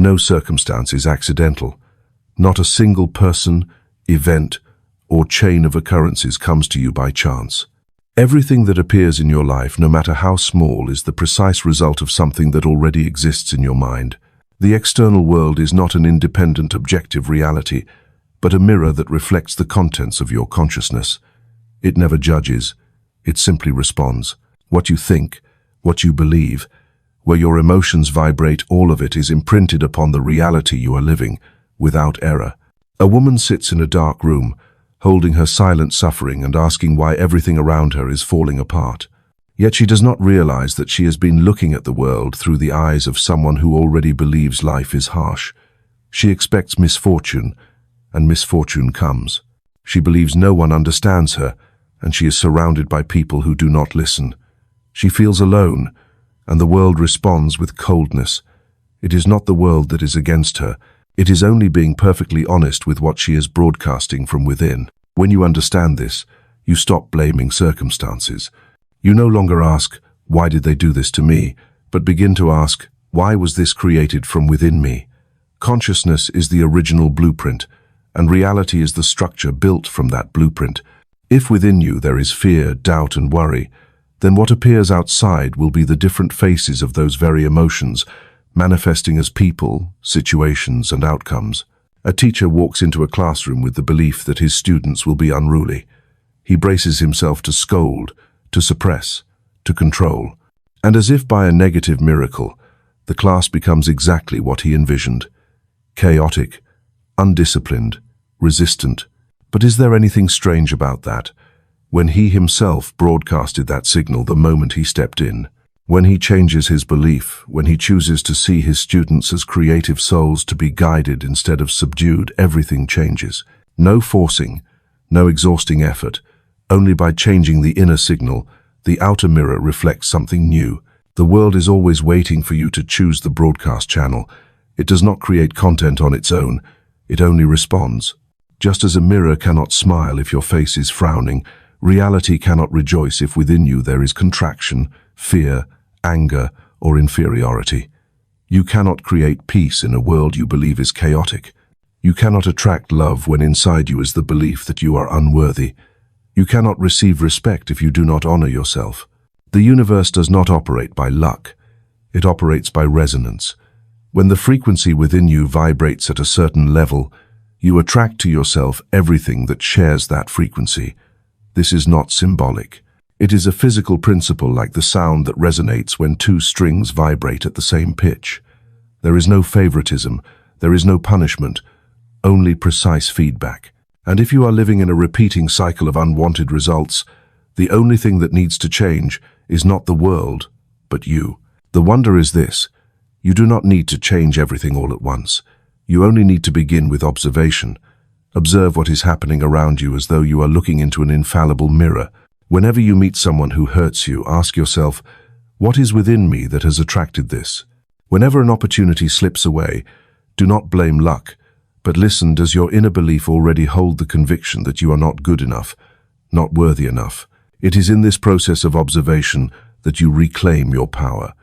No circumstance is accidental. Not a single person, event, or chain of occurrences comes to you by chance. Everything that appears in your life, no matter how small, is the precise result of something that already exists in your mind. The external world is not an independent, objective reality, but a mirror that reflects the contents of your consciousness. It never judges. It simply responds. What you think, what you believe, where your emotions vibrate, all of it is imprinted upon the reality you are living, without error. A woman sits in a dark room, holding her silent suffering and asking why everything around her is falling apart. Yet she does not realize that she has been looking at the world through the eyes of someone who already believes life is harsh. She expects misfortune, and misfortune comes. She believes no one understands her, and she is surrounded by people who do not listen. She feels alone, and the world responds with coldness. It is not the world that is against her. It is only being perfectly honest with what she is broadcasting from within. When you understand this, you stop blaming circumstances. You no longer ask, why did they do this to me? But begin to ask, why was this created from within me? Consciousness is the original blueprint, and reality is the structure built from that blueprint. If within you there is fear, doubt, and worry, then what appears outside will be the different faces of those very emotions, manifesting as people, situations, and outcomes. A teacher walks into a classroom with the belief that his students will be unruly. He braces himself to scold, to suppress, to control. And as if by a negative miracle, the class becomes exactly what he envisioned. Chaotic, undisciplined, resistant. But is there anything strange about that? When he himself broadcasted that signal the moment he stepped in, when he changes his belief, when he chooses to see his students as creative souls to be guided instead of subdued, everything changes. No forcing, no exhausting effort. Only by changing the inner signal, the outer mirror reflects something new. The world is always waiting for you to choose the broadcast channel. It does not create content on its own. It only responds. Just as a mirror cannot smile if your face is frowning, reality cannot rejoice if within you there is contraction, fear, anger, or inferiority. You cannot create peace in a world you believe is chaotic. You cannot attract love when inside you is the belief that you are unworthy. You cannot receive respect if you do not honor yourself. The universe does not operate by luck. It operates by resonance. When the frequency within you vibrates at a certain level, you attract to yourself everything that shares that frequency. This is not symbolic. It is a physical principle, like the sound that resonates when two strings vibrate at the same pitch. There is no favoritism, there is no punishment, only precise feedback. And if you are living in a repeating cycle of unwanted results, the only thing that needs to change is not the world, but you. The wonder is this: you do not need to change everything all at once. You only need to begin with observation. Observe what is happening around you as though you are looking into an infallible mirror. Whenever you meet someone who hurts you, ask yourself, what is within me that has attracted this? Whenever an opportunity slips away, do not blame luck, but listen, does your inner belief already hold the conviction that you are not good enough, not worthy enough? It is in this process of observation that you reclaim your power.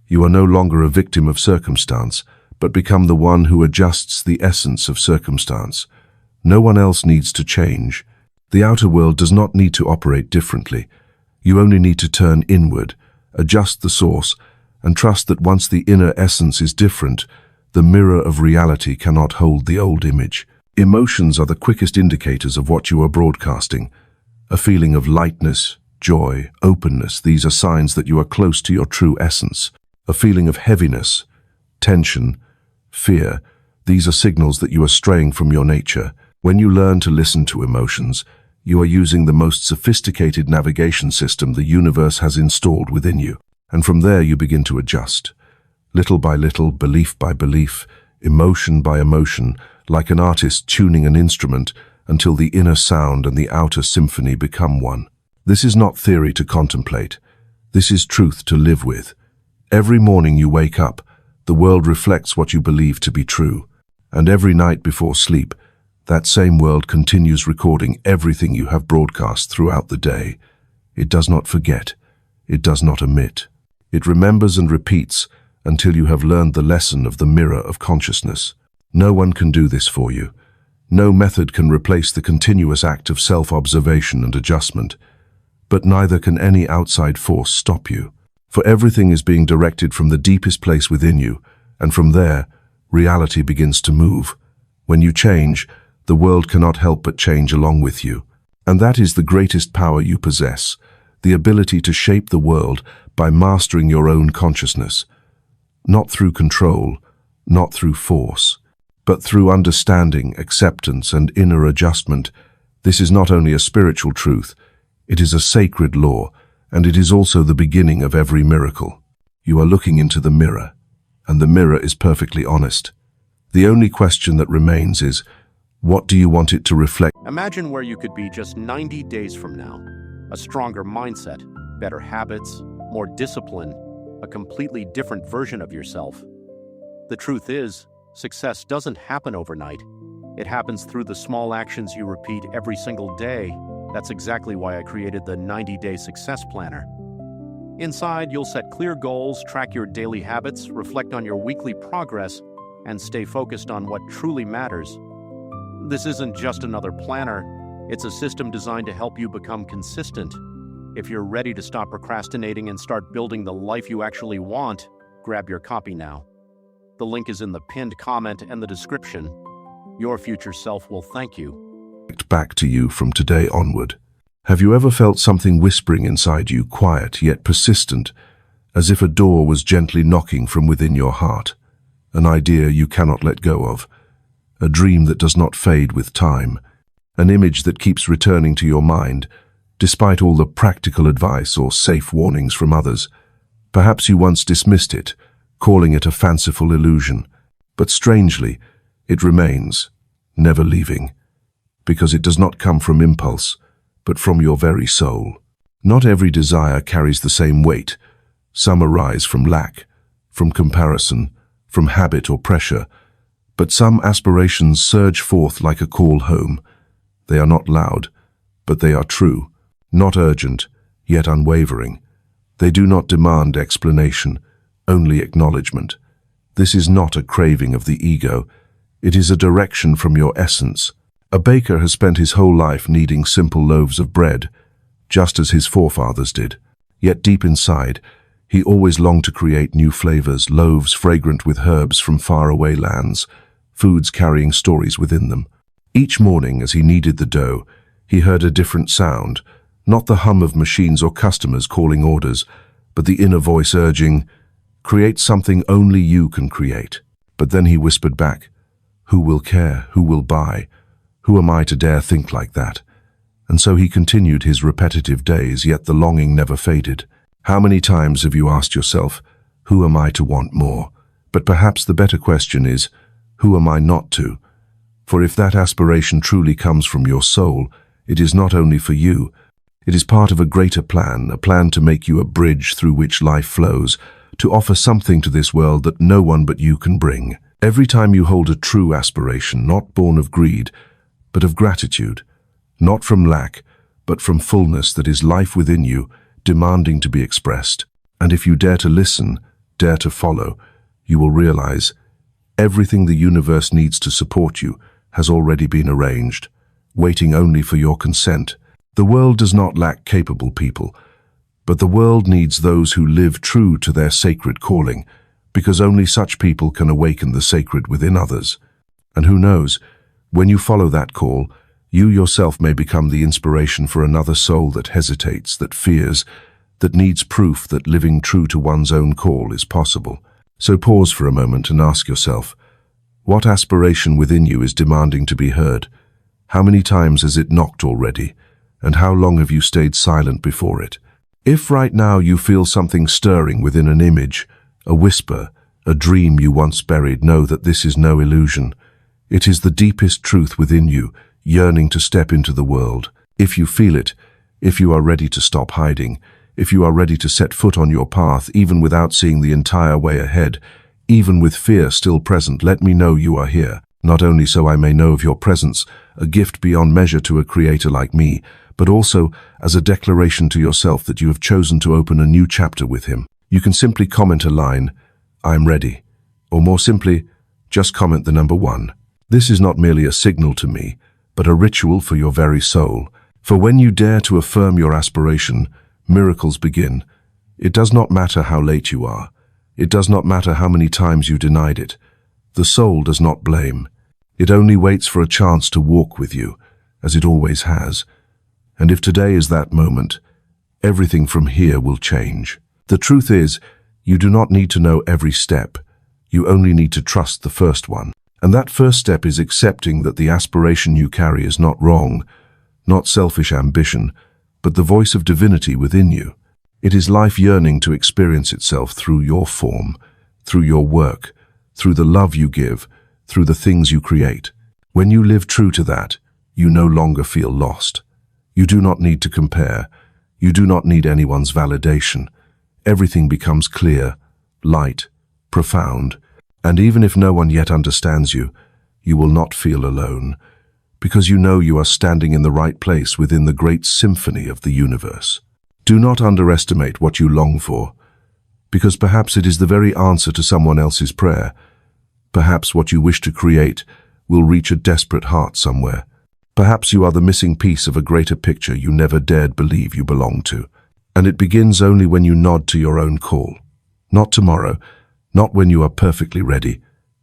You are no longer a victim of circumstance, but become the one who adjusts the essence of circumstance. No one else needs to change. The outer world does not need to operate differently. You only need to turn inward, adjust the source, and trust that once the inner essence is different, the mirror of reality cannot hold the old image. Emotions are the quickest indicators of what you are broadcasting. A feeling of lightness, joy, openness, these are signs that you are close to your true essence. A feeling of heaviness, tension, fear, these are signals that you are straying from your nature. When you learn to listen to emotions, you are using the most sophisticated navigation system the universe has installed within you. And from there you begin to adjust. Little by little, belief by belief, emotion by emotion, like an artist tuning an instrument until the inner sound and the outer symphony become one. This is not theory to contemplate. This is truth to live with. Every morning you wake up, the world reflects what you believe to be true. And every night before sleep, that same world continues recording everything you have broadcast throughout the day. It does not forget. It does not omit. It remembers and repeats until you have learned the lesson of the mirror of consciousness. No one can do this for you. No method can replace the continuous act of self-observation and adjustment. But neither can any outside force stop you. For everything is being directed from the deepest place within you, and from there, reality begins to move. When you change, the world cannot help but change along with you. And that is the greatest power you possess, the ability to shape the world by mastering your own consciousness. Not through control, not through force, but through understanding, acceptance, and inner adjustment. This is not only a spiritual truth, it is a sacred law, and it is also the beginning of every miracle. You are looking into the mirror, and the mirror is perfectly honest. The only question that remains is, what do you want it to reflect? Imagine where you could be just 90 days from now. A stronger mindset, better habits, more discipline, a completely different version of yourself. The truth is, success doesn't happen overnight. It happens through the small actions you repeat every single day. That's exactly why I created the 90-Day Success Planner. Inside, you'll set clear goals, track your daily habits, reflect on your weekly progress, and stay focused on what truly matters. This isn't just another planner. It's a system designed to help you become consistent. If you're ready to stop procrastinating and start building the life you actually want, grab your copy now. The link is in the pinned comment and the description. Your future self will thank you. Back to you from today onward. Have you ever felt something whispering inside you, quiet yet persistent, as if a door was gently knocking from within your heart? An idea you cannot let go of, a dream that does not fade with time, an image that keeps returning to your mind, despite all the practical advice or safe warnings from others. Perhaps you once dismissed it, calling it a fanciful illusion, but strangely, it remains, never leaving, because it does not come from impulse, but from your very soul. Not every desire carries the same weight. Some arise from lack, from comparison, from habit or pressure, but some aspirations surge forth like a call home. They are not loud, but they are true, not urgent, yet unwavering. They do not demand explanation, only acknowledgement. This is not a craving of the ego. It is a direction from your essence. A baker has spent his whole life kneading simple loaves of bread, just as his forefathers did. Yet deep inside, he always longed to create new flavors, loaves fragrant with herbs from faraway lands, foods carrying stories within them. Each morning, as he kneaded the dough, he heard a different sound, not the hum of machines or customers calling orders, but the inner voice urging, "Create something only you can create." But then he whispered back, "Who will care? Who will buy? Who am I to dare think like that?" And so he continued his repetitive days, yet the longing never faded. How many times have you asked yourself, who am I to want more? But perhaps the better question is, who am I not to? For if that aspiration truly comes from your soul, it is not only for you. It is part of a greater plan, a plan to make you a bridge through which life flows, to offer something to this world that no one but you can bring. Every time you hold a true aspiration, not born of greed, but of gratitude, not from lack, but from fullness that is life within you, demanding to be expressed. And if you dare to listen, dare to follow, you will realize everything the universe needs to support you has already been arranged, waiting only for your consent. The world does not lack capable people, but the world needs those who live true to their sacred calling, because only such people can awaken the sacred within others. And who knows, when you follow that call, you yourself may become the inspiration for another soul that hesitates, that fears, that needs proof that living true to one's own call is possible. So pause for a moment and ask yourself, what aspiration within you is demanding to be heard? How many times has it knocked already? And how long have you stayed silent before it? If right now you feel something stirring within an image, a whisper, a dream you once buried, know that this is no illusion. It is the deepest truth within you, yearning to step into the world. If you feel it, if you are ready to stop hiding, if you are ready to set foot on your path even without seeing the entire way ahead, even with fear still present, let me know you are here. Not only so I may know of your presence, a gift beyond measure to a creator like me, but also as a declaration to yourself that you have chosen to open a new chapter with him. You can simply comment a line, I'm ready. Or more simply, just comment the number 1. This is not merely a signal to me, but a ritual for your very soul. For when you dare to affirm your aspiration, miracles begin. It does not matter how late you are. It does not matter how many times you denied it. The soul does not blame. It only waits for a chance to walk with you, as it always has. And if today is that moment, everything from here will change. The truth is, you do not need to know every step. You only need to trust the first one. And that first step is accepting that the aspiration you carry is not wrong, not selfish ambition, but the voice of divinity within you. It is life yearning to experience itself through your form, through your work, through the love you give, through the things you create. When you live true to that, you no longer feel lost. You do not need to compare. You do not need anyone's validation. Everything becomes clear, light, profound, and even if no one yet understands you, you will not feel alone, because you know you are standing in the right place within the great symphony of the universe. Do not underestimate what you long for, because perhaps it is the very answer to someone else's prayer. Perhaps what you wish to create will reach a desperate heart somewhere. Perhaps you are the missing piece of a greater picture you never dared believe you belonged to. And it begins only when you nod to your own call. Not tomorrow, not when you are perfectly ready,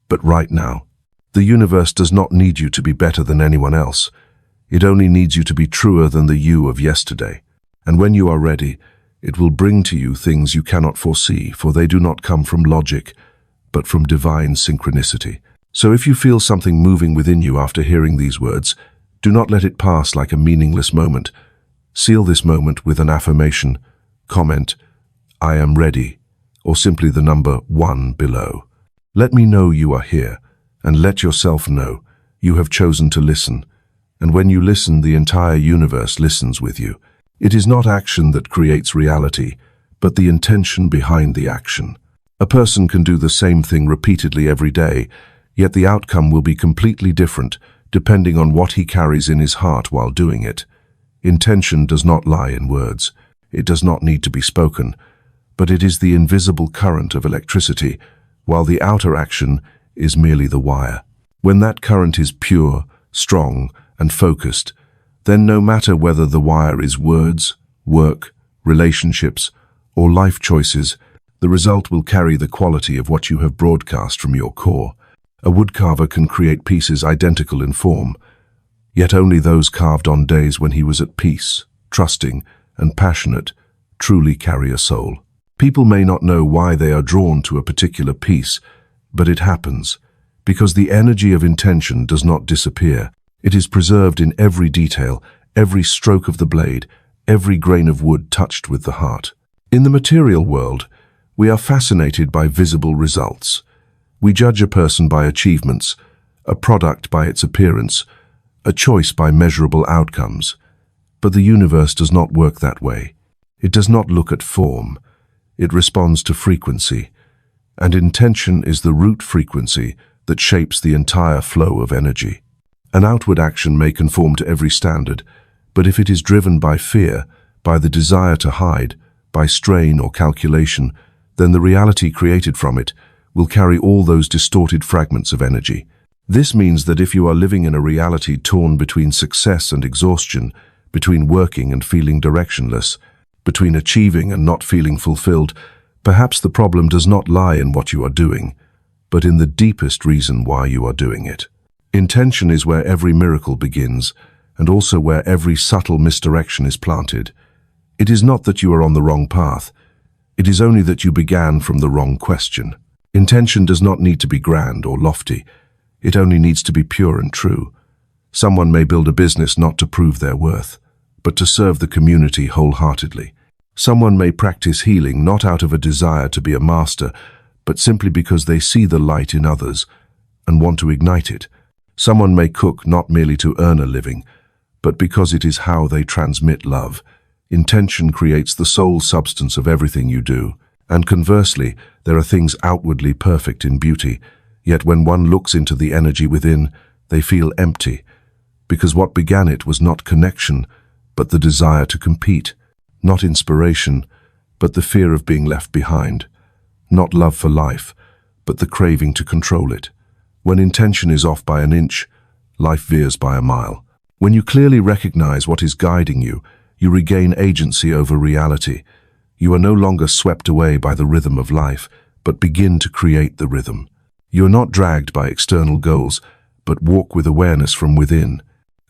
but right now. The universe does not need you to be better than anyone else. It only needs you to be truer than the you of yesterday. And when you are ready, it will bring to you things you cannot foresee, for they do not come from logic, but from divine synchronicity. So if you feel something moving within you after hearing these words, do not let it pass like a meaningless moment. Seal this moment with an affirmation. Comment, "I am ready," or simply the number 1 below. Let me know you are here, and let yourself know you have chosen to listen. And when you listen, the entire universe listens with you. It is not action that creates reality, but the intention behind the action. A person can do the same thing repeatedly every day, yet the outcome will be completely different depending on what he carries in his heart while doing it. Intention does not lie in words. It does not need to be spoken, but it is the invisible current of electricity, while the outer action is merely the wire. When that current is pure, strong, and focused, then no matter whether the wire is words, work, relationships, or life choices, the result will carry the quality of what you have broadcast from your core. A woodcarver can create pieces identical in form, yet only those carved on days when he was at peace, trusting, and passionate truly carry a soul. People may not know why they are drawn to a particular piece, but it happens, because the energy of intention does not disappear. It is preserved in every detail, every stroke of the blade, every grain of wood touched with the heart. In the material world, we are fascinated by visible results. We judge a person by achievements, a product by its appearance, a choice by measurable outcomes. But the universe does not work that way. It does not look at form. It responds to frequency. And intention is the root frequency that shapes the entire flow of energy. An outward action may conform to every standard, but if it is driven by fear, by the desire to hide, by strain or calculation, then the reality created from it will carry all those distorted fragments of energy. This means that if you are living in a reality torn between success and exhaustion, between working and feeling directionless, between achieving and not feeling fulfilled, perhaps the problem does not lie in what you are doing, but in the deepest reason why you are doing it. Intention is where every miracle begins, and also where every subtle misdirection is planted. It is not that you are on the wrong path. It is only that you began from the wrong question. Intention does not need to be grand or lofty. It only needs to be pure and true. Someone may build a business not to prove their worth, but to serve the community wholeheartedly. Someone may practice healing not out of a desire to be a master, but simply because they see the light in others and want to ignite it. Someone may cook not merely to earn a living, but because it is how they transmit love. Intention creates the soul substance of everything you do. And conversely, there are things outwardly perfect in beauty, yet when one looks into the energy within, they feel empty, because what began it was not connection, but the desire to compete, not inspiration, but the fear of being left behind, not love for life, but the craving to control it. When intention is off by an inch, life veers by a mile. When you clearly recognize what is guiding you, you regain agency over reality. You are no longer swept away by the rhythm of life, but begin to create the rhythm. You are not dragged by external goals, but walk with awareness from within.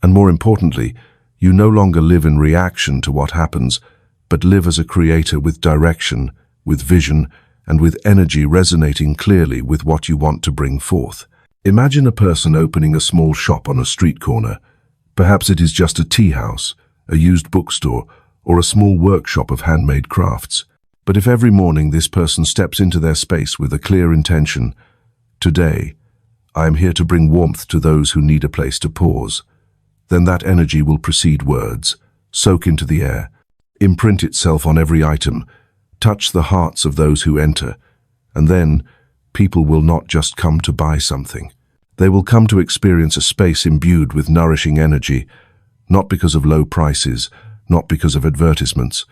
And more importantly, you no longer live in reaction to what happens, but live as a creator with direction, with vision, and with energy resonating clearly with what you want to bring forth. Imagine a person opening a small shop on a street corner. Perhaps it is just a tea house, a used bookstore, or a small workshop of handmade crafts. But if every morning this person steps into their space with a clear intention, "Today, I am here to bring warmth to those who need a place to pause," then that energy will precede words, soak into the air, imprint itself on every item, touch the hearts of those who enter, and then people will not just come to buy something. They will come to experience a space imbued with nourishing energy, not because of low prices, not because of advertisements,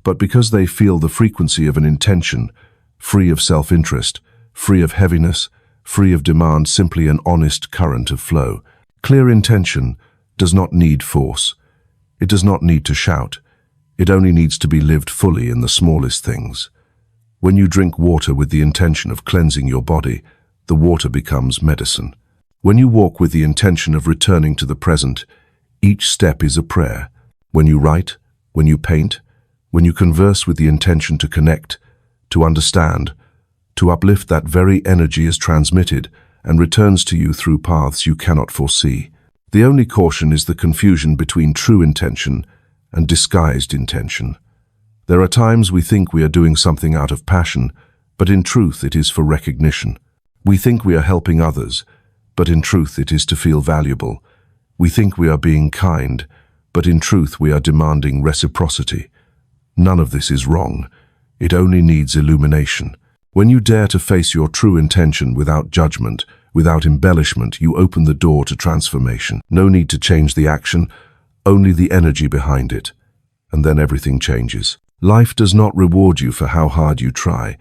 but because they feel the frequency of an intention, free of self-interest, free of heaviness, free of demand, simply an honest current of flow. Clear intention does not need force. It does not need to shout. It only needs to be lived fully in the smallest things. When you drink water with the intention of cleansing your body, the water becomes medicine. When you walk with the intention of returning to the present, each step is a prayer. When you write, when you paint, when you converse with the intention to connect, to understand, to uplift, that very energy is transmitted and returns to you through paths you cannot foresee. The only caution is the confusion between true intention and disguised intention. There are times we think we are doing something out of passion, but in truth it is for recognition. We think we are helping others, but in truth it is to feel valuable. We think we are being kind, but in truth we are demanding reciprocity. None of this is wrong. It only needs illumination. When you dare to face your true intention without judgment, without embellishment, you open the door to transformation. No need to change the action, only the energy behind it. And then everything changes. Life does not reward you for how hard you try.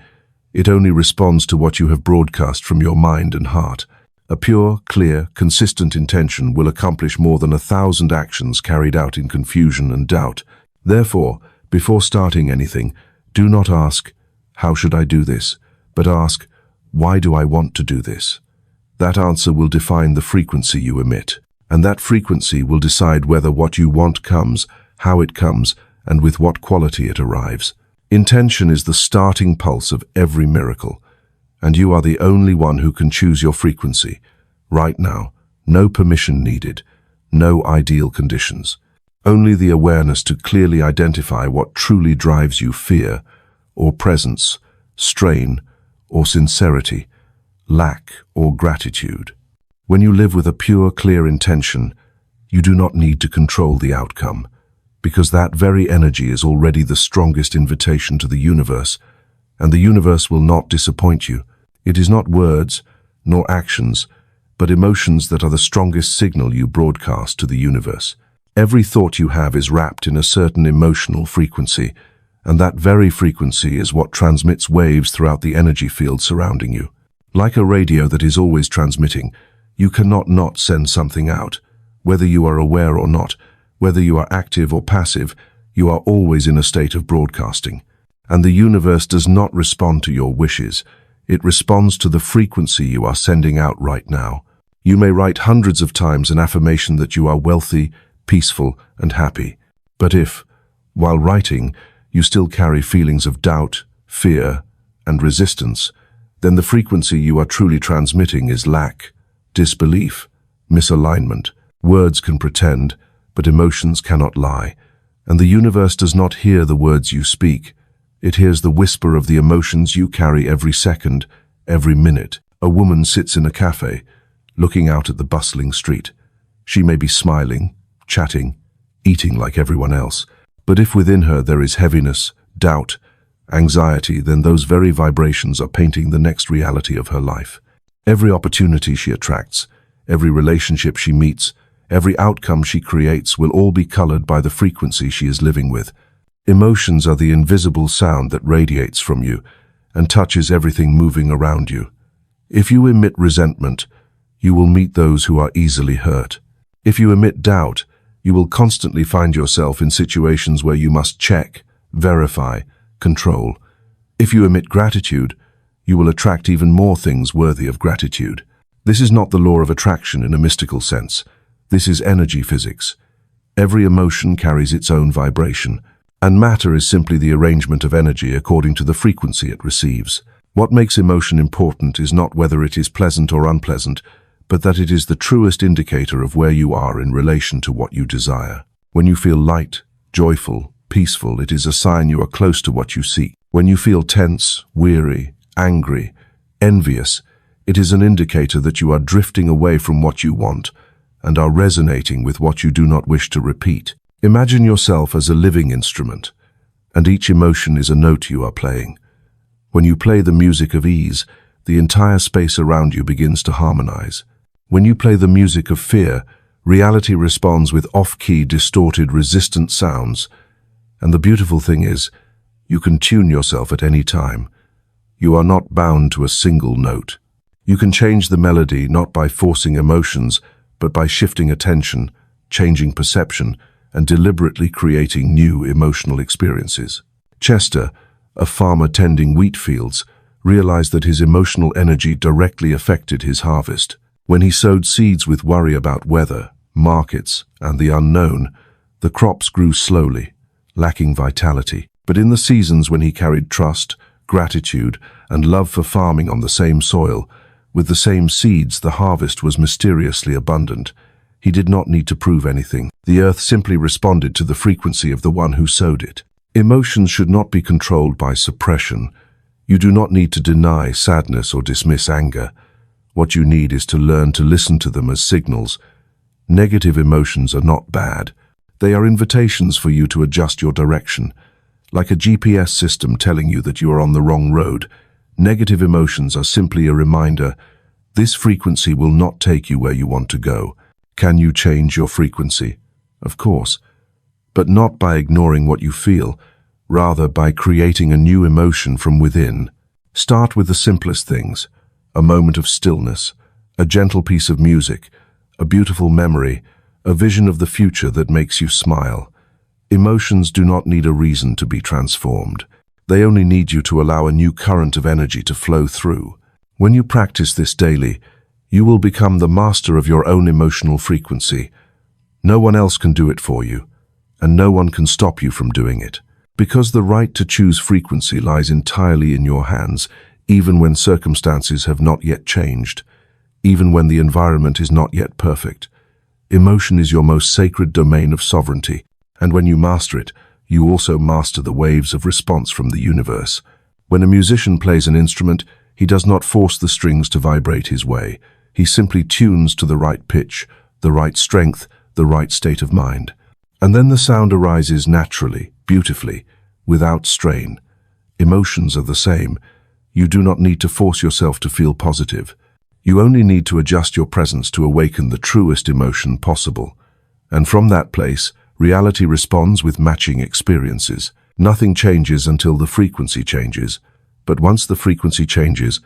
It only responds to what you have broadcast from your mind and heart. A pure, clear, consistent intention will accomplish more than 1,000 actions carried out in confusion and doubt. Therefore, before starting anything, do not ask, "How should I do this?" but ask, "Why do I want to do this?" That answer will define the frequency you emit, and that frequency will decide whether what you want comes, how it comes, and with what quality it arrives. Intention is the starting pulse of every miracle, and you are the only one who can choose your frequency. Right now, no permission needed, no ideal conditions. Only the awareness to clearly identify what truly drives you: fear, or presence, strain, or sincerity, lack, or gratitude. When you live with a pure, clear intention, you do not need to control the outcome, because that very energy is already the strongest invitation to the universe, and the universe will not disappoint you. It is not words, nor actions, but emotions that are the strongest signal you broadcast to the universe. Every thought you have is wrapped in a certain emotional frequency, and that very frequency is what transmits waves throughout the energy field surrounding you. Like a radio that is always transmitting, you cannot not send something out. Whether you are aware or not, whether you are active or passive, you are always in a state of broadcasting. And the universe does not respond to your wishes. It responds to the frequency you are sending out right now. You may write hundreds of times an affirmation that you are wealthy, peaceful, and happy. But if, while writing, you still carry feelings of doubt, fear, and resistance, then the frequency you are truly transmitting is lack, disbelief, misalignment. Words can pretend, but emotions cannot lie. And the universe does not hear the words you speak. It hears the whisper of the emotions you carry every second, every minute. A woman sits in a cafe, looking out at the bustling street. She may be smiling, chatting, eating like everyone else. But if within her there is heaviness, doubt, anxiety, then those very vibrations are painting the next reality of her life. Every opportunity she attracts, every relationship she meets, every outcome she creates will all be colored by the frequency she is living with. Emotions are the invisible sound that radiates from you and touches everything moving around you. If you emit resentment, you will meet those who are easily hurt. If you emit doubt, you will constantly find yourself in situations where you must check, verify, control. If you emit gratitude, you will attract even more things worthy of gratitude. This is not the law of attraction in a mystical sense. This is energy physics. Every emotion carries its own vibration, and matter is simply the arrangement of energy according to the frequency it receives. What makes emotion important is not whether it is pleasant or unpleasant, but that it is the truest indicator of where you are in relation to what you desire. When you feel light, joyful, peaceful, it is a sign you are close to what you seek. When you feel tense, weary, angry, envious, it is an indicator that you are drifting away from what you want and are resonating with what you do not wish to repeat. Imagine yourself as a living instrument, and each emotion is a note you are playing. When you play the music of ease, the entire space around you begins to harmonize. When you play the music of fear, reality responds with off-key, distorted, resistant sounds. And the beautiful thing is, you can tune yourself at any time. You are not bound to a single note. You can change the melody not by forcing emotions, but by shifting attention, changing perception, and deliberately creating new emotional experiences. Chester, a farmer tending wheat fields, realized that his emotional energy directly affected his harvest. When he sowed seeds with worry about weather, markets, and the unknown, the crops grew slowly, lacking vitality. But in the seasons when he carried trust, gratitude, and love for farming on the same soil, with the same seeds, the harvest was mysteriously abundant. He did not need to prove anything. The earth simply responded to the frequency of the one who sowed it. Emotions should not be controlled by suppression. You do not need to deny sadness or dismiss anger. What you need is to learn to listen to them as signals. Negative emotions are not bad. They are invitations for you to adjust your direction. Like a GPS system telling you that you are on the wrong road, negative emotions are simply a reminder, this frequency will not take you where you want to go. Can you change your frequency? Of course. But not by ignoring what you feel, rather by creating a new emotion from within. Start with the simplest things: a moment of stillness, a gentle piece of music, a beautiful memory, a vision of the future that makes you smile. Emotions do not need a reason to be transformed. They only need you to allow a new current of energy to flow through. When you practice this daily, you will become the master of your own emotional frequency. No one else can do it for you, and no one can stop you from doing it. Because the right to choose frequency lies entirely in your hands, even when circumstances have not yet changed, even when the environment is not yet perfect. Emotion is your most sacred domain of sovereignty, and when you master it, you also master the waves of response from the universe. When a musician plays an instrument, he does not force the strings to vibrate his way. He simply tunes to the right pitch, the right strength, the right state of mind. And then the sound arises naturally, beautifully, without strain. Emotions are the same. You do not need to force yourself to feel positive. You only need to adjust your presence to awaken the truest emotion possible. And from that place, reality responds with matching experiences. Nothing changes until the frequency changes, but once the frequency changes,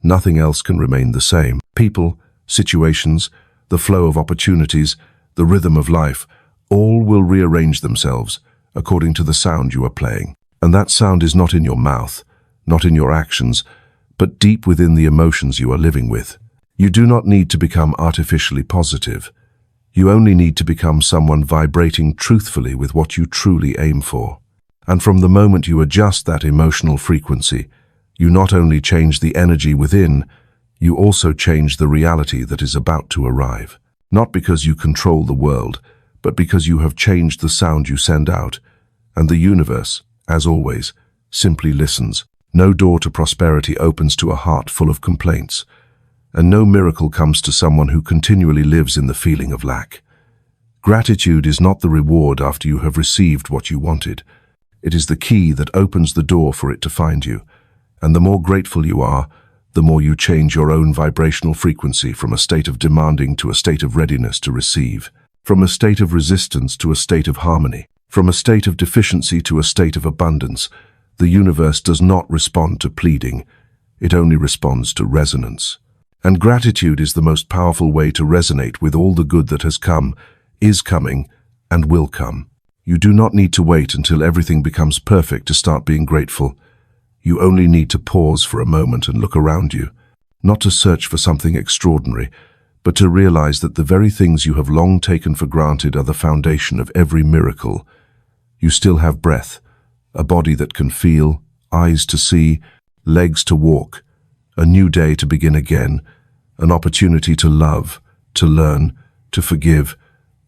nothing else can remain the same. People, situations, the flow of opportunities, the rhythm of life, all will rearrange themselves according to the sound you are playing. And that sound is not in your mouth, not in your actions, but deep within the emotions you are living with. You do not need to become artificially positive. You only need to become someone vibrating truthfully with what you truly aim for. And from the moment you adjust that emotional frequency, you not only change the energy within, you also change the reality that is about to arrive. Not because you control the world, but because you have changed the sound you send out. And the universe, as always, simply listens. No door to prosperity opens to a heart full of complaints, and no miracle comes to someone who continually lives in the feeling of lack. Gratitude is not the reward after you have received what you wanted. It is the key that opens the door for it to find you. And the more grateful you are, the more you change your own vibrational frequency from a state of demanding to a state of readiness to receive, from a state of resistance to a state of harmony, from a state of deficiency to a state of abundance. The universe does not respond to pleading. It only responds to resonance. And gratitude is the most powerful way to resonate with all the good that has come, is coming, and will come. You do not need to wait until everything becomes perfect to start being grateful. You only need to pause for a moment and look around you, not to search for something extraordinary, but to realize that the very things you have long taken for granted are the foundation of every miracle. You still have breath, a body that can feel, eyes to see, legs to walk, a new day to begin again, an opportunity to love, to learn, to forgive,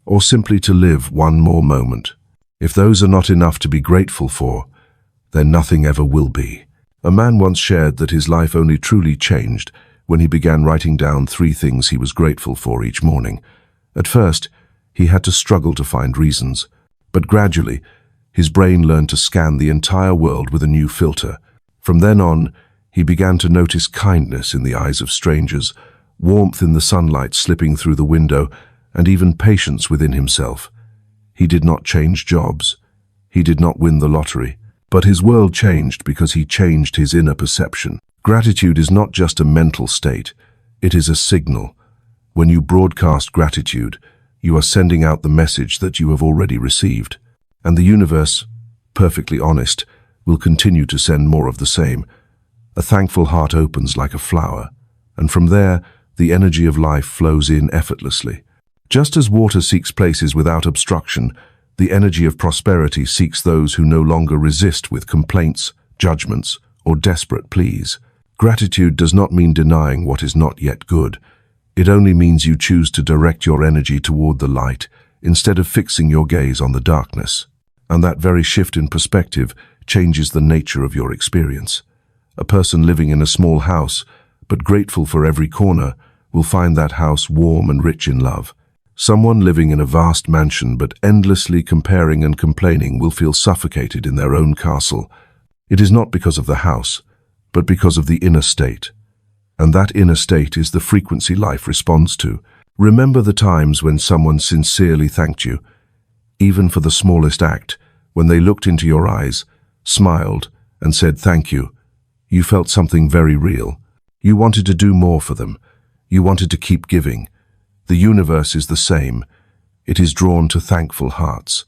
or simply to live one more moment. If those are not enough to be grateful for, then nothing ever will be. A man once shared that his life only truly changed when he began writing down 3 things he was grateful for each morning. At first, he had to struggle to find reasons, but gradually, his brain learned to scan the entire world with a new filter. From then on, he began to notice kindness in the eyes of strangers, warmth in the sunlight slipping through the window, and even patience within himself. He did not change jobs. He did not win the lottery. But his world changed because he changed his inner perception. Gratitude is not just a mental state, it is a signal. When you broadcast gratitude, you are sending out the message that you have already received. And the universe, perfectly honest, will continue to send more of the same. A thankful heart opens like a flower, and from there, the energy of life flows in effortlessly. Just as water seeks places without obstruction, the energy of prosperity seeks those who no longer resist with complaints, judgments, or desperate pleas. Gratitude does not mean denying what is not yet good. It only means you choose to direct your energy toward the light instead of fixing your gaze on the darkness. And that very shift in perspective changes the nature of your experience. A person living in a small house, but grateful for every corner, will find that house warm and rich in love. Someone living in a vast mansion but endlessly comparing and complaining will feel suffocated in their own castle. It is not because of the house, but because of the inner state. And that inner state is the frequency life responds to. Remember the times when someone sincerely thanked you, even for the smallest act, when they looked into your eyes, smiled, and said thank you. You felt something very real. You wanted to do more for them. You wanted to keep giving. The universe is the same. It is drawn to thankful hearts.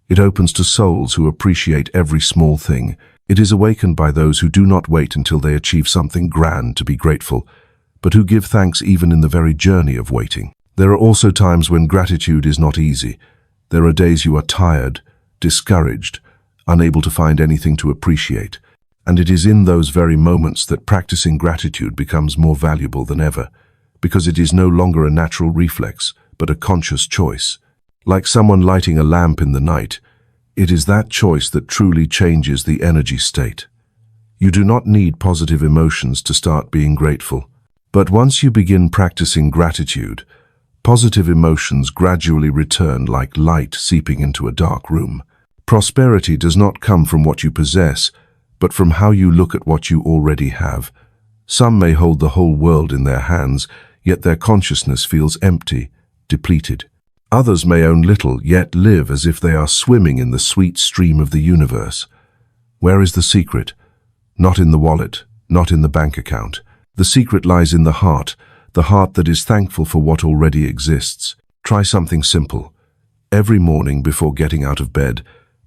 It opens to souls who appreciate every small thing. It is awakened by those who do not wait until they achieve something grand to be grateful, but who give thanks even in the very journey of waiting. There are also times when gratitude is not easy. There are days you are tired, discouraged, unable to find anything to appreciate. And it is in those very moments that practicing gratitude becomes more valuable than ever, because it is no longer a natural reflex, but a conscious choice. Like someone lighting a lamp in the night, it is that choice that truly changes the energy state. You do not need positive emotions to start being grateful. But once you begin practicing gratitude, positive emotions gradually return like light seeping into a dark room. Prosperity does not come from what you possess, but from how you look at what you already have. Some may hold the whole world in their hands, yet their consciousness feels empty, depleted. Others may own little, yet live as if they are swimming in the sweet stream of the universe. Where is the secret? Not in the wallet, not in the bank account. The secret lies in the heart that is thankful for what already exists. Try something simple. Every morning before getting out of bed,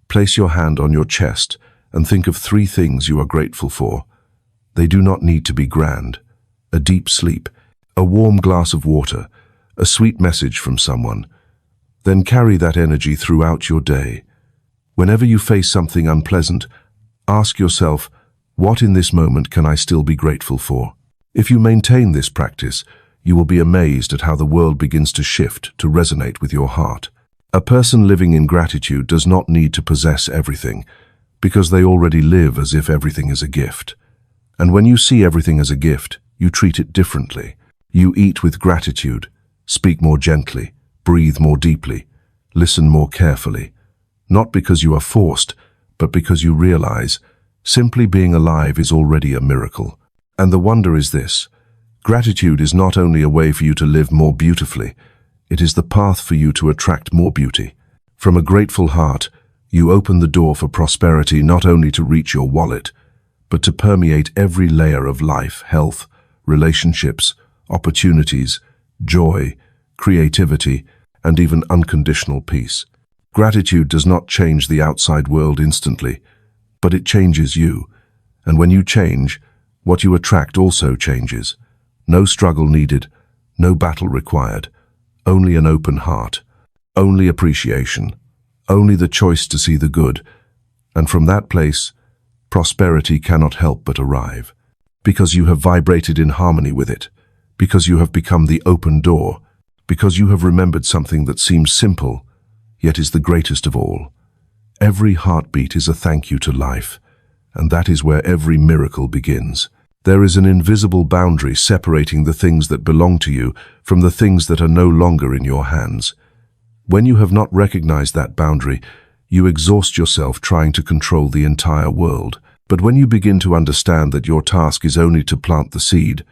place your hand on your chest and think of 3 things you are grateful for. They do not need to be grand. A deep sleep, a warm glass of water, a sweet message from someone. Then carry that energy throughout your day. Whenever you face something unpleasant, ask yourself, what in this moment can I still be grateful for? If you maintain this practice, you will be amazed at how the world begins to shift to resonate with your heart. A person living in gratitude does not need to possess everything, because they already live as if everything is a gift. And when you see everything as a gift, you treat it differently. You eat with gratitude, speak more gently, breathe more deeply, listen more carefully. Not because you are forced, but because you realize simply being alive is already a miracle. And the wonder is this: gratitude is not only a way for you to live more beautifully, it is the path for you to attract more beauty. From a grateful heart, you open the door for prosperity not only to reach your wallet, but to permeate every layer of life, health, relationships, opportunities, joy, creativity, and even unconditional peace. Gratitude does not change the outside world instantly, but it changes you. And when you change, what you attract also changes. No struggle needed, no battle required, only an open heart, only appreciation, only the choice to see the good. And from that place, prosperity cannot help but arrive. Because you have vibrated in harmony with it, because you have become the open door, because you have remembered something that seems simple, yet is the greatest of all. Every heartbeat is a thank you to life, and that is where every miracle begins. There is an invisible boundary separating the things that belong to you from the things that are no longer in your hands. When you have not recognized that boundary, you exhaust yourself trying to control the entire world. But when you begin to understand that your task is only to plant the seed,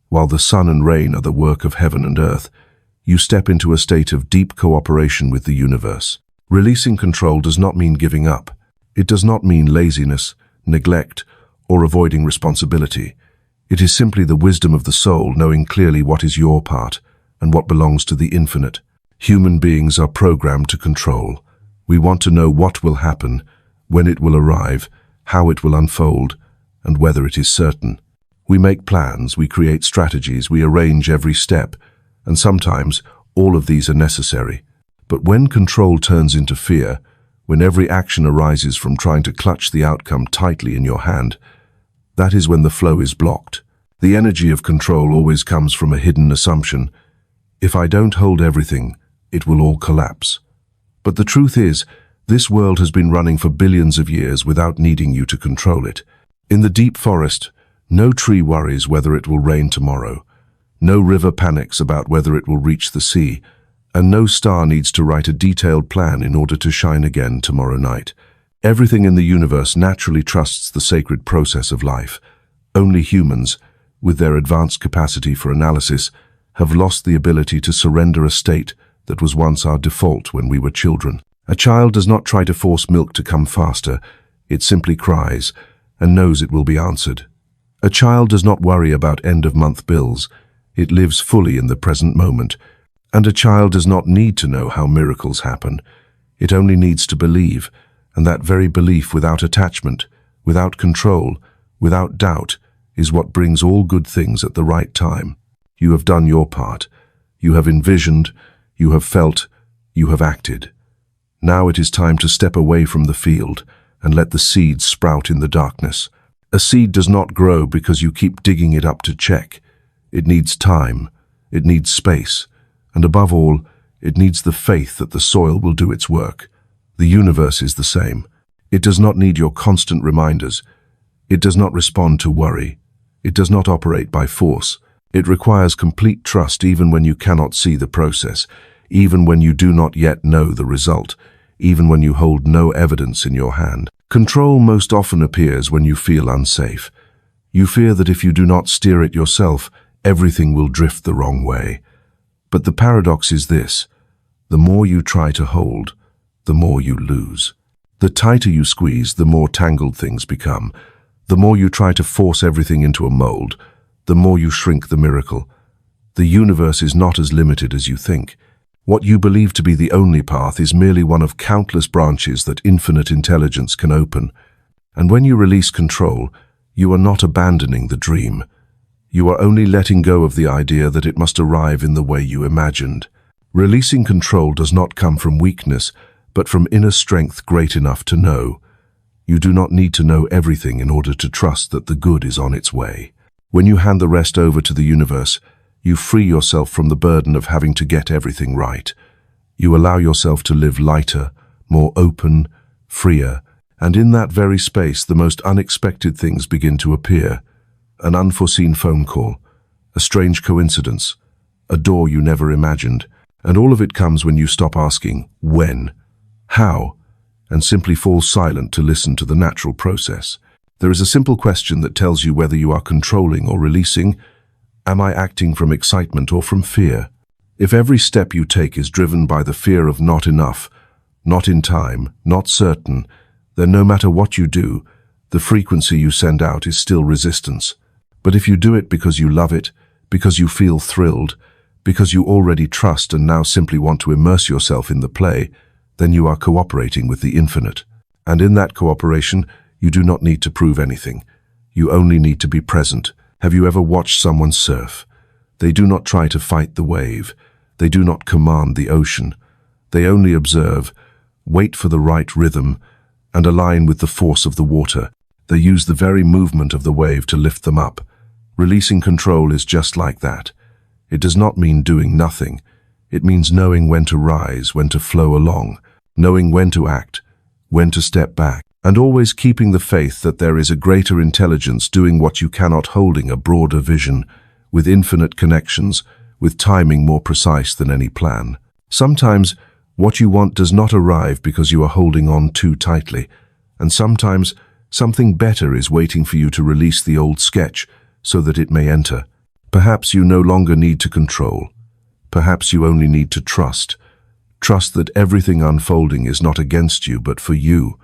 while the sun and rain are the work of heaven and earth, you step into a state of deep cooperation with the universe. Releasing control does not mean giving up. It does not mean laziness, neglect, or avoiding responsibility. It is simply the wisdom of the soul knowing clearly what is your part and what belongs to the infinite. Human beings are programmed to control. We want to know what will happen, when it will arrive, how it will unfold, and whether it is certain. We make plans, we create strategies, we arrange every step, and sometimes all of these are necessary. But when control turns into fear, when every action arises from trying to clutch the outcome tightly in your hand, that is when the flow is blocked. The energy of control always comes from a hidden assumption. If I don't hold everything, it will all collapse. But the truth is, this world has been running for billions of years without needing you to control it. In the deep forest, no tree worries whether it will rain tomorrow. No river panics about whether it will reach the sea, and no star needs to write a detailed plan in order to shine again tomorrow night. Everything in the universe naturally trusts the sacred process of life. Only humans, with their advanced capacity for analysis, have lost the ability to surrender a state that was once our default when we were children. A child does not try to force milk to come faster. It simply cries and knows it will be answered. A child does not worry about end-of-month bills. It lives fully in the present moment. And a child does not need to know how miracles happen. It only needs to believe, and that very belief without attachment, without control, without doubt, is what brings all good things at the right time. You have done your part. You have envisioned, you have felt, you have acted. Now it is time to step away from the field and let the seeds sprout in the darkness. A seed does not grow because you keep digging it up to check. It needs time, it needs space, and above all, it needs the faith that the soil will do its work. The universe is the same. It does not need your constant reminders. It does not respond to worry. It does not operate by force. It requires complete trust even when you cannot see the process, even when you do not yet know the result, even when you hold no evidence in your hand. Control most often appears when you feel unsafe. You fear that if you do not steer it yourself, everything will drift the wrong way. But the paradox is this: the more you try to hold, the more you lose. The tighter you squeeze, the more tangled things become. The more you try to force everything into a mold, the more you shrink the miracle. The universe is not as limited as you think. What you believe to be the only path is merely one of countless branches that infinite intelligence can open. And when you release control, you are not abandoning the dream. You are only letting go of the idea that it must arrive in the way you imagined. Releasing control does not come from weakness, but from inner strength great enough to know. You do not need to know everything in order to trust that the good is on its way. When you hand the rest over to the universe, you free yourself from the burden of having to get everything right. You allow yourself to live lighter, more open, freer, and in that very space the most unexpected things begin to appear. An unforeseen phone call, a strange coincidence, a door you never imagined, and all of it comes when you stop asking when, how, and simply fall silent to listen to the natural process. There is a simple question that tells you whether you are controlling or releasing. Am I acting from excitement or from fear? If every step you take is driven by the fear of not enough, not in time, not certain, then no matter what you do, the frequency you send out is still resistance. But if you do it because you love it, because you feel thrilled, because you already trust and now simply want to immerse yourself in the play, then you are cooperating with the infinite. And in that cooperation, you do not need to prove anything. You only need to be present. Have you ever watched someone surf? They do not try to fight the wave. They do not command the ocean. They only observe, wait for the right rhythm, and align with the force of the water. They use the very movement of the wave to lift them up. Releasing control is just like that. It does not mean doing nothing. It means knowing when to rise, when to flow along, knowing when to act, when to step back, and always keeping the faith that there is a greater intelligence doing what you cannot, holding a broader vision, with infinite connections, with timing more precise than any plan. Sometimes, what you want does not arrive because you are holding on too tightly, and sometimes something better is waiting for you to release the old sketch so that it may enter. Perhaps you no longer need to control. Perhaps you only need to trust. Trust that everything unfolding is not against you but for you.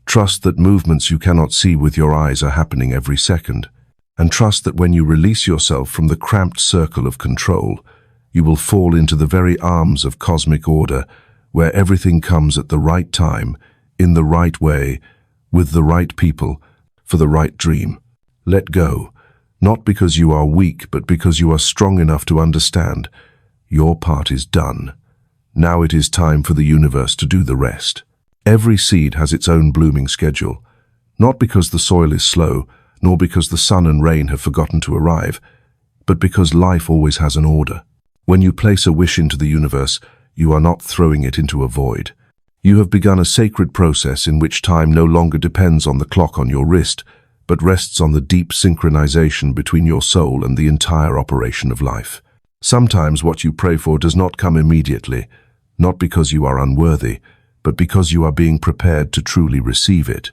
Trust that movements you cannot see with your eyes are happening every second. And trust that when you release yourself from the cramped circle of control, you will fall into the very arms of cosmic order, where everything comes at the right time, in the right way, with the right people, for the right dream. Let go, not because you are weak, but because you are strong enough to understand your part is done. Now it is time for the universe to do the rest. Every seed has its own blooming schedule, not because the soil is slow, nor because the sun and rain have forgotten to arrive, but because life always has an order. When you place a wish into the universe, you are not throwing it into a void. You have begun a sacred process in which time no longer depends on the clock on your wrist, but rests on the deep synchronization between your soul and the entire operation of life. Sometimes what you pray for does not come immediately, not because you are unworthy, but because you are being prepared to truly receive it.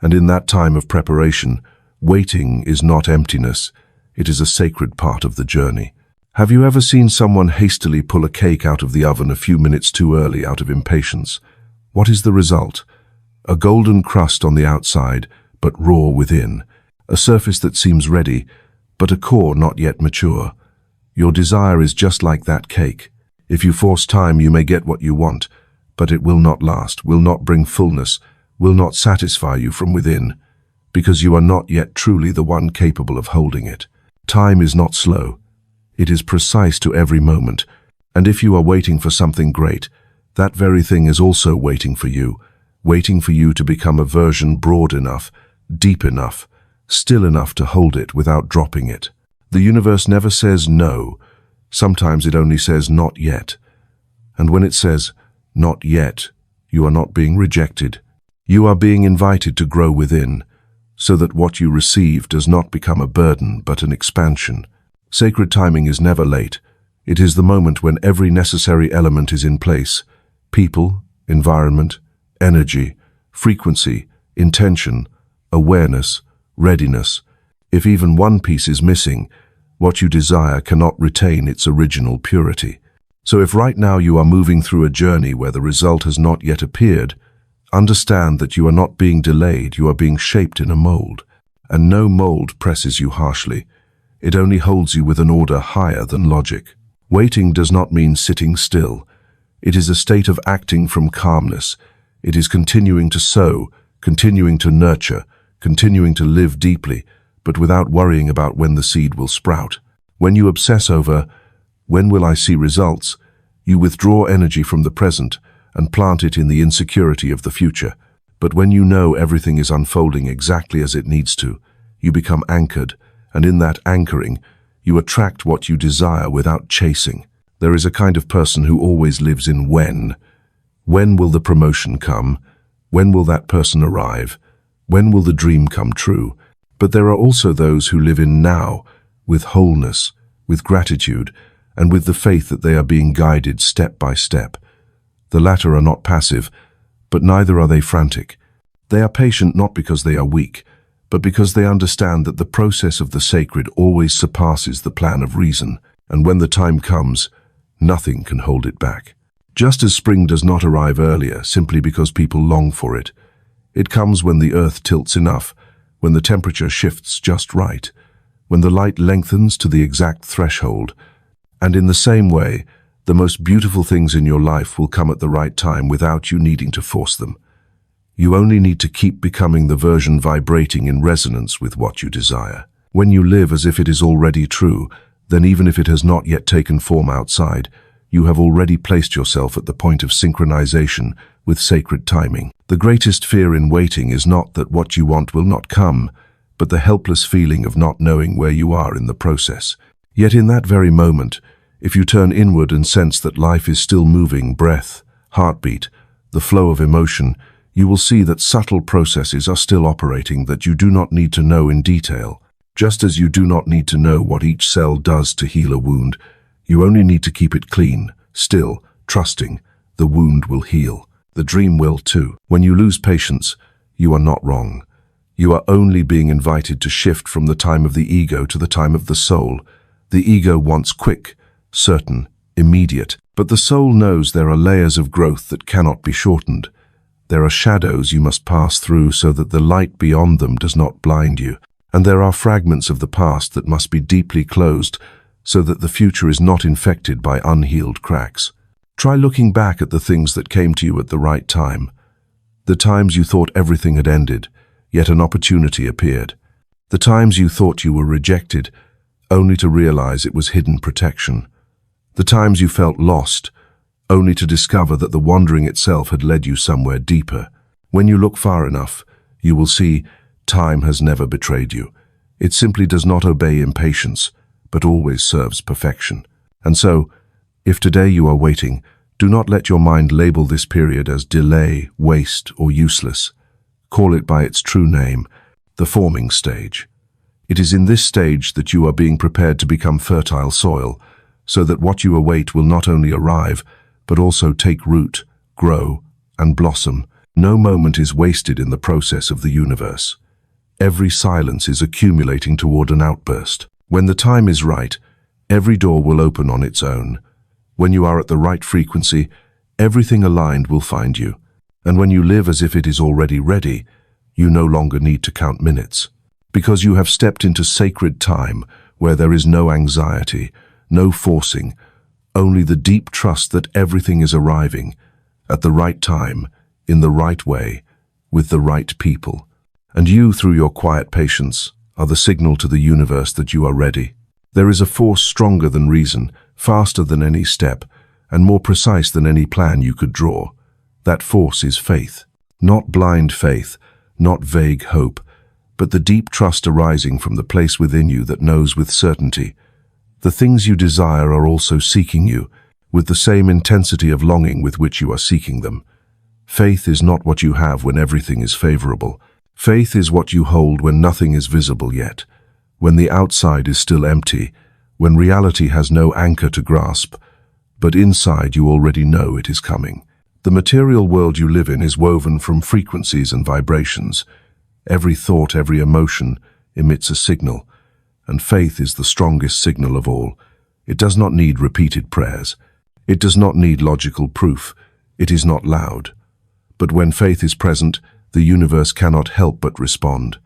And in that time of preparation, waiting is not emptiness, it is a sacred part of the journey. Have you ever seen someone hastily pull a cake out of the oven a few minutes too early out of impatience? What is the result? A golden crust on the outside, but raw within. A surface that seems ready, but a core not yet mature. Your desire is just like that cake. If you force time, you may get what you want, but it will not last, will not bring fullness, will not satisfy you from within, because you are not yet truly the one capable of holding it. Time is not slow. It is precise to every moment, and if you are waiting for something great, that very thing is also waiting for you to become a version broad enough, deep enough, still enough to hold it without dropping it. The universe never says no. Sometimes it only says not yet. And when it says not yet, you are not being rejected. You are being invited to grow within, so that what you receive does not become a burden but an expansion. Sacred timing is never late. It is the moment when every necessary element is in place. People, environment, energy, frequency, intention, awareness, readiness. If even one piece is missing, what you desire cannot retain its original purity. So if right now you are moving through a journey where the result has not yet appeared, understand that you are not being delayed, you are being shaped in a mold. And no mold presses you harshly. It only holds you with an order higher than logic. Waiting does not mean sitting still. It is a state of acting from calmness. It is continuing to sow, continuing to nurture, continuing to live deeply, but without worrying about when the seed will sprout. When you obsess over, when will I see results, you withdraw energy from the present and plant it in the insecurity of the future. But when you know everything is unfolding exactly as it needs to, you become anchored, and in that anchoring, you attract what you desire without chasing. There is a kind of person who always lives in when. When will the promotion come? When will that person arrive? When will the dream come true? But there are also those who live in now, with wholeness, with gratitude, and with the faith that they are being guided step by step. The latter are not passive, but neither are they frantic. They are patient not because they are weak, but because they understand that the process of the sacred always surpasses the plan of reason, and when the time comes, nothing can hold it back. Just as spring does not arrive earlier simply because people long for it, it comes when the earth tilts enough, when the temperature shifts just right, when the light lengthens to the exact threshold. And in the same way, the most beautiful things in your life will come at the right time without you needing to force them. You only need to keep becoming the version vibrating in resonance with what you desire. When you live as if it is already true, then even if it has not yet taken form outside, you have already placed yourself at the point of synchronization with sacred timing. The greatest fear in waiting is not that what you want will not come, but the helpless feeling of not knowing where you are in the process. Yet in that very moment, if you turn inward and sense that life is still moving, breath, heartbeat, the flow of emotion, you will see that subtle processes are still operating that you do not need to know in detail. Just as you do not need to know what each cell does to heal a wound, you only need to keep it clean, still, trusting. The wound will heal. The dream will too. When you lose patience, you are not wrong. You are only being invited to shift from the time of the ego to the time of the soul. The ego wants quick, certain, immediate, but the soul knows there are layers of growth that cannot be shortened. There are shadows you must pass through so that the light beyond them does not blind you, and there are fragments of the past that must be deeply closed so that the future is not infected by unhealed cracks. Try looking back at the things that came to you at the right time. The times you thought everything had ended, yet an opportunity appeared. The times you thought you were rejected, only to realize it was hidden protection. The times you felt lost, only to discover that the wandering itself had led you somewhere deeper. When you look far enough, you will see time has never betrayed you. It simply does not obey impatience, but always serves perfection. And so, if today you are waiting, do not let your mind label this period as delay, waste, or useless. Call it by its true name, the forming stage. It is in this stage that you are being prepared to become fertile soil, so that what you await will not only arrive, but also take root, grow, and blossom. No moment is wasted in the process of the universe. Every silence is accumulating toward an outburst. When the time is right, every door will open on its own. When you are at the right frequency, everything aligned will find you. And when you live as if it is already ready, you no longer need to count minutes. Because you have stepped into sacred time where there is no anxiety, no forcing, only the deep trust that everything is arriving at the right time, in the right way, with the right people. And you, through your quiet patience, are the signal to the universe that you are ready. There is a force stronger than reason, faster than any step, and more precise than any plan you could draw. That force is faith. Not blind faith, not vague hope, but the deep trust arising from the place within you that knows with certainty. The things you desire are also seeking you, with the same intensity of longing with which you are seeking them. Faith is not what you have when everything is favorable. Faith is what you hold when nothing is visible yet, when the outside is still empty, when reality has no anchor to grasp, but inside you already know it is coming. The material world you live in is woven from frequencies and vibrations. Every thought, every emotion emits a signal, and faith is the strongest signal of all. It does not need repeated prayers. It does not need logical proof. It is not loud. But when faith is present, the universe cannot help but respond.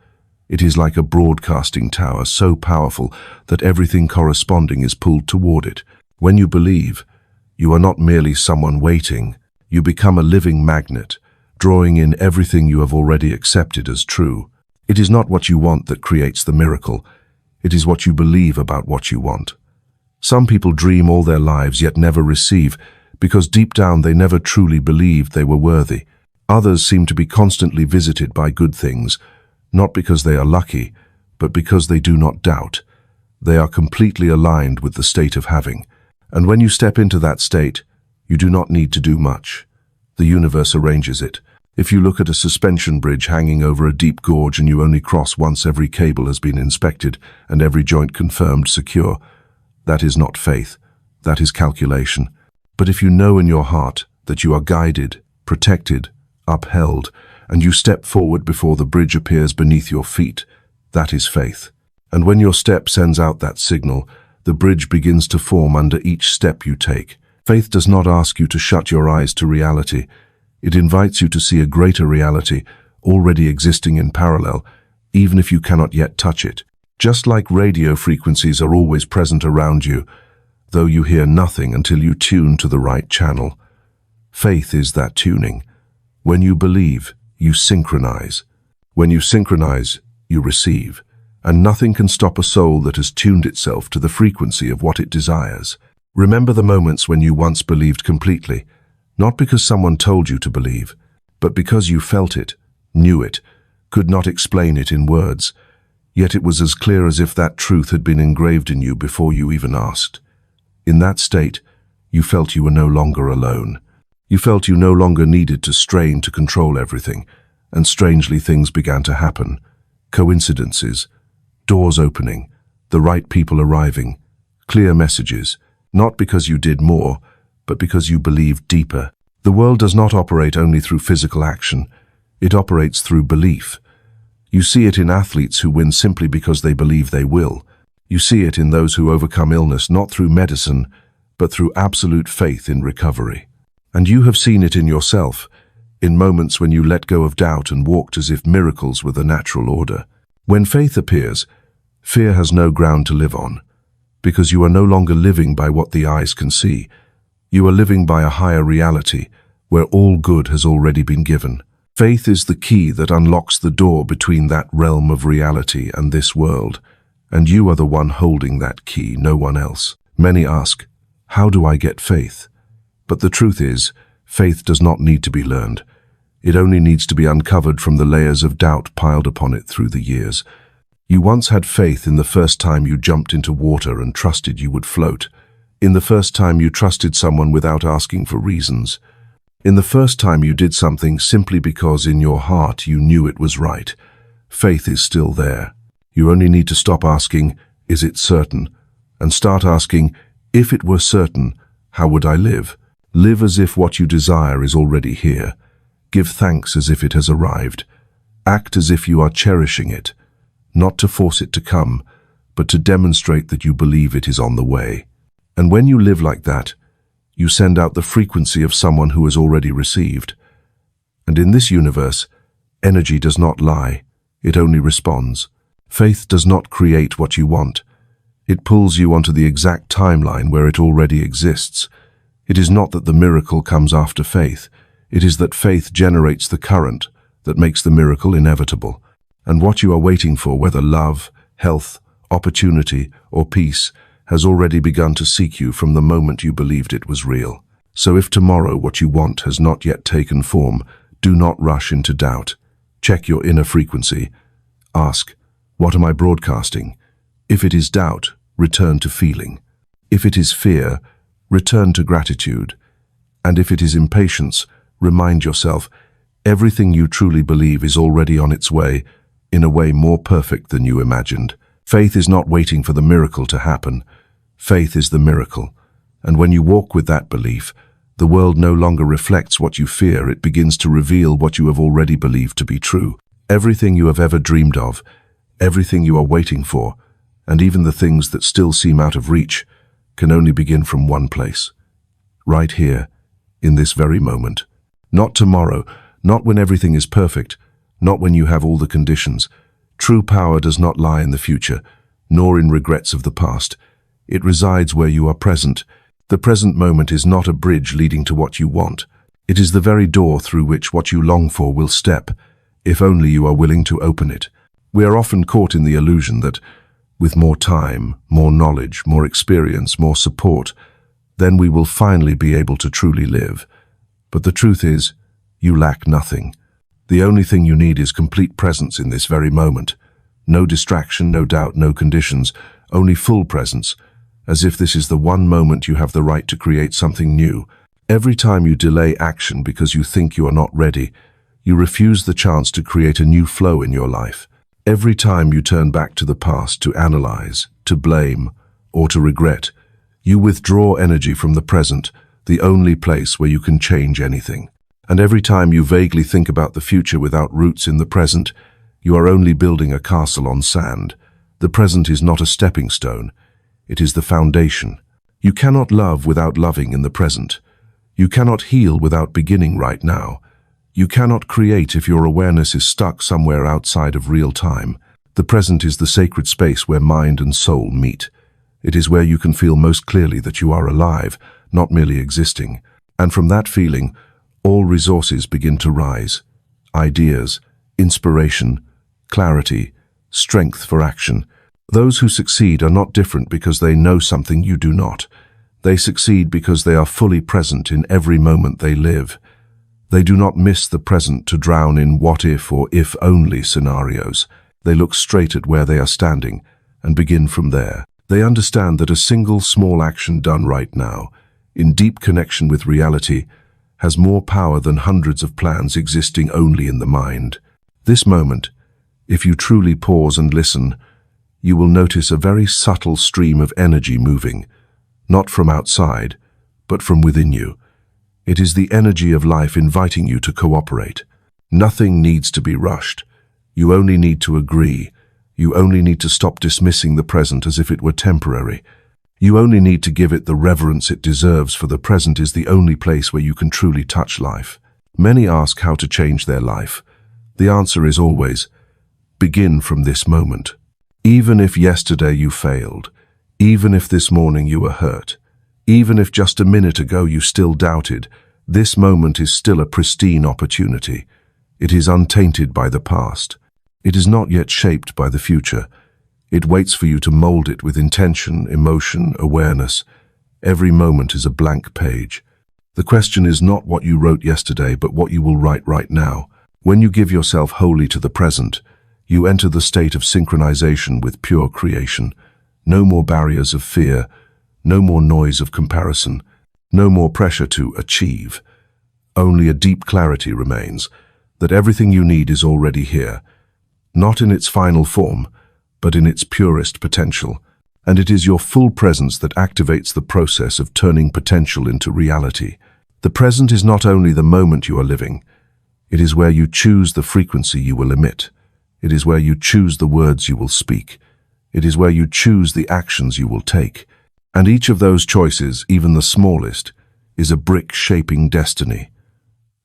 It is like a broadcasting tower so powerful that everything corresponding is pulled toward it. When you believe, you are not merely someone waiting. You become a living magnet, drawing in everything you have already accepted as true. It is not what you want that creates the miracle. It is what you believe about what you want. Some people dream all their lives yet never receive, because deep down they never truly believed they were worthy. Others seem to be constantly visited by good things, not because they are lucky, but because they do not doubt. They are completely aligned with the state of having. And when you step into that state, you do not need to do much. The universe arranges it. If you look at a suspension bridge hanging over a deep gorge and you only cross once every cable has been inspected and every joint confirmed secure, that is not faith, that is calculation. But if you know in your heart that you are guided, protected, upheld, and you step forward before the bridge appears beneath your feet, that is faith. And when your step sends out that signal, the bridge begins to form under each step you take. Faith does not ask you to shut your eyes to reality. It invites you to see a greater reality already existing in parallel, even if you cannot yet touch it. Just like radio frequencies are always present around you, though you hear nothing until you tune to the right channel. Faith is that tuning. When you believe, you synchronize. When you synchronize, you receive. And nothing can stop a soul that has tuned itself to the frequency of what it desires. Remember the moments when you once believed completely, not because someone told you to believe, but because you felt it, knew it, could not explain it in words. Yet it was as clear as if that truth had been engraved in you before you even asked. In that state, you felt you were no longer alone. You felt you no longer needed to strain to control everything, and strangely things began to happen. Coincidences, doors opening, the right people arriving, clear messages, not because you did more, but because you believed deeper. The world does not operate only through physical action. It operates through belief. You see it in athletes who win simply because they believe they will. You see it in those who overcome illness not through medicine, but through absolute faith in recovery. And you have seen it in yourself, in moments when you let go of doubt and walked as if miracles were the natural order. When faith appears, fear has no ground to live on, because you are no longer living by what the eyes can see. You are living by a higher reality, where all good has already been given. Faith is the key that unlocks the door between that realm of reality and this world, and you are the one holding that key, no one else. Many ask, how do I get faith? But the truth is, faith does not need to be learned. It only needs to be uncovered from the layers of doubt piled upon it through the years. You once had faith in the first time you jumped into water and trusted you would float. In the first time you trusted someone without asking for reasons. In the first time you did something simply because in your heart you knew it was right. Faith is still there. You only need to stop asking, is it certain? And start asking, if it were certain, how would I live? Live as if what you desire is already here. Give thanks as if it has arrived. Act as if you are cherishing it, not to force it to come, but to demonstrate that you believe it is on the way. And when you live like that, you send out the frequency of someone who has already received. And in this universe, energy does not lie, it only responds. Faith does not create what you want. It pulls you onto the exact timeline where it already exists. It is not that the miracle comes after faith. It is that faith generates the current that makes the miracle inevitable. And what you are waiting for, whether love, health, opportunity, or peace, has already begun to seek you from the moment you believed it was real. So if tomorrow what you want has not yet taken form, do not rush into doubt. Check your inner frequency. Ask, what am I broadcasting? If it is doubt, return to feeling. If it is fear, return to gratitude. And if it is impatience, remind yourself, everything you truly believe is already on its way, in a way more perfect than you imagined. Faith is not waiting for the miracle to happen. Faith is the miracle. And when you walk with that belief, the world no longer reflects what you fear, it begins to reveal what you have already believed to be true. Everything you have ever dreamed of, everything you are waiting for, and even the things that still seem out of reach, can only begin from one place. Right here, in this very moment. Not tomorrow, not when everything is perfect, not when you have all the conditions. True power does not lie in the future, nor in regrets of the past. It resides where you are present. The present moment is not a bridge leading to what you want. It is the very door through which what you long for will step, if only you are willing to open it. We are often caught in the illusion that, with more time, more knowledge, more experience, more support, then we will finally be able to truly live. But the truth is, you lack nothing. The only thing you need is complete presence in this very moment. No distraction, no doubt, no conditions, only full presence, as if this is the one moment you have the right to create something new. Every time you delay action because you think you are not ready, you refuse the chance to create a new flow in your life. Every time you turn back to the past to analyze, to blame, or to regret, you withdraw energy from the present, the only place where you can change anything. And every time you vaguely think about the future without roots in the present, you are only building a castle on sand. The present is not a stepping stone. It is the foundation. You cannot love without loving in the present. You cannot heal without beginning right now. You cannot create if your awareness is stuck somewhere outside of real time. The The present is the sacred space where mind and soul meet. It is where you can feel most clearly that you are alive, not merely existing. And from that feeling, all resources begin to rise. Ideas, inspiration, clarity, strength for action. Those who succeed are not different because they know something you do not. They succeed because they are fully present in every moment they live. They do not miss the present to drown in what-if or if-only scenarios. They look straight at where they are standing and begin from there. They understand that a single small action done right now, in deep connection with reality, has more power than hundreds of plans existing only in the mind. This moment, if you truly pause and listen, you will notice a very subtle stream of energy moving, not from outside, but from within you. It is the energy of life inviting you to cooperate. Nothing needs to be rushed. You only need to agree. You only need to stop dismissing the present as if it were temporary. You only need to give it the reverence it deserves, for the present is the only place where you can truly touch life. Many ask how to change their life. The answer is always, begin from this moment. Even if yesterday you failed, even if this morning you were hurt, even if just a minute ago you still doubted, this moment is still a pristine opportunity. It is untainted by the past. It is not yet shaped by the future. It waits for you to mold it with intention, emotion, awareness. Every moment is a blank page. The question is not what you wrote yesterday, but what you will write right now. When you give yourself wholly to the present, you enter the state of synchronization with pure creation. No more barriers of fear, no more noise of comparison, no more pressure to achieve. Only a deep clarity remains, that everything you need is already here, not in its final form, but in its purest potential. And it is your full presence that activates the process of turning potential into reality. The present is not only the moment you are living, it is where you choose the frequency you will emit. It is where you choose the words you will speak. It is where you choose the actions you will take. And each of those choices, even the smallest, is a brick shaping destiny.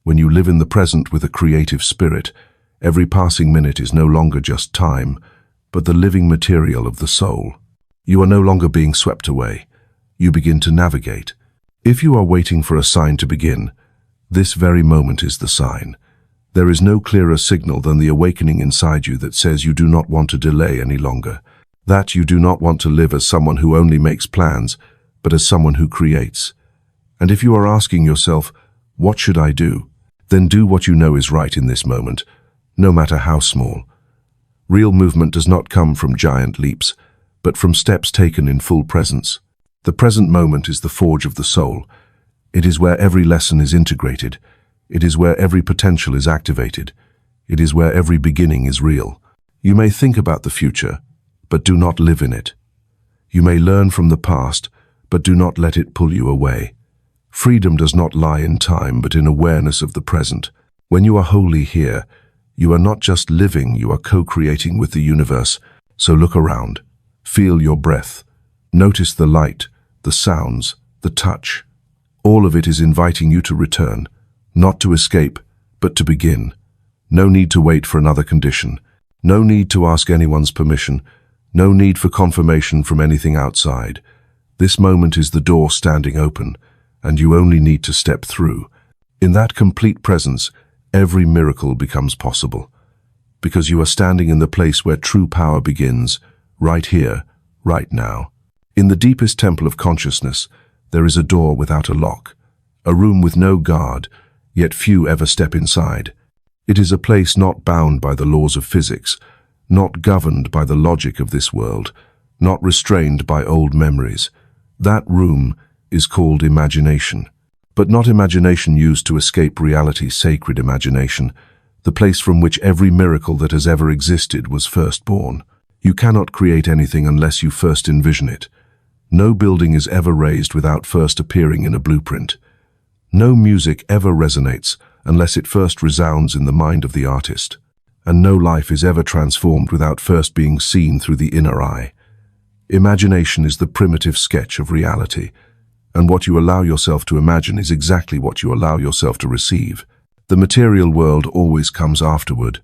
When you live in the present with a creative spirit, every passing minute is no longer just time, but the living material of the soul. You are no longer being swept away. You begin to navigate. If you are waiting for a sign to begin, this very moment is the sign. There is no clearer signal than the awakening inside you that says you do not want to delay any longer, that you do not want to live as someone who only makes plans, but as someone who creates. And if you are asking yourself, what should I do? Then do what you know is right in this moment, no matter how small. Real movement does not come from giant leaps, but from steps taken in full presence. The present moment is the forge of the soul. It is where every lesson is integrated. It is where every potential is activated. It is where every beginning is real. You may think about the future, but do not live in it. You may learn from the past, but do not let it pull you away. Freedom does not lie in time, but in awareness of the present. When you are wholly here, you are not just living, you are co-creating with the universe. So look around. Feel your breath. Notice the light, the sounds, the touch. All of it is inviting you to return, not to escape, but to begin. No need to wait for another condition. No need to ask anyone's permission. No need for confirmation from anything outside. This moment is the door standing open, and you only need to step through. In that complete presence, every miracle becomes possible, because you are standing in the place where true power begins, right here, right now. In the deepest temple of consciousness, there is a door without a lock, a room with no guard, yet few ever step inside. It is a place not bound by the laws of physics, not governed by the logic of this world, not restrained by old memories. That room is called imagination. But not imagination used to escape reality, sacred imagination, the place from which every miracle that has ever existed was first born. You cannot create anything unless you first envision it. No building is ever raised without first appearing in a blueprint. No music ever resonates unless it first resounds in the mind of the artist. And no life is ever transformed without first being seen through the inner eye. Imagination is the primitive sketch of reality, and what you allow yourself to imagine is exactly what you allow yourself to receive. The material world always comes afterward.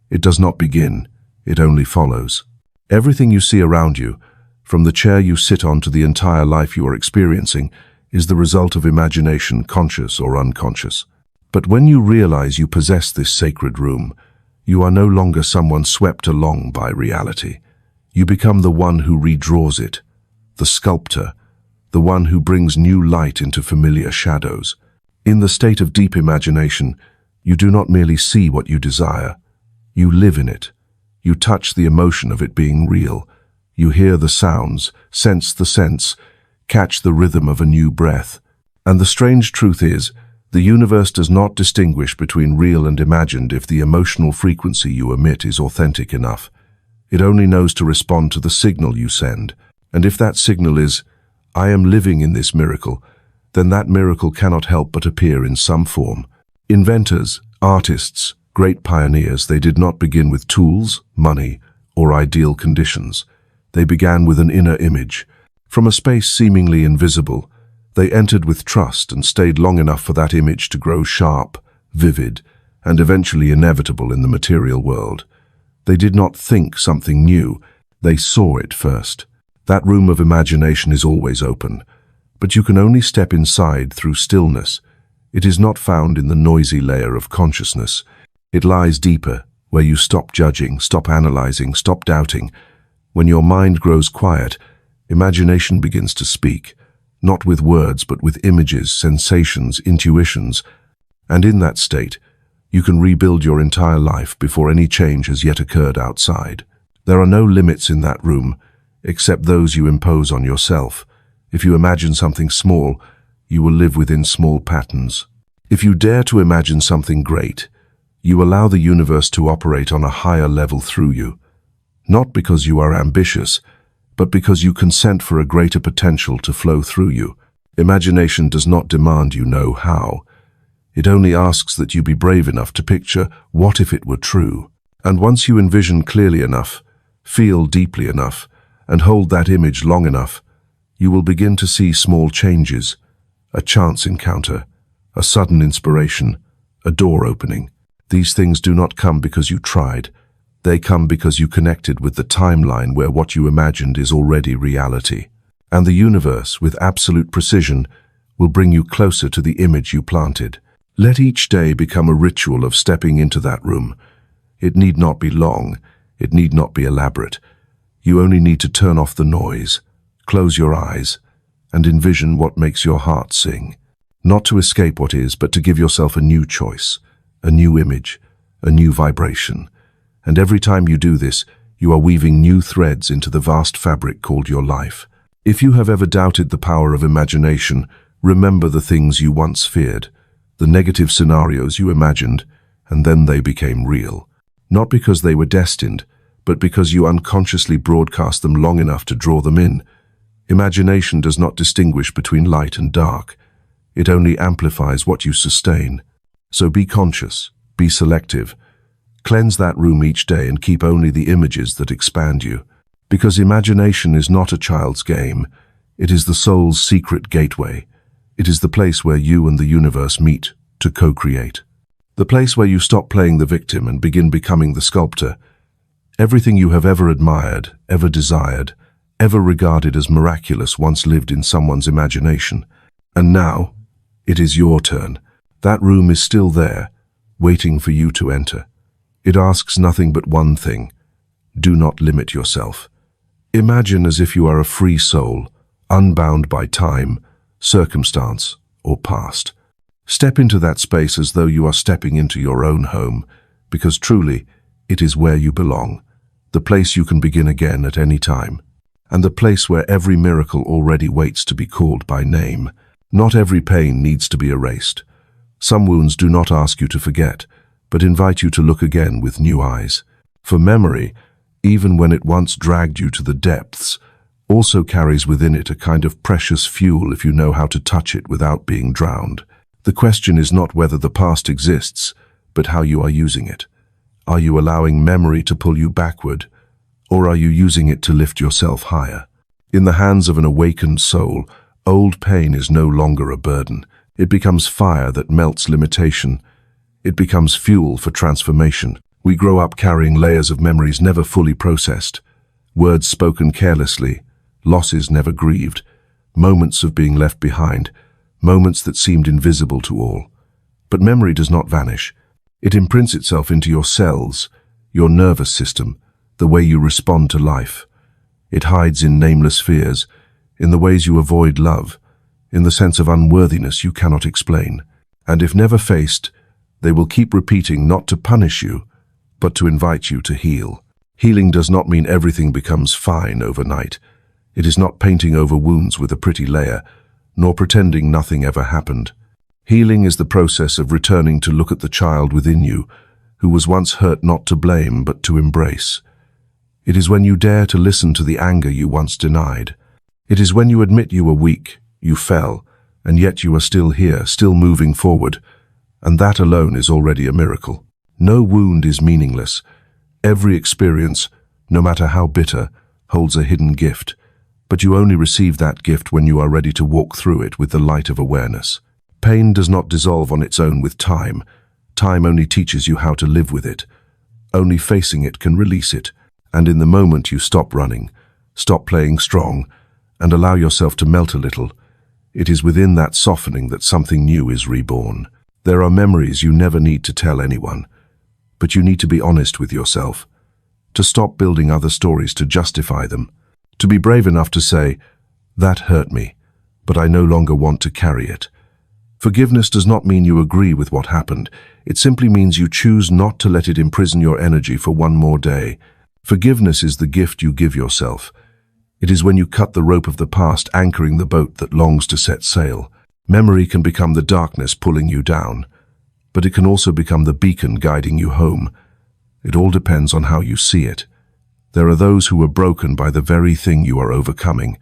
It does not begin, it only follows. Everything you see around you, from the chair you sit on to the entire life you are experiencing, is the result of imagination, conscious or unconscious. But when you realize you possess this sacred room, you are no longer someone swept along by reality. You become the one who redraws it, the sculptor, the one who brings new light into familiar shadows. In the state of deep imagination, you do not merely see what you desire, you live in it. You touch the emotion of it being real. You hear the sounds, sense the sense, catch the rhythm of a new breath. And the strange truth is, the universe does not distinguish between real and imagined if the emotional frequency you emit is authentic enough. It only knows to respond to the signal you send. And if that signal is, "I am living in this miracle," then that miracle cannot help but appear in some form. Inventors, artists, great pioneers, they did not begin with tools, money, or ideal conditions. They began with an inner image. From a space seemingly invisible, they entered with trust and stayed long enough for that image to grow sharp, vivid, and eventually inevitable in the material world. They did not think something new, they saw it first. That room of imagination is always open, but you can only step inside through stillness. It is not found in the noisy layer of consciousness. It lies deeper, where you stop judging, stop analyzing, stop doubting. When your mind grows quiet, imagination begins to speak, not with words but with images, sensations, intuitions. And in that state, you can rebuild your entire life before any change has yet occurred outside. There are no limits in that room, except those you impose on yourself. If you imagine something small, you will live within small patterns. If you dare to imagine something great, you allow the universe to operate on a higher level through you. Not because you are ambitious, but because you consent for a greater potential to flow through you. Imagination does not demand you know how. It only asks that you be brave enough to picture what if it were true. And once you envision clearly enough, feel deeply enough, and hold that image long enough, you will begin to see small changes, a chance encounter, a sudden inspiration, a door opening. These things do not come because you tried. They come because you connected with the timeline where what you imagined is already reality. And the universe, with absolute precision, will bring you closer to the image you planted. Let each day become a ritual of stepping into that room. It need not be long. It need not be elaborate. You only need to turn off the noise, close your eyes, and envision what makes your heart sing. Not to escape what is, but to give yourself a new choice, a new image, a new vibration. And every time you do this, you are weaving new threads into the vast fabric called your life. If you have ever doubted the power of imagination, remember the things you once feared, the negative scenarios you imagined, and then they became real. Not because they were destined, but because you unconsciously broadcast them long enough to draw them in. Imagination does not distinguish between light and dark. It only amplifies what you sustain. So be conscious, be selective. Cleanse that room each day and keep only the images that expand you. Because imagination is not a child's game. It is the soul's secret gateway. It is the place where you and the universe meet to co-create. The place where you stop playing the victim and begin becoming the sculptor. Everything you have ever admired, ever desired, ever regarded as miraculous once lived in someone's imagination. And now, it is your turn. That room is still there, waiting for you to enter. It asks nothing but one thing. Do not limit yourself. Imagine as if you are a free soul, unbound by time, circumstance, or past. Step into that space as though you are stepping into your own home, because truly, it is where you belong, the place you can begin again at any time, and the place where every miracle already waits to be called by name. Not every pain needs to be erased. Some wounds do not ask you to forget, but invite you to look again with new eyes. For memory, even when it once dragged you to the depths, also carries within it a kind of precious fuel if you know how to touch it without being drowned. The question is not whether the past exists, but how you are using it. Are you allowing memory to pull you backward, or are you using it to lift yourself higher? In the hands of an awakened soul, old pain is no longer a burden. It becomes fire that melts limitation. It becomes fuel for transformation. We grow up carrying layers of memories never fully processed, words spoken carelessly, losses never grieved, moments of being left behind, moments that seemed invisible to all. But memory does not vanish. It imprints itself into your cells, your nervous system, the way you respond to life. It hides in nameless fears, in the ways you avoid love, in the sense of unworthiness you cannot explain. And if never faced, they will keep repeating not to punish you, but to invite you to heal. Healing does not mean everything becomes fine overnight. It is not painting over wounds with a pretty layer, nor pretending nothing ever happened. Healing is the process of returning to look at the child within you, who was once hurt not to blame but to embrace. It is when you dare to listen to the anger you once denied. It is when you admit you were weak, you fell, and yet you are still here, still moving forward. And that alone is already a miracle. No wound is meaningless. Every experience, no matter how bitter, holds a hidden gift. But you only receive that gift when you are ready to walk through it with the light of awareness. Pain does not dissolve on its own with time. Time only teaches you how to live with it. Only facing it can release it. And in the moment you stop running, stop playing strong, and allow yourself to melt a little, it is within that softening that something new is reborn. There are memories you never need to tell anyone, but you need to be honest with yourself, to stop building other stories to justify them, to be brave enough to say, "That hurt me, but I no longer want to carry it." Forgiveness does not mean you agree with what happened. It simply means you choose not to let it imprison your energy for one more day. Forgiveness is the gift you give yourself. It is when you cut the rope of the past, anchoring the boat that longs to set sail. Memory can become the darkness pulling you down, but it can also become the beacon guiding you home. It all depends on how you see it. There are those who were broken by the very thing you are overcoming,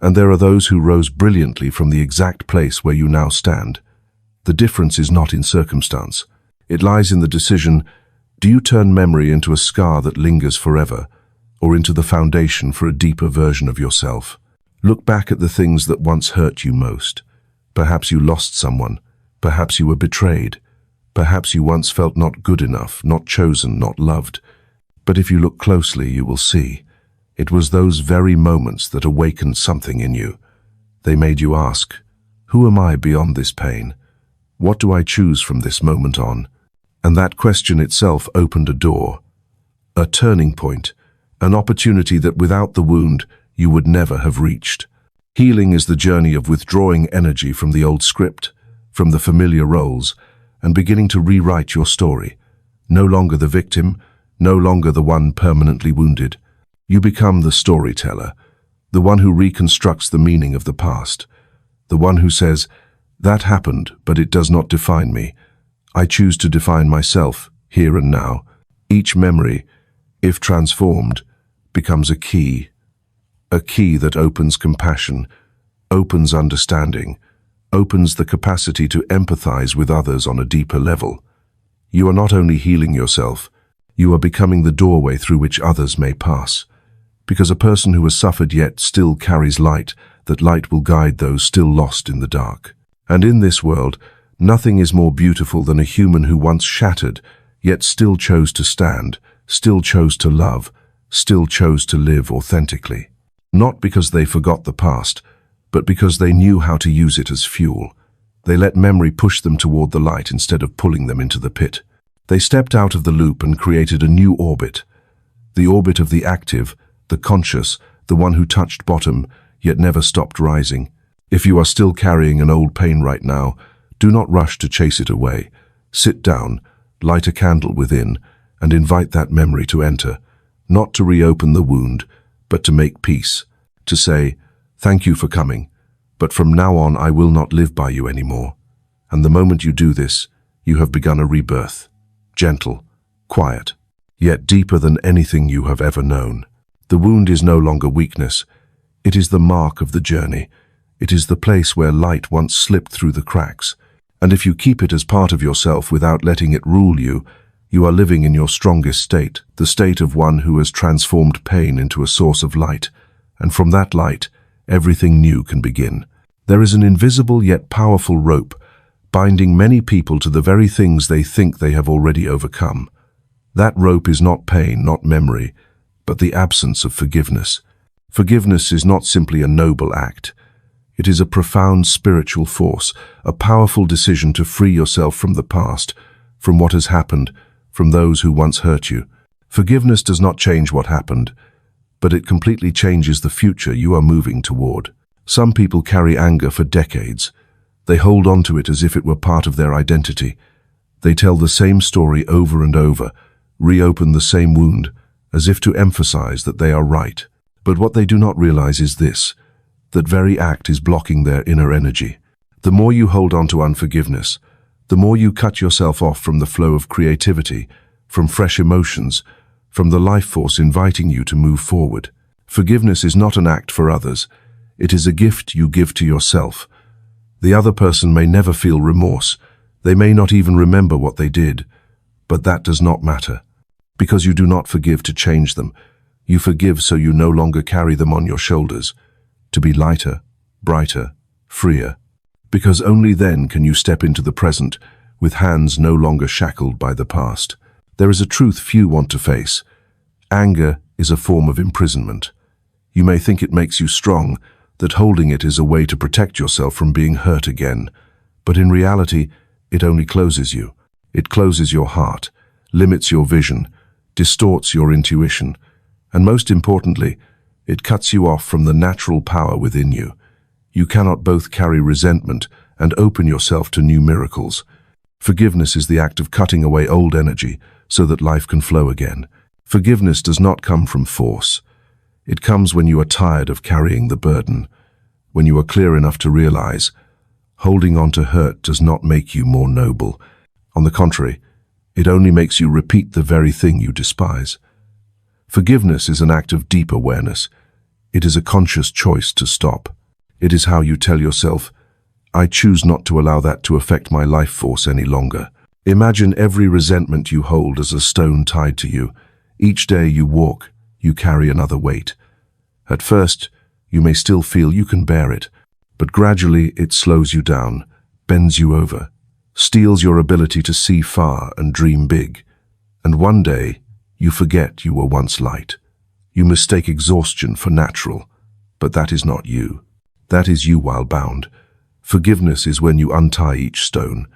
and there are those who rose brilliantly from the exact place where you now stand. The difference is not in circumstance. It lies in the decision: do you turn memory into a scar that lingers forever, or into the foundation for a deeper version of yourself? Look back at the things that once hurt you most. Perhaps you lost someone. Perhaps you were betrayed. Perhaps you once felt not good enough, not chosen, not loved. But if you look closely, you will see it was those very moments that awakened something in you. They made you ask, who am I beyond this pain? What do I choose from this moment on? And that question itself opened a door, a turning point, an opportunity that without the wound you would never have reached. Healing is the journey of withdrawing energy from the old script, from the familiar roles, and beginning to rewrite your story. No longer the victim, no longer the one permanently wounded. You become the storyteller, the one who reconstructs the meaning of the past, the one who says, "That happened, but it does not define me. I choose to define myself, here and now." Each memory, if transformed, becomes a key that opens compassion, opens understanding, opens the capacity to empathize with others on a deeper level. You are not only healing yourself, you are becoming the doorway through which others may pass. Because a person who has suffered yet still carries light, that light will guide those still lost in the dark. And in this world, nothing is more beautiful than a human who once shattered, yet still chose to stand, still chose to love, still chose to live authentically. Not because they forgot the past, but because they knew how to use it as fuel. They let memory push them toward the light instead of pulling them into the pit. They stepped out of the loop and created a new orbit, the orbit of the active, the conscious, the one who touched bottom, yet never stopped rising. If you are still carrying an old pain right now, do not rush to chase it away. Sit down, light a candle within, and invite that memory to enter, not to reopen the wound, but to make peace, to say, "Thank you for coming, but from now on I will not live by you anymore." And the moment you do this, you have begun a rebirth, gentle, quiet, yet deeper than anything you have ever known. The wound is no longer weakness. It is the mark of the journey. It is the place where light once slipped through the cracks. And if you keep it as part of yourself without letting it rule you, you are living in your strongest state, the state of one who has transformed pain into a source of light. And from that light, everything new can begin. There is an invisible yet powerful rope, binding many people to the very things they think they have already overcome. That rope is not pain, not memory, but the absence of forgiveness. Forgiveness is not simply a noble act. It is a profound spiritual force, a powerful decision to free yourself from the past, from what has happened, from those who once hurt you. Forgiveness does not change what happened, but it completely changes the future you are moving toward. Some people carry anger for decades. They hold on to it as if it were part of their identity. They tell the same story over and over, reopen the same wound, as if to emphasize that they are right. But what they do not realize is this: that very act is blocking their inner energy. The more you hold on to unforgiveness, the more you cut yourself off from the flow of creativity, from fresh emotions, from the life force inviting you to move forward. Forgiveness is not an act for others. It is a gift you give to yourself. The other person may never feel remorse. They may not even remember what they did. But that does not matter. Because you do not forgive to change them. You forgive so you no longer carry them on your shoulders. To be lighter, brighter, freer. Because only then can you step into the present with hands no longer shackled by the past. There is a truth few want to face. Anger is a form of imprisonment. You may think it makes you strong, that holding it is a way to protect yourself from being hurt again. But in reality, it only closes you. It closes your heart, limits your vision, distorts your intuition, and most importantly, it cuts you off from the natural power within you. You cannot both carry resentment and open yourself to new miracles. Forgiveness is the act of cutting away old energy so that life can flow again. Forgiveness does not come from force. It comes when you are tired of carrying the burden, when you are clear enough to realize holding on to hurt does not make you more noble. On the contrary, it only makes you repeat the very thing you despise. Forgiveness is an act of deep awareness. It is a conscious choice to stop. It is how you tell yourself, I choose not to allow that to affect my life force any longer. Imagine every resentment you hold as a stone tied to you. Each day you walk, you carry another weight. At first, you may still feel you can bear it, but gradually it slows you down, bends you over, steals your ability to see far and dream big. And one day, you forget you were once light. You mistake exhaustion for natural, but that is not you. That is you while bound. Forgiveness is when you untie each stone,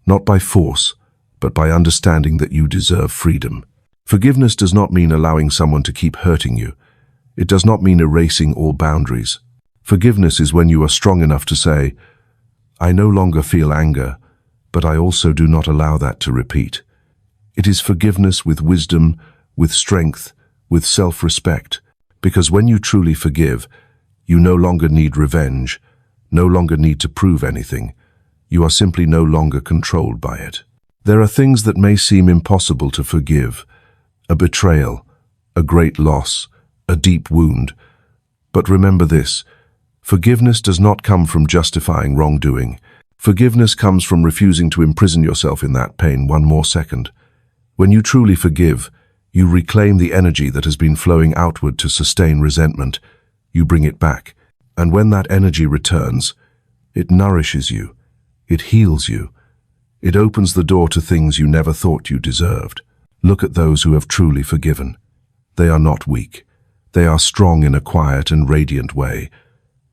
not by force, but by understanding that you deserve freedom. Forgiveness does not mean allowing someone to keep hurting you. It does not mean erasing all boundaries. Forgiveness is when you are strong enough to say, I no longer feel anger, but I also do not allow that to repeat. It is forgiveness with wisdom, with strength, with self-respect, because when you truly forgive, you no longer need revenge, no longer need to prove anything. You are simply no longer controlled by it. There are things that may seem impossible to forgive: a betrayal, a great loss, a deep wound. But remember this: forgiveness does not come from justifying wrongdoing. Forgiveness comes from refusing to imprison yourself in that pain one more second. When you truly forgive, you reclaim the energy that has been flowing outward to sustain resentment. You bring it back, and when that energy returns, it nourishes you, it heals you, it opens the door to things you never thought you deserved. Look at those who have truly forgiven. They are not weak. They are strong in a quiet and radiant way,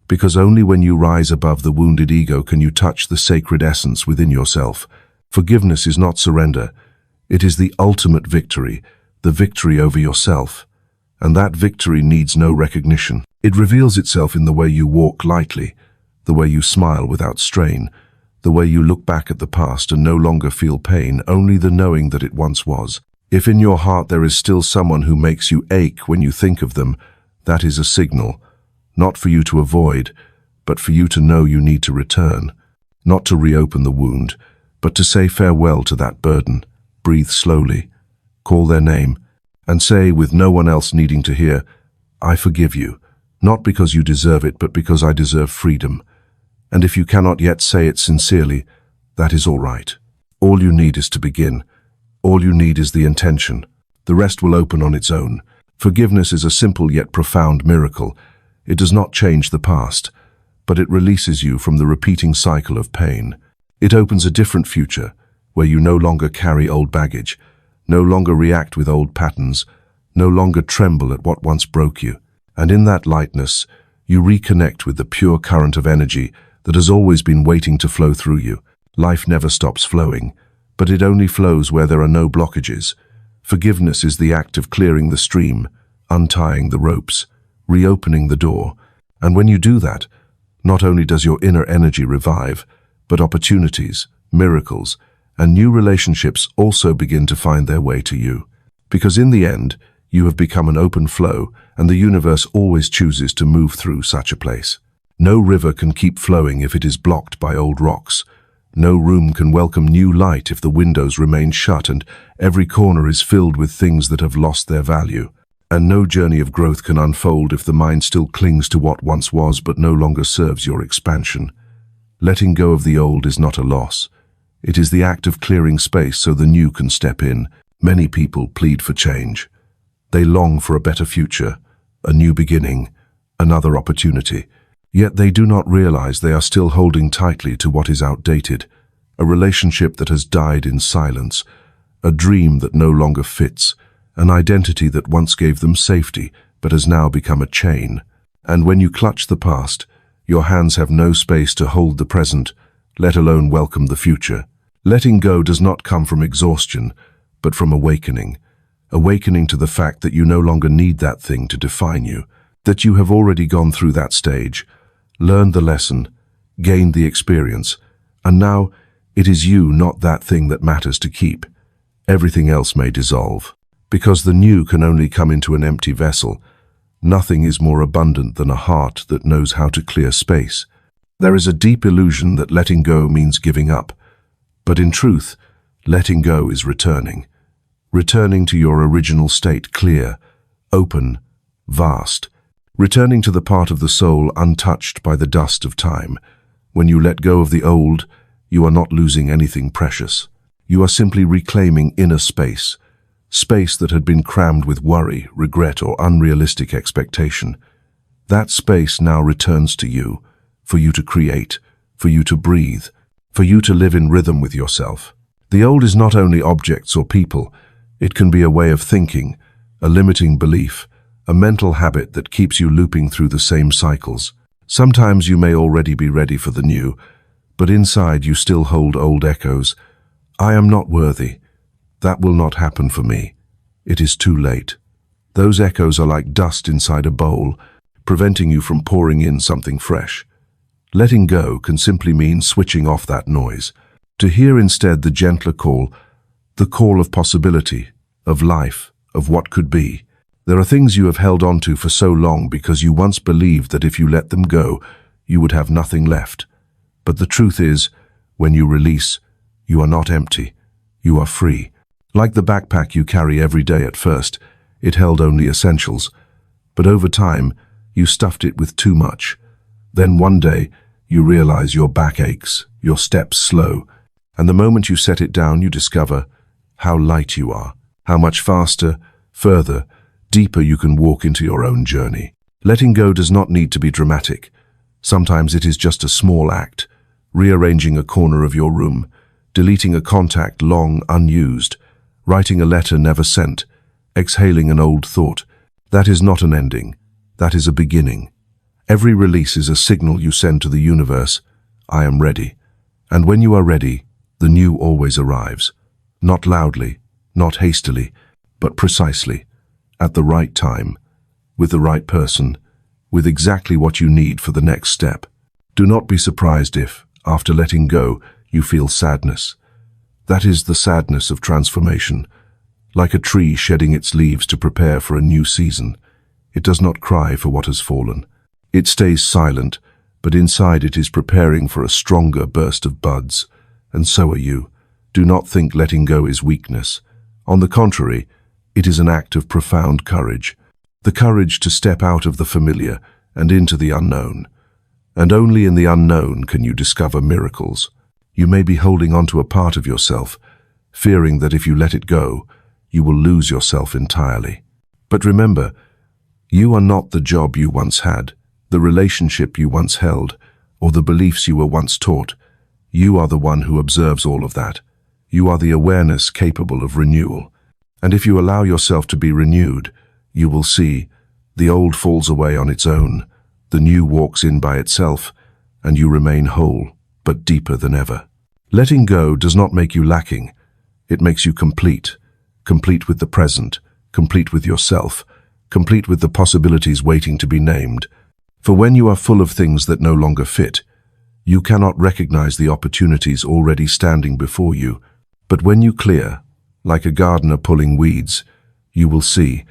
because only when you rise above the wounded ego can you touch the sacred essence within yourself. Forgiveness is not surrender. It is the ultimate victory, the victory over yourself. And that victory needs no recognition. It reveals itself in the way you walk lightly, the way you smile without strain, the way you look back at the past and no longer feel pain, only the knowing that it once was. If in your heart there is still someone who makes you ache when you think of them, that is a signal, not for you to avoid, but for you to know you need to return, not to reopen the wound, but to say farewell to that burden. Breathe slowly, call their name, and say, with no one else needing to hear, I forgive you, not because you deserve it, but because I deserve freedom. And if you cannot yet say it sincerely, that is all right. All you need is to begin. All you need is the intention. The rest will open on its own. Forgiveness is a simple yet profound miracle. It does not change the past, but it releases you from the repeating cycle of pain. It opens a different future, where you no longer carry old baggage, no longer react with old patterns, no longer tremble at what once broke you. And in that lightness, you reconnect with the pure current of energy that has always been waiting to flow through you. Life never stops flowing, but it only flows where there are no blockages. Forgiveness is the act of clearing the stream, untying the ropes, reopening the door. And when you do that, not only does your inner energy revive, but opportunities, miracles, and new relationships also begin to find their way to you. Because in the end, you have become an open flow, and the universe always chooses to move through such a place. No river can keep flowing if it is blocked by old rocks. No room can welcome new light if the windows remain shut and every corner is filled with things that have lost their value. And no journey of growth can unfold if the mind still clings to what once was but no longer serves your expansion. Letting go of the old is not a loss. It is the act of clearing space so the new can step in. Many people plead for change. They long for a better future, a new beginning, another opportunity. Yet they do not realize they are still holding tightly to what is outdated, a relationship that has died in silence, a dream that no longer fits, an identity that once gave them safety but has now become a chain. And when you clutch the past, your hands have no space to hold the present, let alone welcome the future. Letting go does not come from exhaustion, but from awakening. Awakening to the fact that you no longer need that thing to define you, that you have already gone through that stage, learned the lesson, gained the experience, and now it is you, not that thing, that matters to keep. Everything else may dissolve. Because the new can only come into an empty vessel, nothing is more abundant than a heart that knows how to clear space. There is a deep illusion that letting go means giving up, but in truth, letting go is returning. Returning to your original state, clear, open, vast. Returning to the part of the soul untouched by the dust of time. When you let go of the old, you are not losing anything precious. You are simply reclaiming inner space, space that had been crammed with worry, regret, or unrealistic expectation. That space now returns to you, for you to create, for you to breathe, for you to live in rhythm with yourself. The old is not only objects or people, it can be a way of thinking, a limiting belief, a mental habit that keeps you looping through the same cycles. Sometimes you may already be ready for the new, but inside you still hold old echoes. I am not worthy. That will not happen for me. It is too late. Those echoes are like dust inside a bowl, preventing you from pouring in something fresh. Letting go can simply mean switching off that noise, to hear instead the gentler call, the call of possibility, of life, of what could be. There are things you have held on to for so long because you once believed that if you let them go, you would have nothing left. But the truth is, when you release, you are not empty. You are free. Like the backpack you carry every day at first, it held only essentials. But over time, you stuffed it with too much. Then one day, you realize your back aches, your steps slow, and the moment you set it down, you discover how light you are, how much faster, further, deeper you can walk into your own journey. Letting go does not need to be dramatic. Sometimes it is just a small act, rearranging a corner of your room, deleting a contact long unused, writing a letter never sent, exhaling an old thought. That is not an ending. That is a beginning. Every release is a signal you send to the universe. I am ready. And when you are ready, the new always arrives. Not loudly, not hastily, but precisely, at the right time, with the right person, with exactly what you need for the next step. Do not be surprised if, after letting go, you feel sadness. That is the sadness of transformation. Like a tree shedding its leaves to prepare for a new season, it does not cry for what has fallen. It stays silent, but inside it is preparing for a stronger burst of buds. And so are you. Do not think letting go is weakness. On the contrary, it is an act of profound courage. The courage to step out of the familiar and into the unknown. And only in the unknown can you discover miracles. You may be holding on to a part of yourself, fearing that if you let it go, you will lose yourself entirely. But remember, you are not the job you once had, the relationship you once held, or the beliefs you were once taught. You are the one who observes all of that. You are the awareness capable of renewal. And if you allow yourself to be renewed, you will see the old falls away on its own, the new walks in by itself, and you remain whole, but deeper than ever. Letting go does not make you lacking. It makes you complete, complete with the present, complete with yourself, complete with the possibilities waiting to be named. For when you are full of things that no longer fit, you cannot recognize the opportunities already standing before you. But when you clear, like a gardener pulling weeds, you will see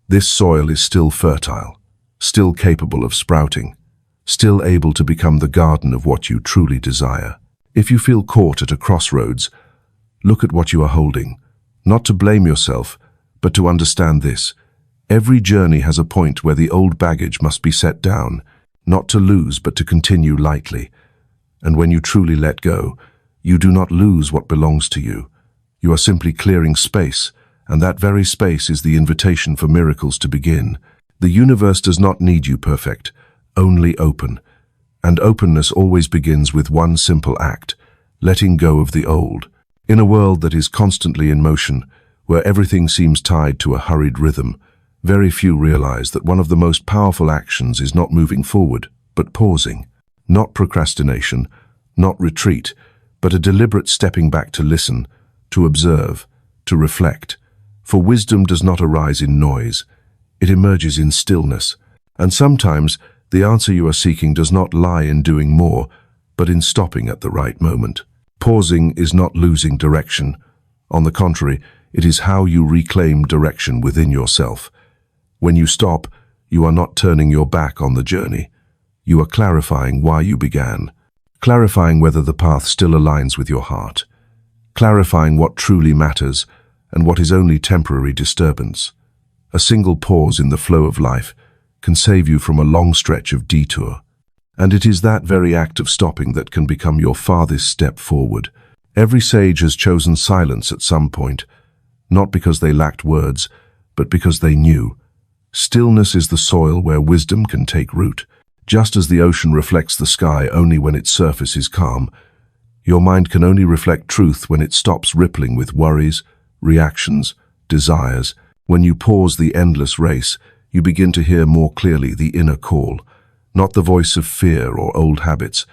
this soil is still fertile, still capable of sprouting, still able to become the garden of what you truly desire. If you feel caught at a crossroads, look at what you are holding, not to blame yourself, but to understand this. Every journey has a point where the old baggage must be set down, not to lose but to continue lightly. And when you truly let go, you do not lose what belongs to you. You are simply clearing space, and that very space is the invitation for miracles to begin. The universe does not need you perfect, only open. And openness always begins with one simple act, letting go of the old. In a world that is constantly in motion, where everything seems tied to a hurried rhythm, very few realize that one of the most powerful actions is not moving forward, but pausing. Not procrastination, not retreat, but a deliberate stepping back to listen, to observe, to reflect. For wisdom does not arise in noise. It emerges in stillness. And sometimes the answer you are seeking does not lie in doing more, but in stopping at the right moment. Pausing is not losing direction. On the contrary, it is how you reclaim direction within yourself. When you stop, you are not turning your back on the journey. You are clarifying why you began, clarifying whether the path still aligns with your heart, clarifying what truly matters and what is only temporary disturbance. A single pause in the flow of life can save you from a long stretch of detour. And it is that very act of stopping that can become your farthest step forward. Every sage has chosen silence at some point, not because they lacked words, but because they knew. Stillness is the soil where wisdom can take root. Just as the ocean reflects the sky only when its surface is calm, your mind can only reflect truth when it stops rippling with worries, reactions, desires. When you pause the endless race, you begin to hear more clearly the inner call, not the voice of fear or old habits,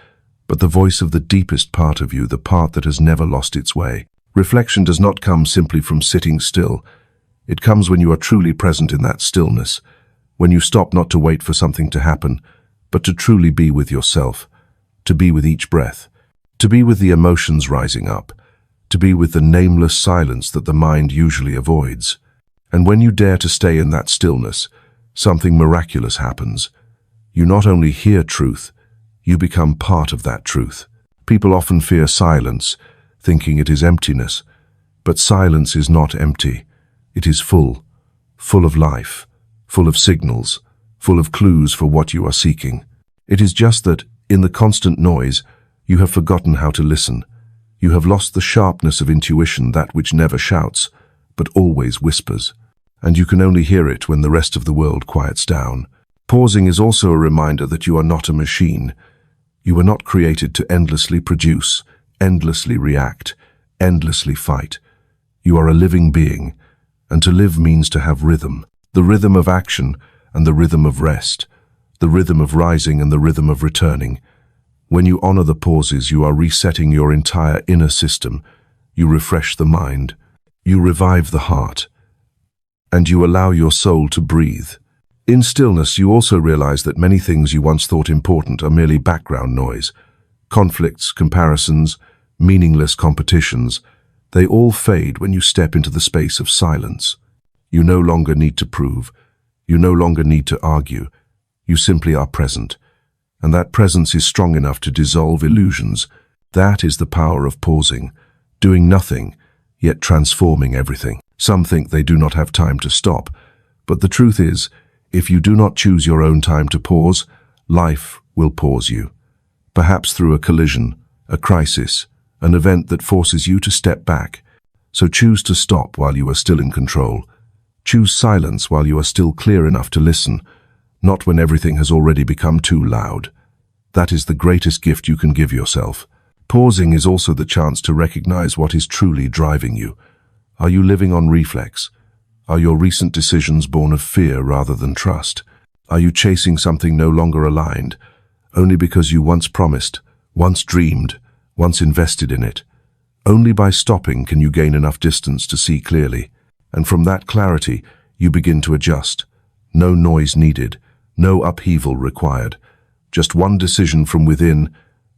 but the voice of the deepest part of you, the part that has never lost its way. Reflection does not come simply from sitting still. It comes when you are truly present in that stillness, when you stop not to wait for something to happen, but to truly be with yourself, to be with each breath, to be with the emotions rising up, to be with the nameless silence that the mind usually avoids. And when you dare to stay in that stillness, something miraculous happens. You not only hear truth, you become part of that truth. People often fear silence, thinking it is emptiness. But silence is not empty. It is full of life, full of signals, full of clues for what you are seeking. It is just that, in the constant noise, you have forgotten how to listen. You have lost the sharpness of intuition, that which never shouts, but always whispers. And you can only hear it when the rest of the world quiets down. Pausing is also a reminder that you are not a machine. You were not created to endlessly produce, endlessly react, endlessly fight. You are a living being, and to live means to have rhythm. The rhythm of action and the rhythm of rest, the rhythm of rising and the rhythm of returning. When you honor the pauses, you are resetting your entire inner system. You refresh the mind, you revive the heart, and you allow your soul to breathe. In stillness, you also realize that many things you once thought important are merely background noise. Conflicts, comparisons, meaningless competitions, they all fade when you step into the space of silence. You no longer need to prove. You no longer need to argue. You simply are present. And that presence is strong enough to dissolve illusions. That is the power of pausing, doing nothing, yet transforming everything. Some think they do not have time to stop, but the truth is, if you do not choose your own time to pause, life will pause you. Perhaps through a collision, a crisis, an event that forces you to step back. So choose to stop while you are still in control. Choose silence while you are still clear enough to listen, not when everything has already become too loud. That is the greatest gift you can give yourself. Pausing is also the chance to recognize what is truly driving you. Are you living on reflex, Are your recent decisions born of fear rather than trust? Are you chasing something no longer aligned, only because you once promised, once dreamed, once invested in it? Only by stopping can you gain enough distance to see clearly, and from that clarity you begin to adjust. No noise needed, no upheaval required. Just one decision from within,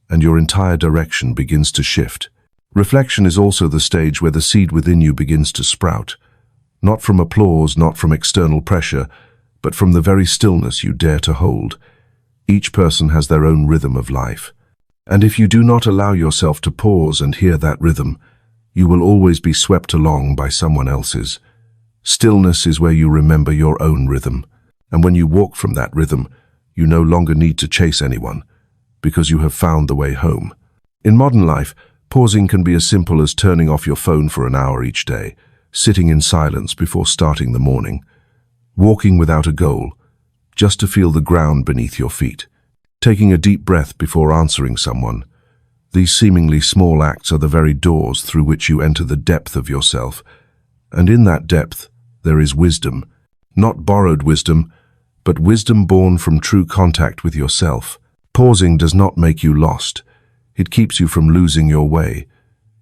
and your entire direction begins to shift. Reflection is also the stage where the seed within you begins to sprout. Not from applause, not from external pressure, but from the very stillness you dare to hold. Each person has their own rhythm of life. And if you do not allow yourself to pause and hear that rhythm, you will always be swept along by someone else's. Stillness is where you remember your own rhythm. And when you walk from that rhythm, you no longer need to chase anyone, because you have found the way home. In modern life, pausing can be as simple as turning off your phone for an hour each day, sitting in silence before starting the morning, walking without a goal, just to feel the ground beneath your feet, taking a deep breath before answering someone. These seemingly small acts are the very doors through which you enter the depth of yourself, and in that depth there is wisdom, not borrowed wisdom, but wisdom born from true contact with yourself. Pausing does not make you lost. It keeps you from losing your way.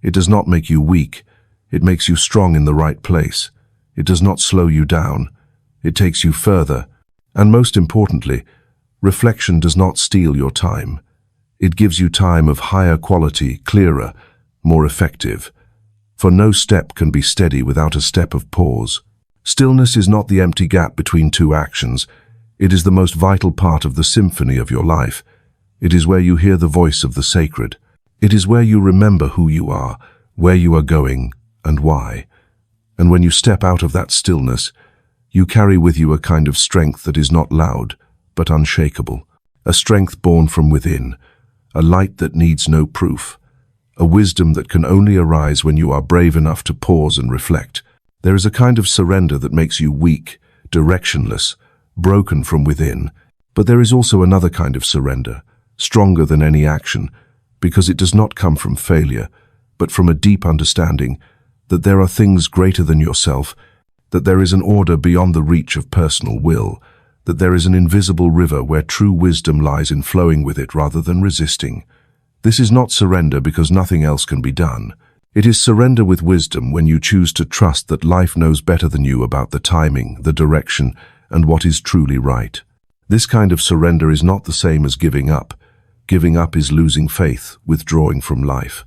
It does not make you weak. It makes you strong in the right place. It does not slow you down. It takes you further. And most importantly, reflection does not steal your time. It gives you time of higher quality, clearer, more effective. For no step can be steady without a step of pause. Stillness is not the empty gap between two actions. It is the most vital part of the symphony of your life. It is where you hear the voice of the sacred. It is where you remember who you are, where you are going, and why. And when you step out of that stillness, you carry with you a kind of strength that is not loud, but unshakable. A strength born from within, a light that needs no proof, a wisdom that can only arise when you are brave enough to pause and reflect. There is a kind of surrender that makes you weak, directionless, broken from within. But there is also another kind of surrender, stronger than any action, because it does not come from failure, but from a deep understanding that there are things greater than yourself, that there is an order beyond the reach of personal will, that there is an invisible river where true wisdom lies in flowing with it rather than resisting. This is not surrender because nothing else can be done. It is surrender with wisdom when you choose to trust that life knows better than you about the timing, the direction, and what is truly right. This kind of surrender is not the same as giving up. Giving up is losing faith, withdrawing from life.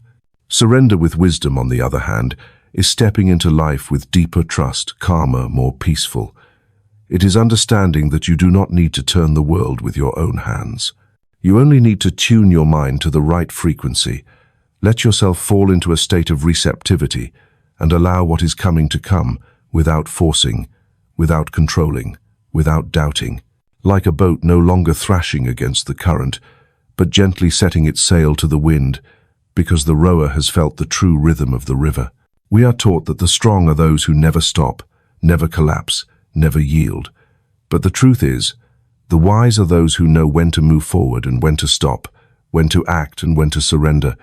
Surrender with wisdom, on the other hand, is stepping into life with deeper trust, calmer, more peaceful. It is understanding that you do not need to turn the world with your own hands. You only need to tune your mind to the right frequency. Let yourself fall into a state of receptivity and allow what is coming to come without forcing, without controlling, without doubting. Like a boat no longer thrashing against the current, but gently setting its sail to the wind, because the rower has felt the true rhythm of the river. We are taught that the strong are those who never stop, never collapse, never yield. But the truth is, the wise are those who know when to move forward and when to stop, when to act and when to surrender,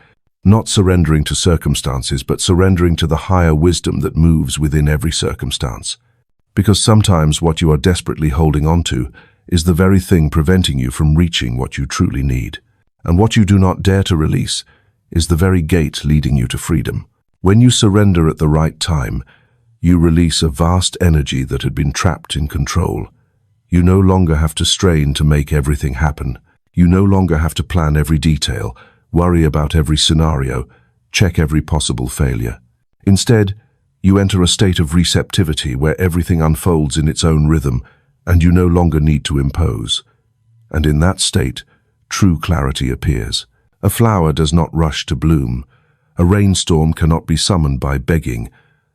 not surrendering to circumstances, but surrendering to the higher wisdom that moves within every circumstance. Because sometimes what you are desperately holding on to is the very thing preventing you from reaching what you truly need. And what you do not dare to release is the very gate leading you to freedom. When you surrender at the right time, you release a vast energy that had been trapped in control. You no longer have to strain to make everything happen. You no longer have to plan every detail, worry about every scenario, check every possible failure. Instead, you enter a state of receptivity where everything unfolds in its own rhythm, and you no longer need to impose. And in that state, true clarity appears. A flower does not rush to bloom. A rainstorm cannot be summoned by begging.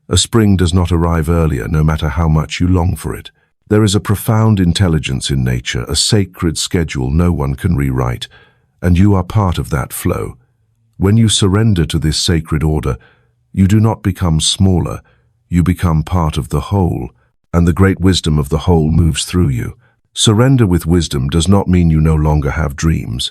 A spring does not arrive earlier, no matter how much you long for it. There is a profound intelligence in nature, a sacred schedule no one can rewrite, and you are part of that flow. When you surrender to this sacred order, you do not become smaller, you become part of the whole, and the great wisdom of the whole moves through you. Surrender with wisdom does not mean you no longer have dreams.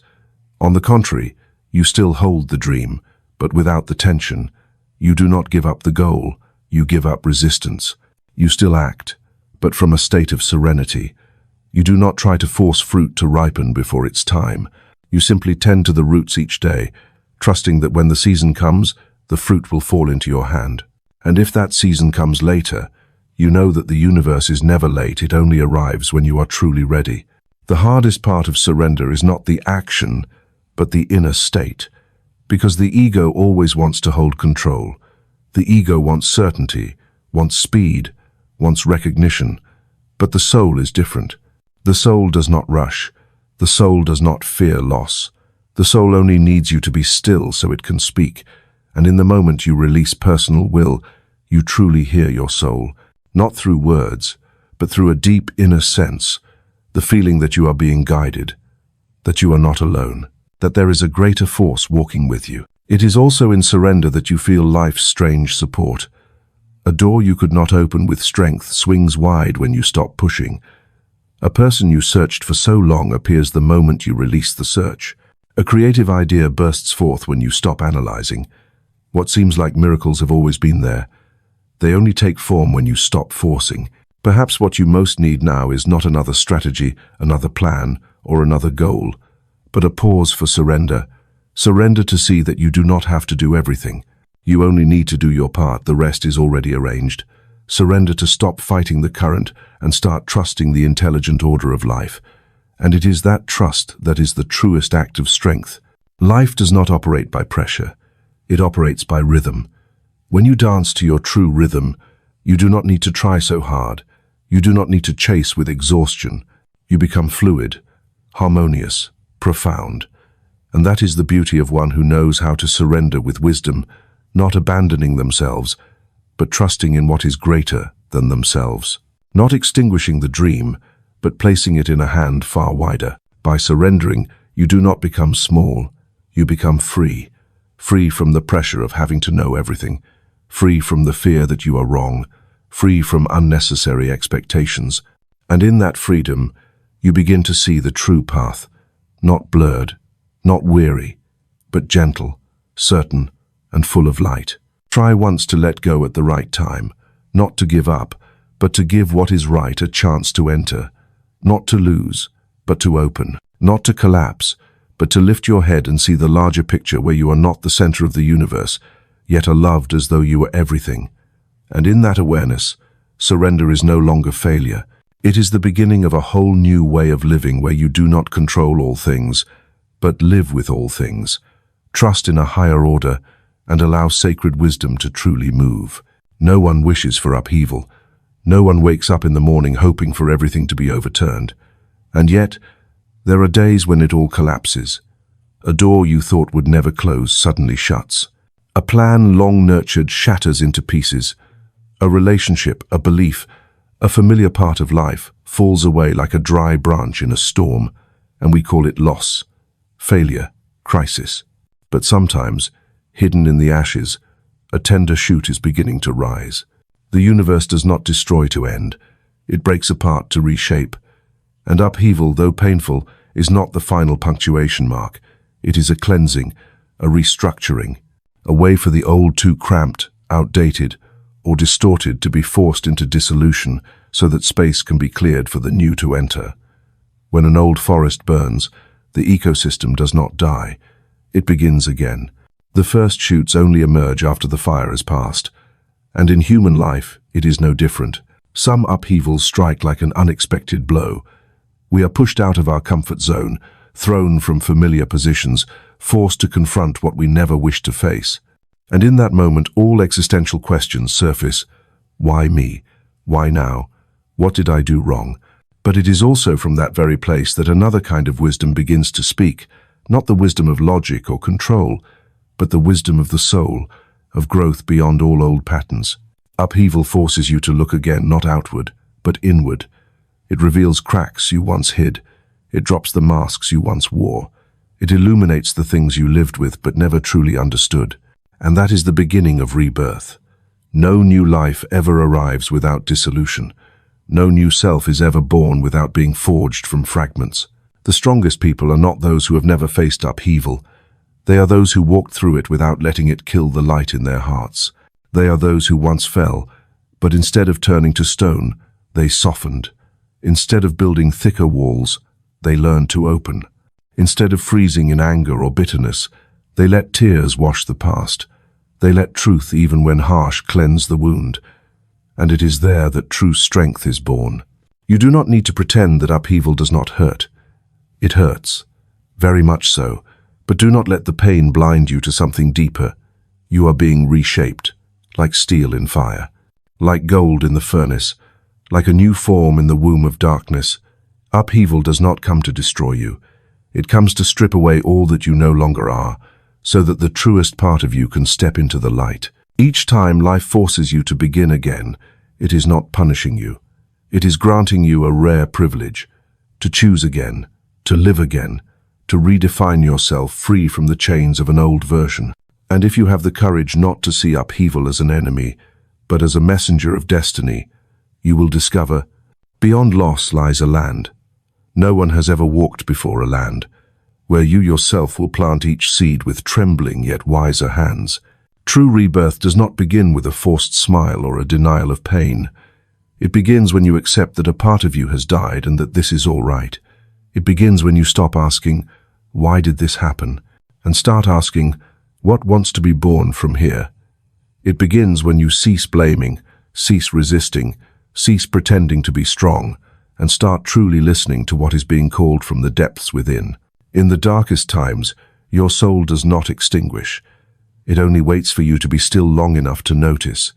On the contrary, you still hold the dream, but without the tension. You do not give up the goal, you give up resistance. You still act, but from a state of serenity. You do not try to force fruit to ripen before its time. You simply tend to the roots each day, trusting that when the season comes, the fruit will fall into your hand. And if that season comes later, you know that the universe is never late, it only arrives when you are truly ready. The hardest part of surrender is not the action, but the inner state, because the ego always wants to hold control. The ego wants certainty, wants speed, wants recognition, but the soul is different. The soul does not rush. The soul does not fear loss. The soul only needs you to be still so it can speak, and in the moment you release personal will, you truly hear your soul, not through words, but through a deep inner sense, the feeling that you are being guided, that you are not alone, that there is a greater force walking with you. It is also in surrender that you feel life's strange support. A door you could not open with strength swings wide when you stop pushing. A person you searched for so long appears the moment you release the search. A creative idea bursts forth when you stop analyzing. What seems like miracles have always been there. They only take form when you stop forcing. Perhaps what you most need now is not another strategy, another plan, or another goal, but a pause for surrender. Surrender to see that you do not have to do everything. You only need to do your part, the rest is already arranged. Surrender to stop fighting the current and start trusting the intelligent order of life. And it is that trust that is the truest act of strength. Life does not operate by pressure. It operates by rhythm. When you dance to your true rhythm, you do not need to try so hard. You do not need to chase with exhaustion. You become fluid, harmonious, profound. And that is the beauty of one who knows how to surrender with wisdom, not abandoning themselves, but trusting in what is greater than themselves. Not extinguishing the dream, but placing it in a hand far wider. By surrendering, you do not become small. You become free. Free from the pressure of having to know everything. Free from the fear that you are wrong. Free from unnecessary expectations. And in that freedom, you begin to see the true path. Not blurred, not weary, but gentle, certain, and full of light. Try once to let go at the right time, not to give up, but to give what is right a chance to enter, not to lose, but to open, not to collapse, but to lift your head and see the larger picture where you are not the center of the universe, yet are loved as though you were everything. And in that awareness, surrender is no longer failure. It is the beginning of a whole new way of living where you do not control all things, but live with all things. Trust in a higher order and allow sacred wisdom to truly move. No one wishes for upheaval. No one wakes up in the morning hoping for everything to be overturned. And yet, there are days when it all collapses. A door you thought would never close suddenly shuts. A plan long nurtured shatters into pieces. A relationship, a belief, a familiar part of life falls away like a dry branch in a storm, and we call it loss, failure, crisis. But sometimes, hidden in the ashes, a tender shoot is beginning to rise. The universe does not destroy to end. It breaks apart to reshape. And upheaval, though painful, is not the final punctuation mark. It is a cleansing, a restructuring, a way for the old too cramped, outdated, or distorted to be forced into dissolution so that space can be cleared for the new to enter. When an old forest burns, the ecosystem does not die. It begins again. The first shoots only emerge after the fire has passed. And in human life, it is no different. Some upheavals strike like an unexpected blow. We are pushed out of our comfort zone, thrown from familiar positions, forced to confront what we never wished to face. And in that moment, all existential questions surface. Why me? Why now? What did I do wrong? But it is also from that very place that another kind of wisdom begins to speak, not the wisdom of logic or control, but the wisdom of the soul, of growth beyond all old patterns. Upheaval forces you to look again, not outward, but inward. It reveals cracks you once hid. It drops the masks you once wore. It illuminates the things you lived with but never truly understood. And that is the beginning of rebirth. No new life ever arrives without dissolution. No new self is ever born without being forged from fragments. The strongest people are not those who have never faced upheaval. They are those who walked through it without letting it kill the light in their hearts. They are those who once fell, But instead of turning to stone, they softened. Instead of building thicker walls, they learned to open. Instead of freezing in anger or bitterness, they let tears wash the past. They let truth, even when harsh, cleanse the wound. And it is there that true strength is born. You do not need to pretend that upheaval does not hurt. It hurts, very much so, but do not let the pain blind you to something deeper. You are being reshaped, like steel in fire, like gold in the furnace, like a new form in the womb of darkness. Upheaval does not come to destroy you. It comes to strip away all that you no longer are, so that the truest part of you can step into the light. Each time life forces you to begin again, it is not punishing you. It is granting you a rare privilege, to choose again, to live again, to redefine yourself free from the chains of an old version. And if you have the courage not to see upheaval as an enemy, but as a messenger of destiny, you will discover, beyond loss lies a land. No one has ever walked before a land, where you yourself will plant each seed with trembling yet wiser hands. True rebirth does not begin with a forced smile or a denial of pain. It begins when you accept that a part of you has died and that this is all right. It begins when you stop asking, "Why did this happen?" and start asking, "What wants to be born from here?" It begins when you cease blaming, cease resisting, cease pretending to be strong, and start truly listening to what is being called from the depths within. In the darkest times, your soul does not extinguish. It only waits for you to be still long enough to notice.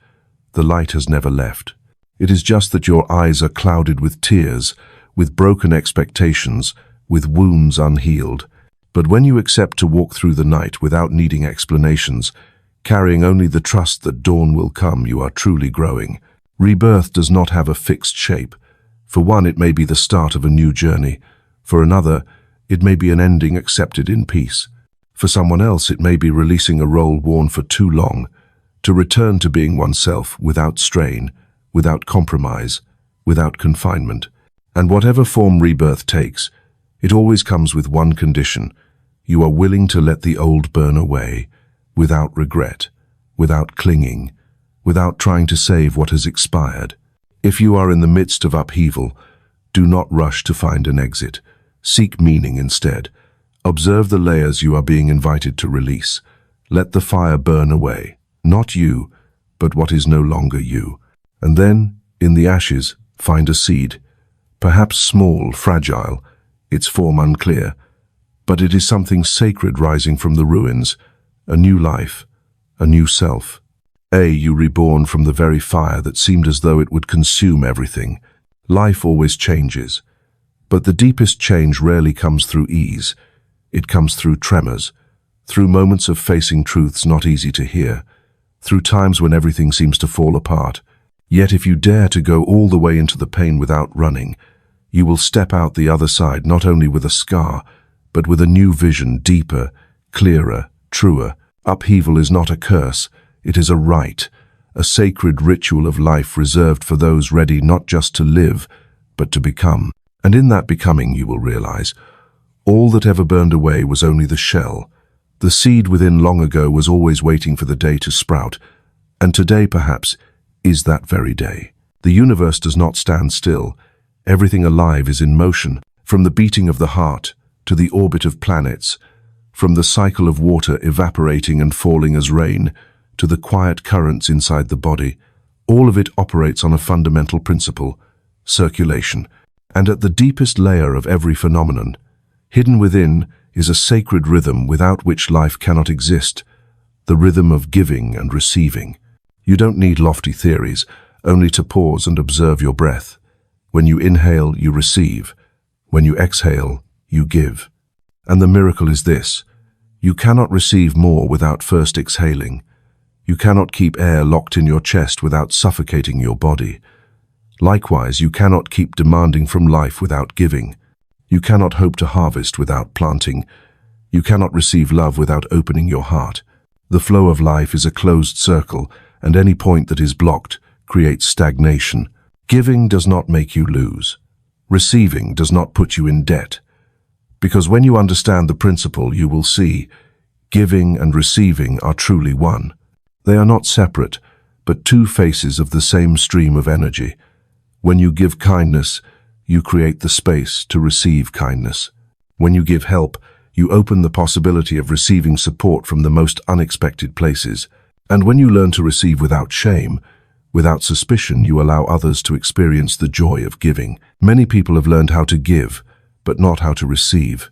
The light has never left. It is just that your eyes are clouded with tears, with broken expectations, with wounds unhealed. But when you accept to walk through the night without needing explanations, carrying only the trust that dawn will come, you are truly growing. Rebirth does not have a fixed shape. For one, it may be the start of a new journey. For another, it may be an ending accepted in peace. For someone else, it may be releasing a role worn for too long, to return to being oneself without strain, without compromise, without confinement. And whatever form rebirth takes, it always comes with one condition. You are willing to let the old burn away, without regret, without clinging, without trying to save what has expired. If you are in the midst of upheaval, do not rush to find an exit. Seek meaning instead. Observe the layers you are being invited to release. Let the fire burn away, not you, but what is no longer you. And then, in the ashes, find a seed, perhaps small, fragile, its form unclear, but it is something sacred rising from the ruins, a new life, a new self. You reborn from the very fire that seemed as though it would consume everything. Life always changes, but the deepest change rarely comes through ease. It comes through tremors, through moments of facing truths not easy to hear, through times when everything seems to fall apart. Yet if you dare to go all the way into the pain without running, you will step out the other side not only with a scar, but with a new vision, deeper, clearer, truer. Upheaval is not a curse, it is a rite, a sacred ritual of life reserved for those ready not just to live, but to become. And in that becoming you will realize, all that ever burned away was only the shell. The seed within long ago was always waiting for the day to sprout, and today perhaps is that very day. The universe does not stand still. Everything alive is in motion, from the beating of the heart to the orbit of planets, from the cycle of water evaporating and falling as rain to the quiet currents inside the body. All of it operates on a fundamental principle, circulation. And at the deepest layer of every phenomenon, hidden within, is a sacred rhythm without which life cannot exist, the rhythm of giving and receiving. You don't need lofty theories, only to pause and observe your breath. When you inhale, you receive. When you exhale, you give. And the miracle is this: you cannot receive more without first exhaling. You cannot keep air locked in your chest without suffocating your body. Likewise, you cannot keep demanding from life without giving. You cannot hope to harvest without planting. You cannot receive love without opening your heart. The flow of life is a closed circle, and any point that is blocked creates stagnation. Giving does not make you lose. Receiving does not put you in debt. Because when you understand the principle, you will see giving and receiving are truly one. They are not separate, but two faces of the same stream of energy. When you give kindness, you create the space to receive kindness. When you give help, you open the possibility of receiving support from the most unexpected places. And when you learn to receive without shame, without suspicion, you allow others to experience the joy of giving. Many people have learned how to give, but not how to receive.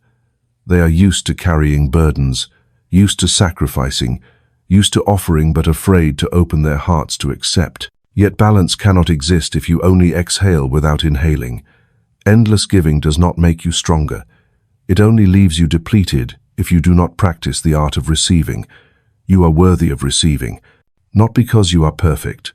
They are used to carrying burdens, used to sacrificing, used to offering but afraid to open their hearts to accept. Yet balance cannot exist if you only exhale without inhaling. Endless giving does not make you stronger. It only leaves you depleted if you do not practice the art of receiving. You are worthy of receiving, not because you are perfect,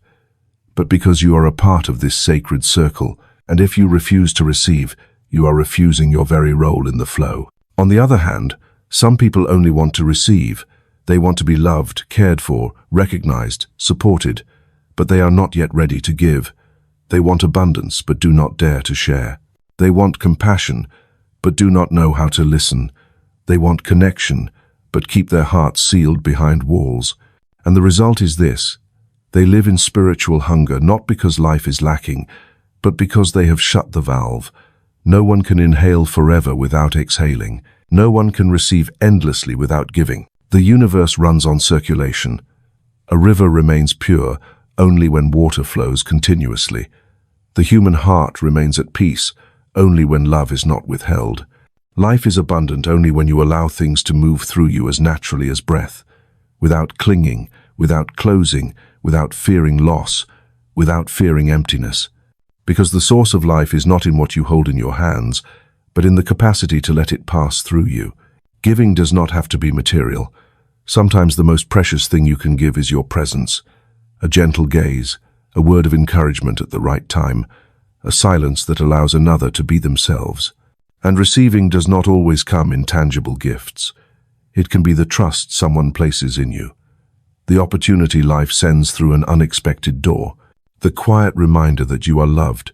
but because you are a part of this sacred circle, and if you refuse to receive, you are refusing your very role in the flow. On the other hand, some people only want to receive. They want to be loved, cared for, recognized, supported, but they are not yet ready to give. They want abundance, but do not dare to share. They want compassion, but do not know how to listen. They want connection, but keep their hearts sealed behind walls. And the result is this: they live in spiritual hunger, not because life is lacking, but because they have shut the valve. No one can inhale forever without exhaling. No one can receive endlessly without giving. The universe runs on circulation. A river remains pure only when water flows continuously. The human heart remains at peace only when love is not withheld. Life is abundant only when you allow things to move through you as naturally as breath, without clinging, without closing, without fearing loss, without fearing emptiness. Because the source of life is not in what you hold in your hands, but in the capacity to let it pass through you. Giving does not have to be material. Sometimes the most precious thing you can give is your presence, a gentle gaze, a word of encouragement at the right time, a silence that allows another to be themselves. And receiving does not always come in tangible gifts. It can be the trust someone places in you, the opportunity life sends through an unexpected door, the quiet reminder that you are loved,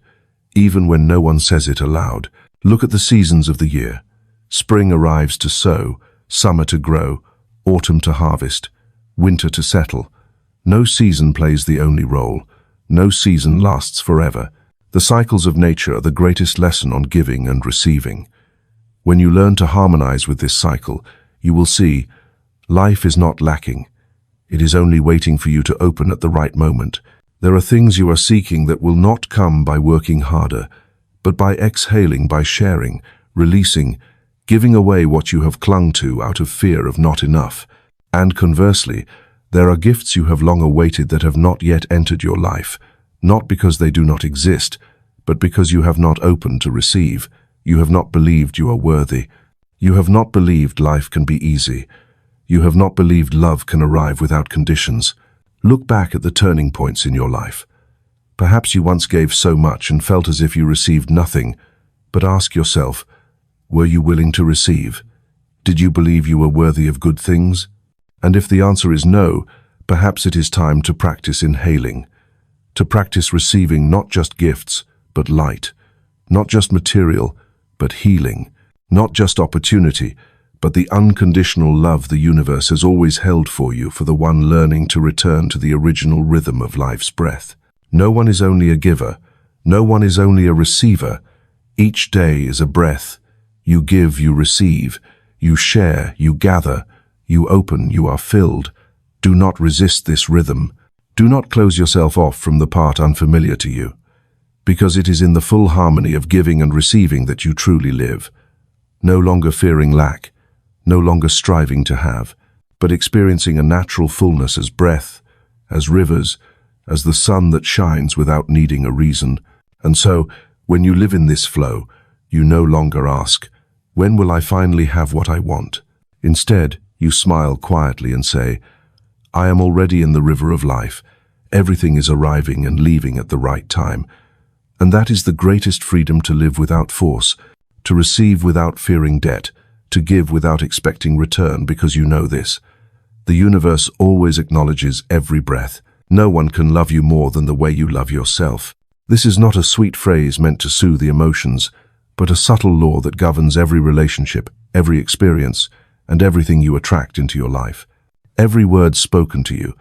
even when no one says it aloud. Look at the seasons of the year. Spring arrives to sow, summer to grow, autumn to harvest, winter to settle. No season plays the only role. No season lasts forever. The cycles of nature are the greatest lesson on giving and receiving. When you learn to harmonize with this cycle, you will see life is not lacking. It is only waiting for you to open at the right moment. There are things you are seeking that will not come by working harder, but by exhaling, by sharing, releasing, giving away what you have clung to out of fear of not enough. And conversely, there are gifts you have long awaited that have not yet entered your life, not because they do not exist, but because you have not opened to receive. You have not believed you are worthy. You have not believed life can be easy. You have not believed love can arrive without conditions. Look back at the turning points in your life. Perhaps you once gave so much and felt as if you received nothing, but ask yourself, were you willing to receive? Did you believe you were worthy of good things? And if the answer is no, perhaps it is time to practice inhaling, to practice receiving not just gifts, but light, not just material, but healing, not just opportunity, but the unconditional love the universe has always held for you, for the one learning to return to the original rhythm of life's breath. No one is only a giver. No one is only a receiver. Each day is a breath. You give, you receive. You share, you gather. You open, you are filled. Do not resist this rhythm. Do not close yourself off from the part unfamiliar to you, because it is in the full harmony of giving and receiving that you truly live. No longer fearing lack, no longer striving to have, but experiencing a natural fullness as breath, as rivers, as the sun that shines without needing a reason. And so, when you live in this flow, you no longer ask, when will I finally have what I want? Instead, you smile quietly and say, I am already in the river of life. Everything is arriving and leaving at the right time. And that is the greatest freedom, to live without force, to receive without fearing debt, to give without expecting return, because you know this. The universe always acknowledges every breath. No one can love you more than the way you love yourself. This is not a sweet phrase meant to soothe the emotions, but a subtle law that governs every relationship, every experience, and everything you attract into your life. Every word spoken to you,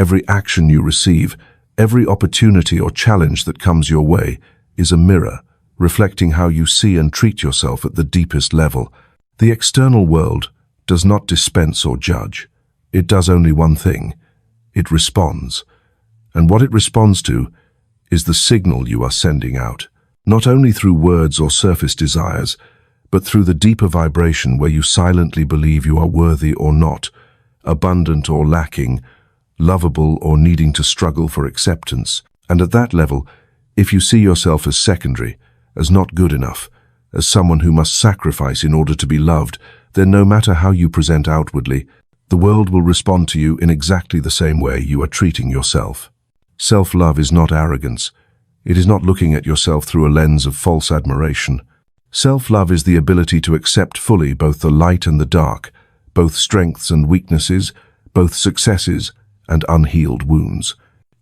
Every action you receive, every opportunity or challenge that comes your way is a mirror, reflecting how you see and treat yourself at the deepest level. The external world does not dispense or judge. It does only one thing. It responds. And what it responds to is the signal you are sending out, not only through words or surface desires, but through the deeper vibration where you silently believe you are worthy or not, abundant or lacking, lovable or needing to struggle for acceptance. And at that level, if you see yourself as secondary, as not good enough, as someone who must sacrifice in order to be loved, then no matter how you present outwardly, the world will respond to you in exactly the same way you are treating yourself. Self-love is not arrogance. It is not looking at yourself through a lens of false admiration. Self-love is the ability to accept fully both the light and the dark, both strengths and weaknesses, both successes and unhealed wounds.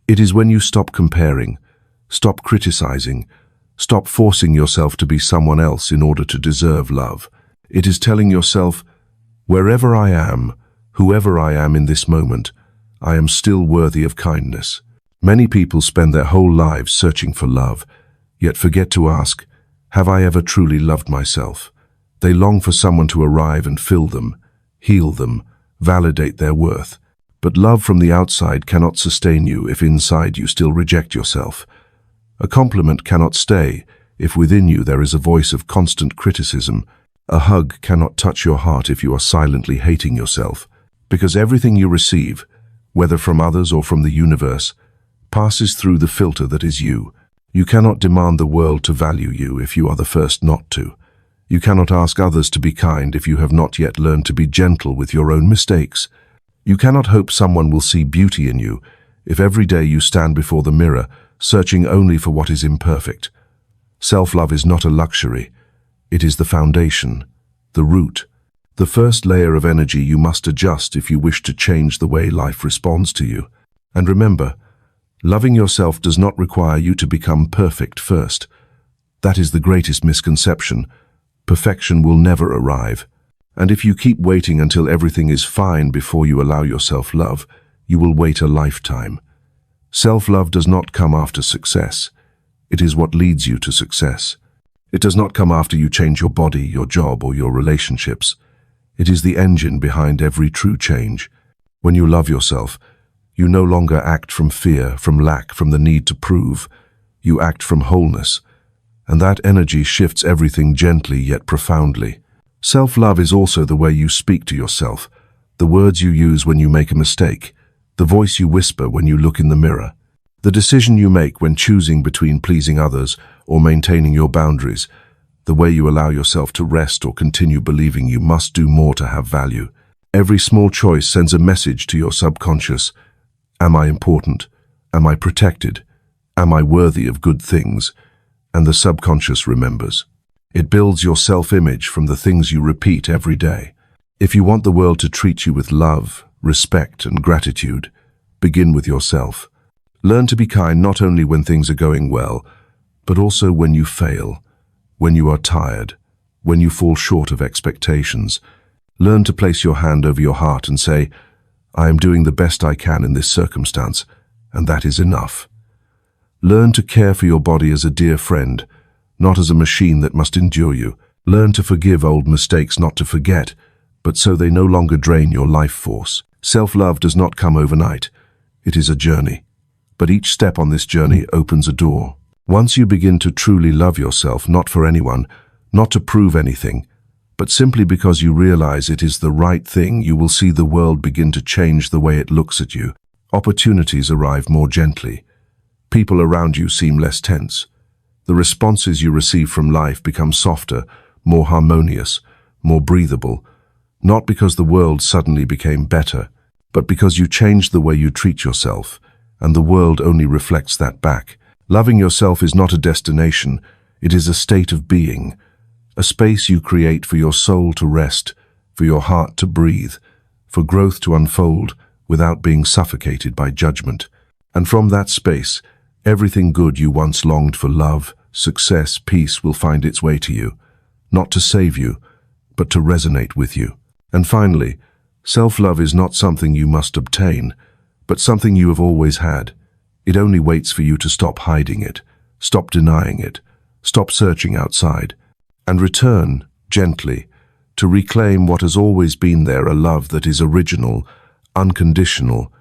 It is when you stop comparing, stop criticizing, stop forcing yourself to be someone else in order to deserve love. It is telling yourself, wherever I am, whoever I am in this moment, I am still worthy of kindness. Many people spend their whole lives searching for love, yet forget to ask, have I ever truly loved myself? They long for someone to arrive and fill them, heal them, validate their worth. But love from the outside cannot sustain you if inside you still reject yourself. A compliment cannot stay if within you there is a voice of constant criticism. A hug cannot touch your heart if you are silently hating yourself. Because everything you receive, whether from others or from the universe, passes through the filter that is you. You cannot demand the world to value you if you are the first not to. You cannot ask others to be kind if you have not yet learned to be gentle with your own mistakes. You cannot hope someone will see beauty in you if every day you stand before the mirror, searching only for what is imperfect. Self-love is not a luxury. It is the foundation, the root, the first layer of energy you must adjust if you wish to change the way life responds to you. And remember, loving yourself does not require you to become perfect first. That is the greatest misconception. Perfection will never arrive. And if you keep waiting until everything is fine before you allow yourself love, you will wait a lifetime. Self-love does not come after success. It is what leads you to success. It does not come after you change your body, your job, or your relationships. It is the engine behind every true change. When you love yourself, you no longer act from fear, from lack, from the need to prove. You act from wholeness. And that energy shifts everything gently yet profoundly. Self-love is also the way you speak to yourself, the words you use when you make a mistake, the voice you whisper when you look in the mirror, the decision you make when choosing between pleasing others or maintaining your boundaries, the way you allow yourself to rest or continue believing you must do more to have value. Every small choice sends a message to your subconscious. Am I important? Am I protected? Am I worthy of good things? And the subconscious remembers. It builds your self-image from the things you repeat every day. If you want the world to treat you with love, respect, and gratitude, begin with yourself. Learn to be kind not only when things are going well, but also when you fail, when you are tired, when you fall short of expectations. Learn to place your hand over your heart and say, I am doing the best I can in this circumstance, and that is enough. Learn to care for your body as a dear friend, not as a machine that must endure you. Learn to forgive old mistakes, not to forget, but so they no longer drain your life force. Self-love does not come overnight. It is a journey. But each step on this journey opens a door. Once you begin to truly love yourself, not for anyone, not to prove anything, but simply because you realize it is the right thing, you will see the world begin to change the way it looks at you. Opportunities arrive more gently. People around you seem less tense. The responses you receive from life become softer, more harmonious, more breathable, not because the world suddenly became better, but because you changed the way you treat yourself, and the world only reflects that back. Loving yourself is not a destination, it is a state of being, a space you create for your soul to rest, for your heart to breathe, for growth to unfold without being suffocated by judgment. And from that space, everything good you once longed for, love, success, peace, will find its way to you, not to save you, but to resonate with you. And finally, self-love is not something you must obtain, but something you have always had. It only waits for you to stop hiding it, stop denying it, stop searching outside, and return, gently, to reclaim what has always been there, a love that is original, unconditional,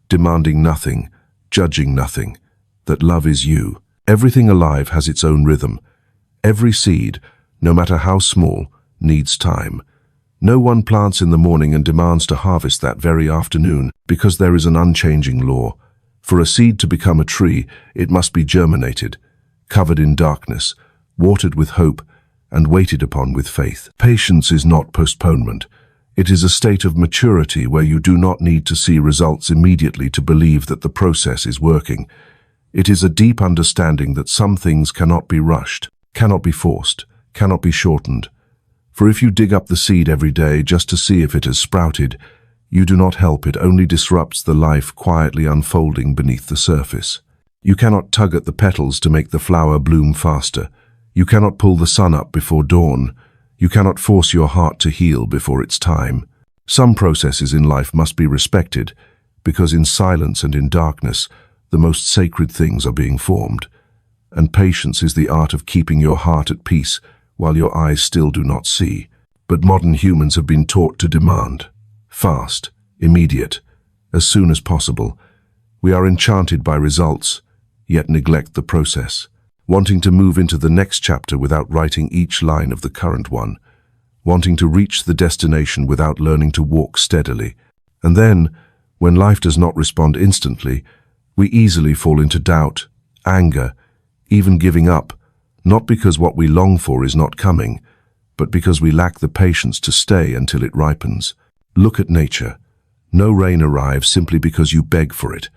demanding nothing, judging nothing. That love is you. Everything alive has its own rhythm. Every seed, no matter how small, needs time. No one plants in the morning and demands to harvest that very afternoon, because there is an unchanging law. For a seed to become a tree, it must be germinated, covered in darkness, watered with hope, and waited upon with faith. Patience is not postponement. It is a state of maturity where you do not need to see results immediately to believe that the process is working. It is a deep understanding that some things cannot be rushed, cannot be forced, cannot be shortened. For if you dig up the seed every day just to see if it has sprouted, you do not help, it only disrupts the life quietly unfolding beneath the surface. You cannot tug at the petals to make the flower bloom faster. You cannot pull the sun up before dawn. You cannot force your heart to heal before its time. Some processes in life must be respected, because in silence and in darkness, the most sacred things are being formed. And patience is the art of keeping your heart at peace while your eyes still do not see. But modern humans have been taught to demand. Fast, immediate, as soon as possible. We are enchanted by results, yet neglect the process, wanting to move into the next chapter without writing each line of the current one, wanting to reach the destination without learning to walk steadily. And then, when life does not respond instantly, we easily fall into doubt, anger, even giving up, not because what we long for is not coming, but because we lack the patience to stay until it ripens. Look at nature. No rain arrives simply because you beg for it.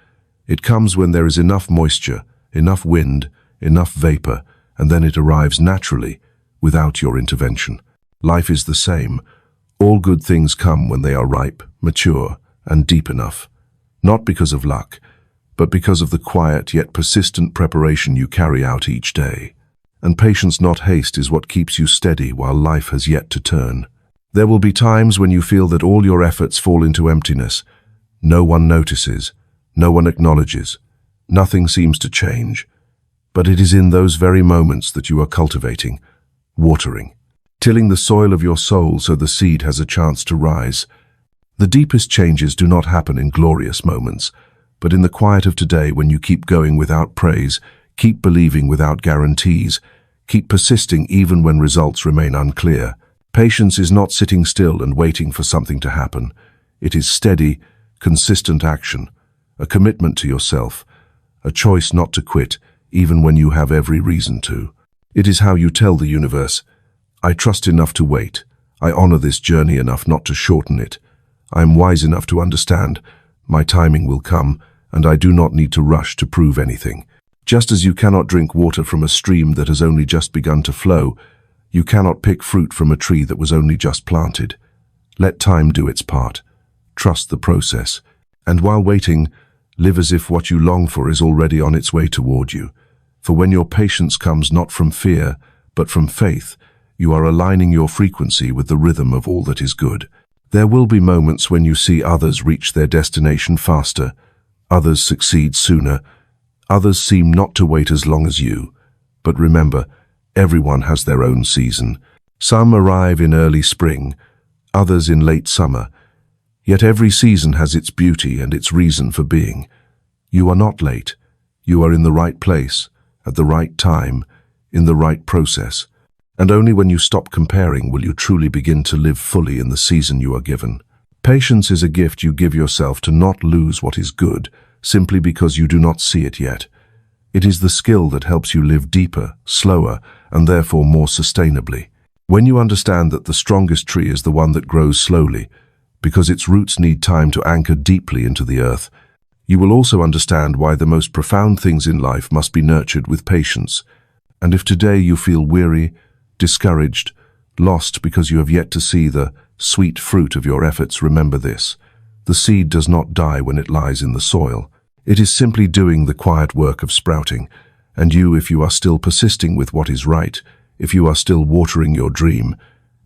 It comes when there is enough moisture, enough wind, enough vapor, and then it arrives naturally, without your intervention. Life is the same. All good things come when they are ripe, mature, and deep enough. Not because of luck, but because of the quiet yet persistent preparation you carry out each day. And patience, not haste, is what keeps you steady while life has yet to turn. There will be times when you feel that all your efforts fall into emptiness. No one notices, no one acknowledges, nothing seems to change. But it is in those very moments that you are cultivating, watering, tilling the soil of your soul so the seed has a chance to rise. The deepest changes do not happen in glorious moments, but in the quiet of today, when you keep going without praise, keep believing without guarantees, keep persisting even when results remain unclear. Patience is not sitting still and waiting for something to happen. It is steady, consistent action, a commitment to yourself, a choice not to quit, even when you have every reason to. It is how you tell the universe, I trust enough to wait. I honor this journey enough not to shorten it. I am wise enough to understand my timing will come, and I do not need to rush to prove anything. Just as you cannot drink water from a stream that has only just begun to flow, you cannot pick fruit from a tree that was only just planted. Let time do its part. Trust the process. And while waiting, live as if what you long for is already on its way toward you. For when your patience comes not from fear, but from faith, you are aligning your frequency with the rhythm of all that is good. There will be moments when you see others reach their destination faster, others succeed sooner, others seem not to wait as long as you. But remember, everyone has their own season. Some arrive in early spring, others in late summer. Yet every season has its beauty and its reason for being. You are not late. You are in the right place, at the right time, in the right process. And only when you stop comparing will you truly begin to live fully in the season you are given. Patience is a gift you give yourself to not lose what is good, simply because you do not see it yet. It is the skill that helps you live deeper, slower, and therefore more sustainably. When you understand that the strongest tree is the one that grows slowly, because its roots need time to anchor deeply into the earth, you will also understand why the most profound things in life must be nurtured with patience. And if today you feel weary, discouraged, lost because you have yet to see the sweet fruit of your efforts, remember this. The seed does not die when it lies in the soil. It is simply doing the quiet work of sprouting. And you, if you are still persisting with what is right, if you are still watering your dream,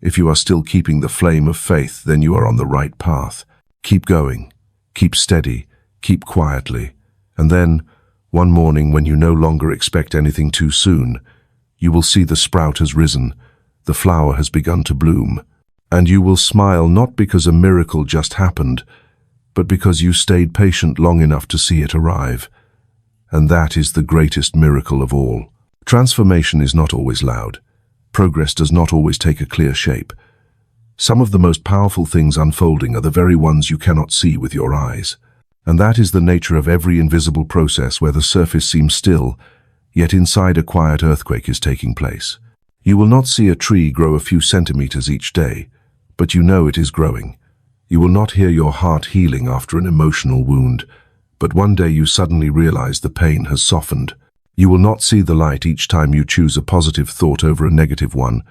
if you are still keeping the flame of faith, then you are on the right path. Keep going, keep steady, Keep quietly, and then, one morning when you no longer expect anything too soon, you will see the sprout has risen, the flower has begun to bloom, and you will smile not because a miracle just happened, but because you stayed patient long enough to see it arrive. And that is the greatest miracle of all. Transformation is not always loud. Progress does not always take a clear shape. Some of the most powerful things unfolding are the very ones you cannot see with your eyes. And that is the nature of every invisible process where the surface seems still, yet inside a quiet earthquake is taking place. You will not see a tree grow a few centimeters each day, but you know it is growing. You will not hear your heart healing after an emotional wound, but one day you suddenly realize the pain has softened. You will not see the light each time you choose a positive thought over a negative one,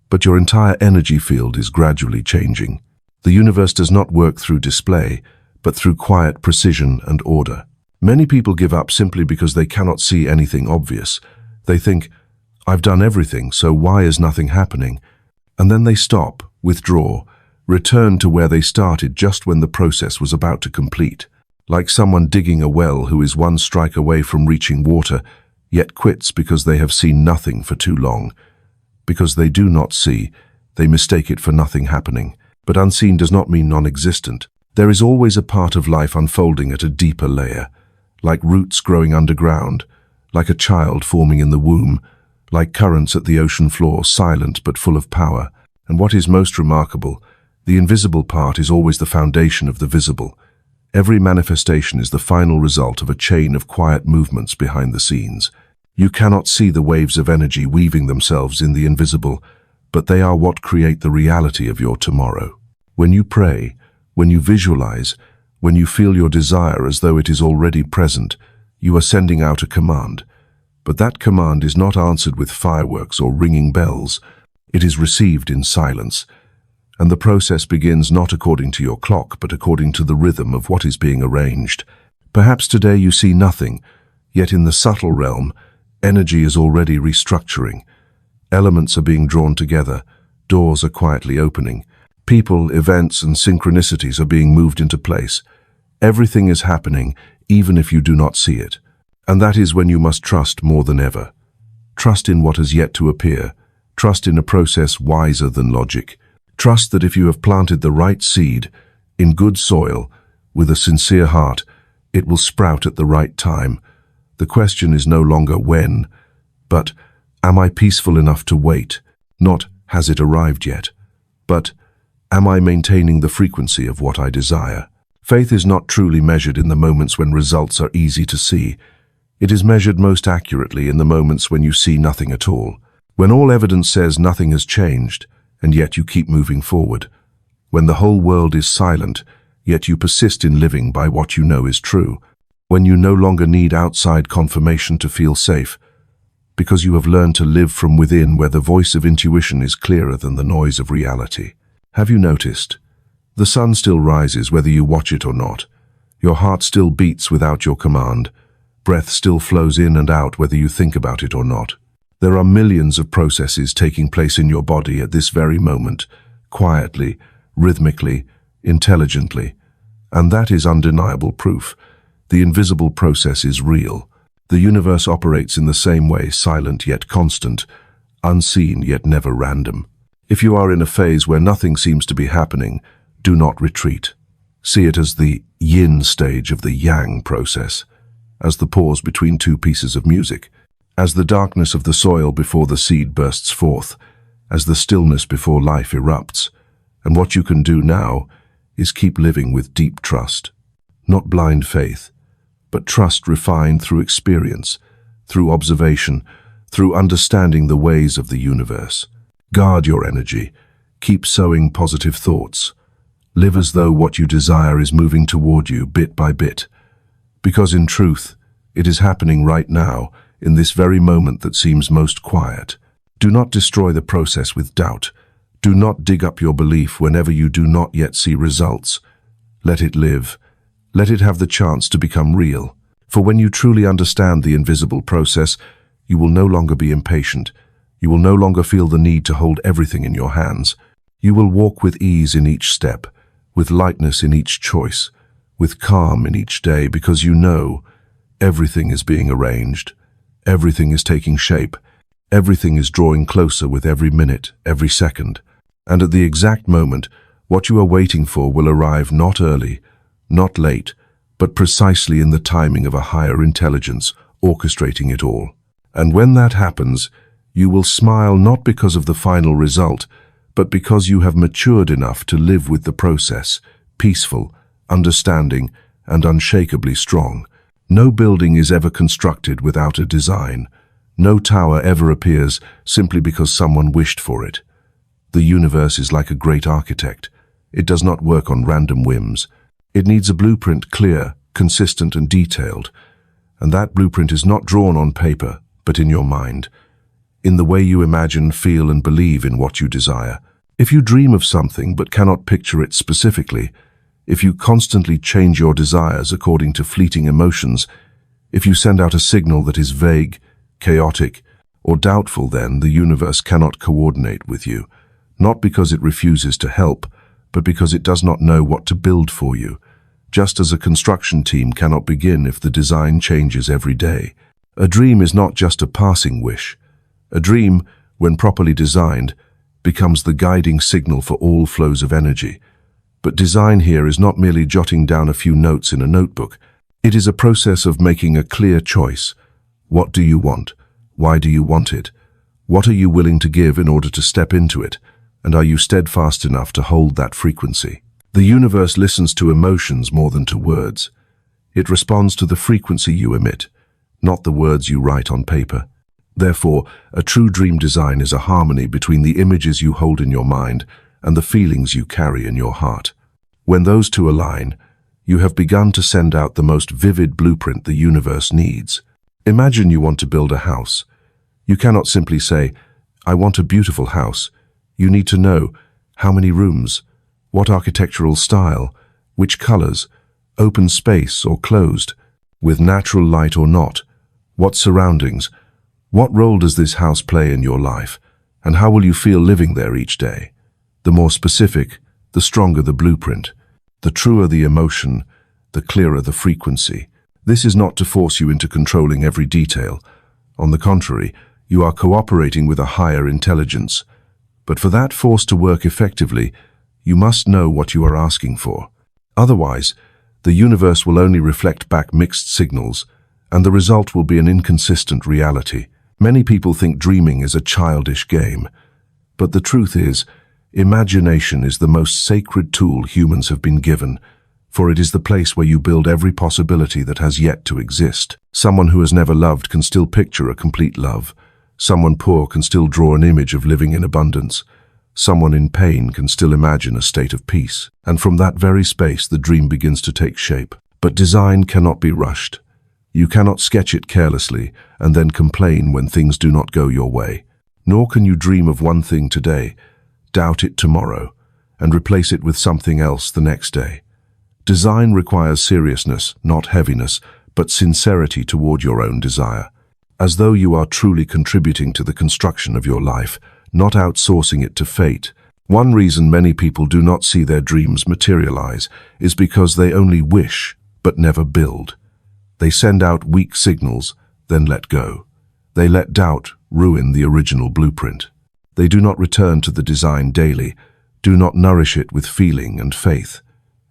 but your entire energy field is gradually changing. The universe does not work through display, but through quiet precision and order. Many people give up simply because they cannot see anything obvious. They think, I've done everything, so why is nothing happening? And then they stop, withdraw, return to where they started just when the process was about to complete. Like someone digging a well who is one strike away from reaching water, yet quits because they have seen nothing for too long. Because they do not see, they mistake it for nothing happening. But unseen does not mean non-existent. There is always a part of life unfolding at a deeper layer, like roots growing underground, like a child forming in the womb, like currents at the ocean floor, silent but full of power. And what is most remarkable, the invisible part is always the foundation of the visible. Every manifestation is the final result of a chain of quiet movements behind the scenes. You cannot see the waves of energy weaving themselves in the invisible, but they are what create the reality of your tomorrow. When you pray, when you visualize, when you feel your desire as though it is already present, you are sending out a command. But that command is not answered with fireworks or ringing bells. It is received in silence. And the process begins not according to your clock, but according to the rhythm of what is being arranged. Perhaps today you see nothing, yet in the subtle realm, energy is already restructuring. Elements are being drawn together, doors are quietly opening. People, events, and synchronicities are being moved into place. Everything is happening, even if you do not see it. And that is when you must trust more than ever. Trust in what has yet to appear. Trust in a process wiser than logic. Trust that if you have planted the right seed, in good soil, with a sincere heart, it will sprout at the right time. The question is no longer when, but am I peaceful enough to wait? Not, has it arrived yet? But, am I maintaining the frequency of what I desire? Faith is not truly measured in the moments when results are easy to see. It is measured most accurately in the moments when you see nothing at all. When all evidence says nothing has changed, and yet you keep moving forward. When the whole world is silent, yet you persist in living by what you know is true. When you no longer need outside confirmation to feel safe, because you have learned to live from within where the voice of intuition is clearer than the noise of reality. Have you noticed? The sun still rises whether you watch it or not. Your heart still beats without your command. Breath still flows in and out whether you think about it or not. There are millions of processes taking place in your body at this very moment, quietly, rhythmically, intelligently. And that is undeniable proof. The invisible process is real. The universe operates in the same way, silent yet constant, unseen yet never random. If you are in a phase where nothing seems to be happening, do not retreat. See it as the yin stage of the yang process, as the pause between two pieces of music, as the darkness of the soil before the seed bursts forth, as the stillness before life erupts. And what you can do now is keep living with deep trust. Not blind faith, but trust refined through experience, through observation, through understanding the ways of the universe. Guard your energy. Keep sowing positive thoughts. Live as though what you desire is moving toward you bit by bit. Because in truth, it is happening right now, in this very moment that seems most quiet. Do not destroy the process with doubt. Do not dig up your belief whenever you do not yet see results. Let it live. Let it have the chance to become real. For when you truly understand the invisible process, you will no longer be impatient. You will no longer feel the need to hold everything in your hands. You will walk with ease in each step, with lightness in each choice, with calm in each day, because you know everything is being arranged, everything is taking shape, everything is drawing closer with every minute, every second. And at the exact moment, what you are waiting for will arrive, not early, not late, but precisely in the timing of a higher intelligence orchestrating it all. And when that happens, you will smile, not because of the final result, but because you have matured enough to live with the process, peaceful, understanding, and unshakably strong. No building is ever constructed without a design. No tower ever appears simply because someone wished for it. The universe is like a great architect. It does not work on random whims. It needs a blueprint, clear, consistent, and detailed. And that blueprint is not drawn on paper, but in your mind, in the way you imagine, feel, and believe in what you desire. If you dream of something but cannot picture it specifically, if you constantly change your desires according to fleeting emotions, if you send out a signal that is vague, chaotic, or doubtful, then the universe cannot coordinate with you, not because it refuses to help, but because it does not know what to build for you, just as a construction team cannot begin if the design changes every day. A dream is not just a passing wish. A dream, when properly designed, becomes the guiding signal for all flows of energy. But design here is not merely jotting down a few notes in a notebook. It is a process of making a clear choice. What do you want? Why do you want it? What are you willing to give in order to step into it? And are you steadfast enough to hold that frequency? The universe listens to emotions more than to words. It responds to the frequency you emit, not the words you write on paper. Therefore, a true dream design is a harmony between the images you hold in your mind and the feelings you carry in your heart. When those two align, you have begun to send out the most vivid blueprint the universe needs. Imagine you want to build a house. You cannot simply say, "I want a beautiful house." You need to know how many rooms, what architectural style, which colors, open space or closed, with natural light or not, what surroundings, what role does this house play in your life, and how will you feel living there each day? The more specific, the stronger the blueprint. The truer the emotion, the clearer the frequency. This is not to force you into controlling every detail. On the contrary, you are cooperating with a higher intelligence. But for that force to work effectively, you must know what you are asking for. Otherwise, the universe will only reflect back mixed signals, and the result will be an inconsistent reality. Many people think dreaming is a childish game. But the truth is, imagination is the most sacred tool humans have been given, for it is the place where you build every possibility that has yet to exist. Someone who has never loved can still picture a complete love. Someone poor can still draw an image of living in abundance. Someone in pain can still imagine a state of peace. And from that very space, the dream begins to take shape. But design cannot be rushed. You cannot sketch it carelessly and then complain when things do not go your way. Nor can you dream of one thing today, doubt it tomorrow, and replace it with something else the next day. Design requires seriousness, not heaviness, but sincerity toward your own desire, as though you are truly contributing to the construction of your life, not outsourcing it to fate. One reason many people do not see their dreams materialize is because they only wish, but never build. They send out weak signals, then let go. They let doubt ruin the original blueprint. They do not return to the design daily, do not nourish it with feeling and faith.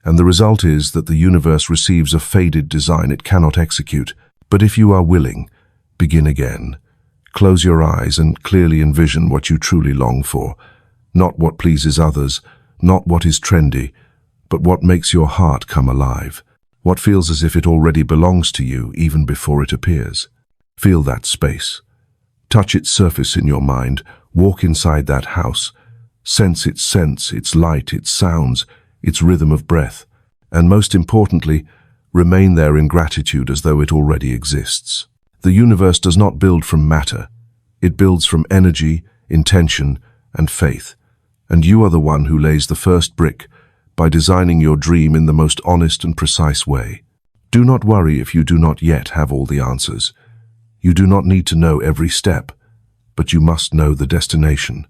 And the result is that the universe receives a faded design it cannot execute. But if you are willing, begin again. Close your eyes and clearly envision what you truly long for. Not what pleases others, not what is trendy, but what makes your heart come alive. What feels as if it already belongs to you even before it appears. Feel that space. Touch its surface in your mind. Walk inside that house. Sense its scents, its light, its sounds, its rhythm of breath. And most importantly, remain there in gratitude as though it already exists. The universe does not build from matter. It builds from energy, intention, and faith. And you are the one who lays the first brick by designing your dream in the most honest and precise way. Do not worry if you do not yet have all the answers. You do not need to know every step, but you must know the destination.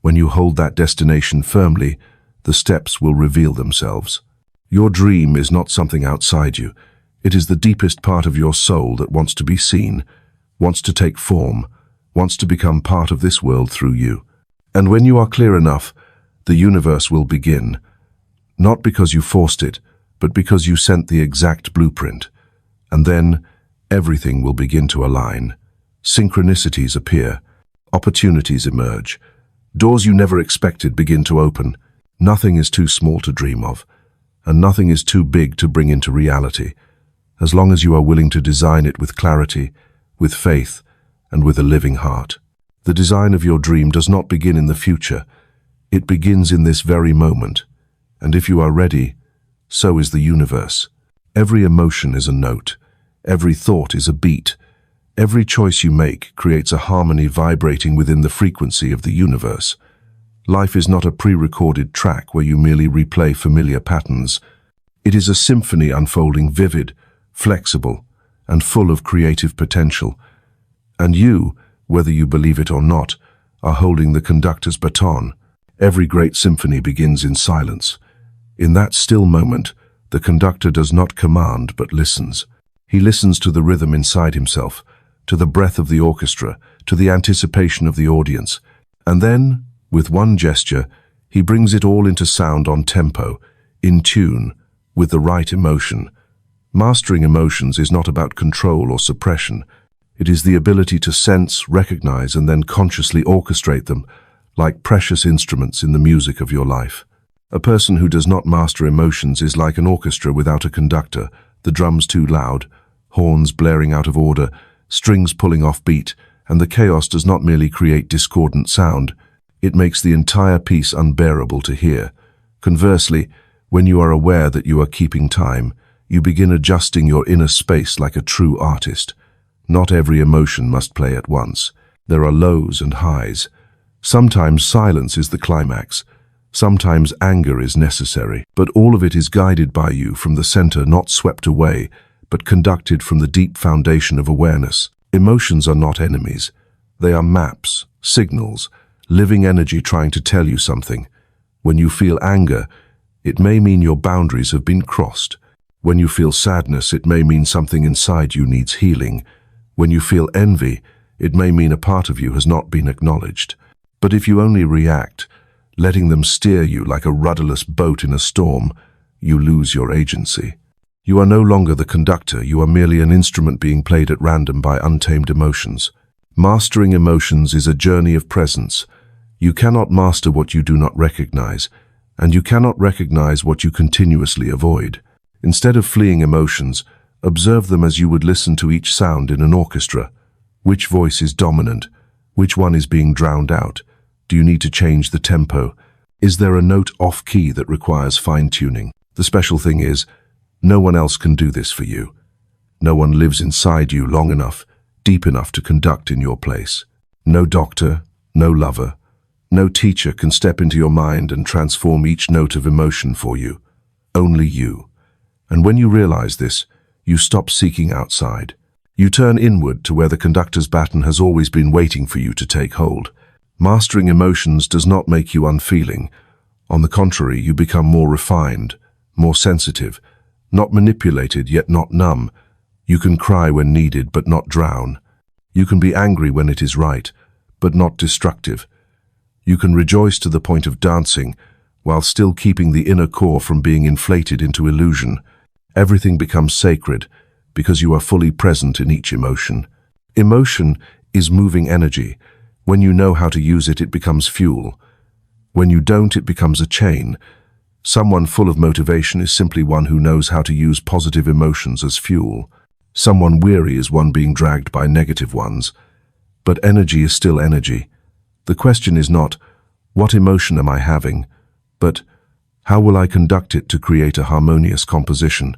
When you hold that destination firmly, the steps will reveal themselves. Your dream is not something outside you. It is the deepest part of your soul that wants to be seen, wants to take form, wants to become part of this world through you. And when you are clear enough, the universe will begin, not because you forced it, but because you sent the exact blueprint. And then everything will begin to align. Synchronicities appear, opportunities emerge, doors you never expected begin to open. Nothing is too small to dream of, and nothing is too big to bring into reality, as long as you are willing to design it with clarity, with faith, and with a living heart. The design of your dream does not begin in the future. It begins in this very moment. And if you are ready, so is the universe. Every emotion is a note. Every thought is a beat. Every choice you make creates a harmony vibrating within the frequency of the universe. Life is not a pre-recorded track where you merely replay familiar patterns. It is a symphony unfolding vivid, flexible, and full of creative potential. And you, whether you believe it or not, are holding the conductor's baton. Every great symphony begins in silence. In that still moment, the conductor does not command but listens. He listens to the rhythm inside himself, to the breath of the orchestra, to the anticipation of the audience. And then, with one gesture, he brings it all into sound on tempo, in tune, with the right emotion. Mastering emotions is not about control or suppression. It is the ability to sense, recognize, and then consciously orchestrate them, like precious instruments in the music of your life. A person who does not master emotions is like an orchestra without a conductor, the drums too loud, horns blaring out of order, strings pulling off beat, and the chaos does not merely create discordant sound, it makes the entire piece unbearable to hear. Conversely, when you are aware that you are keeping time, you begin adjusting your inner space like a true artist. Not every emotion must play at once. There are lows and highs. Sometimes silence is the climax. Sometimes anger is necessary, but all of it is guided by you from the center, not swept away, but conducted from the deep foundation of awareness. Emotions are not enemies. They are maps, signals, living energy trying to tell you something. When you feel anger, it may mean your boundaries have been crossed. When you feel sadness, it may mean something inside you needs healing. When you feel envy, it may mean a part of you has not been acknowledged. But if you only react, letting them steer you like a rudderless boat in a storm, you lose your agency. You are no longer the conductor, you are merely an instrument being played at random by untamed emotions. Mastering emotions is a journey of presence. You cannot master what you do not recognize, and you cannot recognize what you continuously avoid. Instead of fleeing emotions, observe them as you would listen to each sound in an orchestra. Which voice is dominant? Which one is being drowned out? Do you need to change the tempo? Is there a note off-key that requires fine-tuning? The special thing is, no one else can do this for you. No one lives inside you long enough, deep enough to conduct in your place. No doctor, no lover, no teacher can step into your mind and transform each note of emotion for you. Only you. And when you realize this, you stop seeking outside. You turn inward to where the conductor's baton has always been waiting for you to take hold. Mastering emotions does not make you unfeeling. On the contrary, you become more refined, more sensitive, not manipulated yet not numb. You can cry when needed but not drown. You can be angry when it is right, but not destructive. You can rejoice to the point of dancing, while still keeping the inner core from being inflated into illusion. Everything becomes sacred, because you are fully present in each emotion. Emotion is moving energy. When you know how to use it, it becomes fuel. When you don't, it becomes a chain. Someone full of motivation is simply one who knows how to use positive emotions as fuel. Someone weary is one being dragged by negative ones. But energy is still energy. The question is not, what emotion am I having? But, how will I conduct it to create a harmonious composition?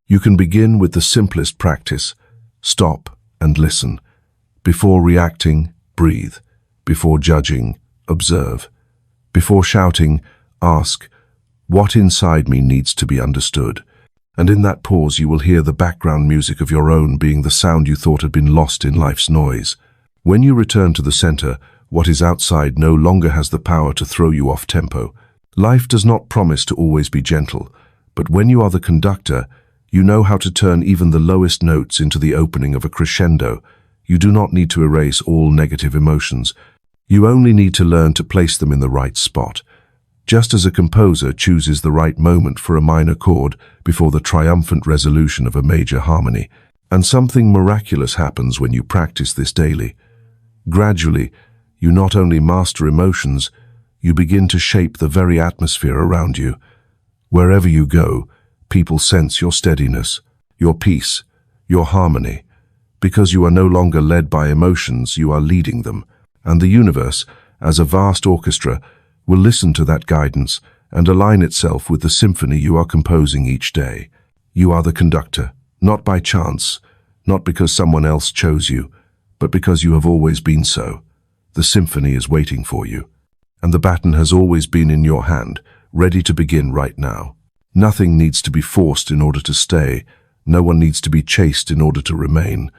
You can begin with the simplest practice. Stop and listen. Before reacting, breathe. Before judging, observe. Before shouting, ask, what inside me needs to be understood? And in that pause you will hear the background music of your own being the sound you thought had been lost in life's noise. When you return to the center, what is outside no longer has the power to throw you off tempo. Life does not promise to always be gentle, But when you are the conductor, you know how to turn even the lowest notes into the opening of a crescendo. You do not need to erase all negative emotions. You only need to learn to place them in the right spot. Just as a composer chooses the right moment for a minor chord before the triumphant resolution of a major harmony. And something miraculous happens when you practice this daily. Gradually, you not only master emotions, you begin to shape the very atmosphere around you. Wherever you go, people sense your steadiness, your peace, your harmony. Because you are no longer led by emotions, you are leading them. And the universe, as a vast orchestra, will listen to that guidance and align itself with the symphony you are composing each day. You are the conductor, not by chance, not because someone else chose you, but because you have always been so. The symphony is waiting for you, and the baton has always been in your hand, ready to begin right now. Nothing needs to be forced in order to stay. No one needs to be chased in order to remain.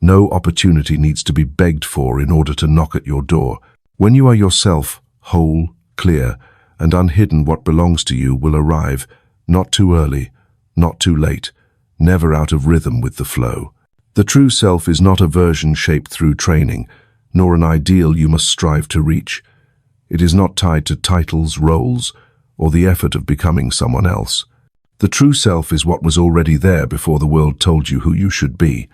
No opportunity needs to be begged for in order to knock at your door. When you are yourself, whole, clear, and unhidden, what belongs to you will arrive, not too early, not too late, never out of rhythm with the flow. The true self is not a version shaped through training, nor an ideal you must strive to reach. It is not tied to titles, roles, or the effort of becoming someone else. The true self is what was already there before the world told you who you should be.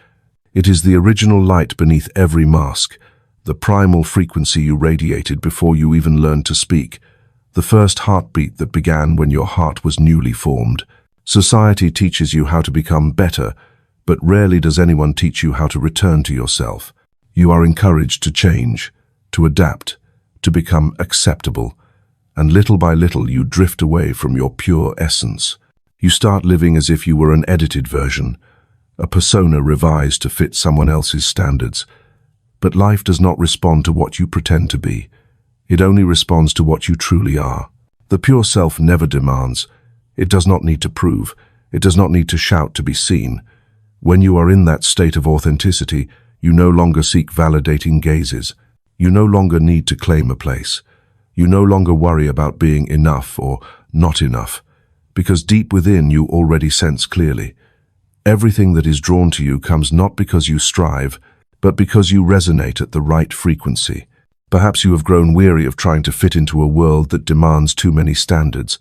It is the original light beneath every mask, the primal frequency you radiated before you even learned to speak, the first heartbeat that began when your heart was newly formed. Society teaches you how to become better, but rarely does anyone teach you how to return to yourself. You are encouraged to change, to adapt, to become acceptable, and little by little you drift away from your pure essence. You start living as if you were an edited version, a persona revised to fit someone else's standards. But life does not respond to what you pretend to be. It only responds to what you truly are. The pure self never demands. It does not need to prove. It does not need to shout to be seen. When you are in that state of authenticity, you no longer seek validating gazes. You no longer need to claim a place. You no longer worry about being enough or not enough, because deep within you already sense clearly. Everything that is drawn to you comes not because you strive, but because you resonate at the right frequency. Perhaps you have grown weary of trying to fit into a world that demands too many standards.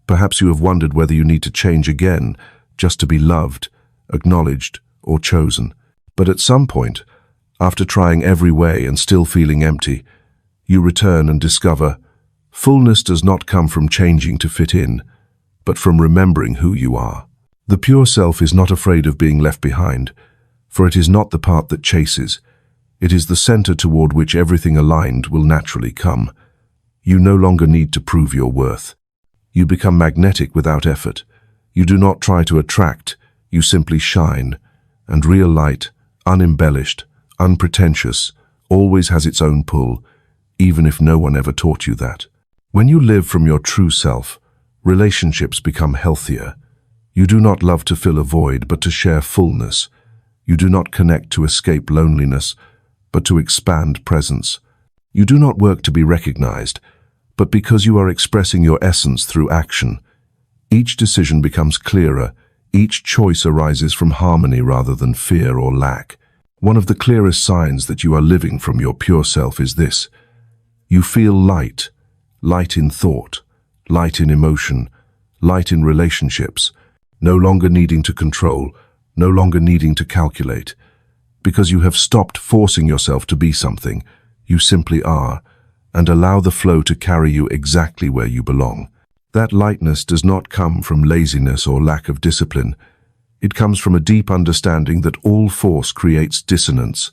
Perhaps you have wondered whether you need to change again, just to be loved, acknowledged, or chosen. But at some point, after trying every way and still feeling empty, you return and discover fullness does not come from changing to fit in, but from remembering who you are. The pure self is not afraid of being left behind, for it is not the part that chases. It is the center toward which everything aligned will naturally come. You no longer need to prove your worth. You become magnetic without effort. You do not try to attract, you simply shine. And real light, unembellished, unpretentious, always has its own pull, even if no one ever taught you that. When you live from your true self, relationships become healthier. You do not love to fill a void, but to share fullness. You do not connect to escape loneliness, but to expand presence. You do not work to be recognized, but because you are expressing your essence through action. Each decision becomes clearer. Each choice arises from harmony rather than fear or lack. One of the clearest signs that you are living from your pure self is this. You feel light, light in thought, light in emotion, light in relationships, no longer needing to control, no longer needing to calculate. Because you have stopped forcing yourself to be something, you simply are, and allow the flow to carry you exactly where you belong. That lightness does not come from laziness or lack of discipline. It comes from a deep understanding that all force creates dissonance,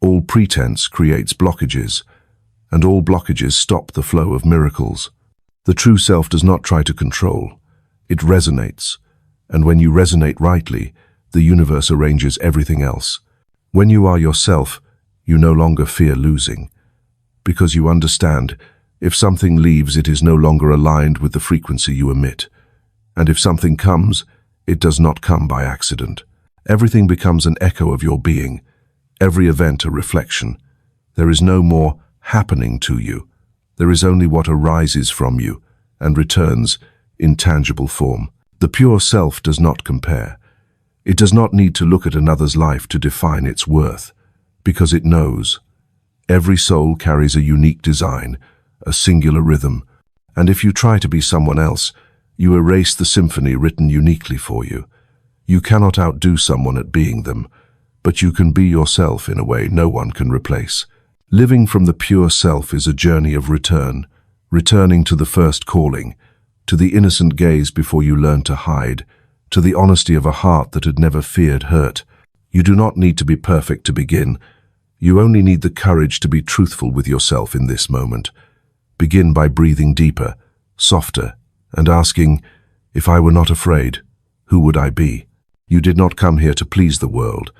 all pretense creates blockages, and all blockages stop the flow of miracles. The true self does not try to control. It resonates, and when you resonate rightly, the universe arranges everything else. When you are yourself, you no longer fear losing, because you understand if something leaves, it is no longer aligned with the frequency you emit. And if something comes, it does not come by accident. Everything becomes an echo of your being, every event a reflection. There is no more happening to you. There is only what arises from you and returns in tangible form. The pure self does not compare. It does not need to look at another's life to define its worth, because it knows. Every soul carries a unique design, a singular rhythm, and if you try to be someone else, you erase the symphony written uniquely for you. You cannot outdo someone at being them, but you can be yourself in a way no one can replace. Living from the pure self is a journey of returning to the first calling, to the innocent gaze before you learn to hide, to the honesty of a heart that had never feared hurt. You do not need to be perfect to begin. You only need the courage to be truthful with yourself in this moment. Begin by breathing deeper, softer, and asking, if I were not afraid, who would I be? You did not come here to please the world.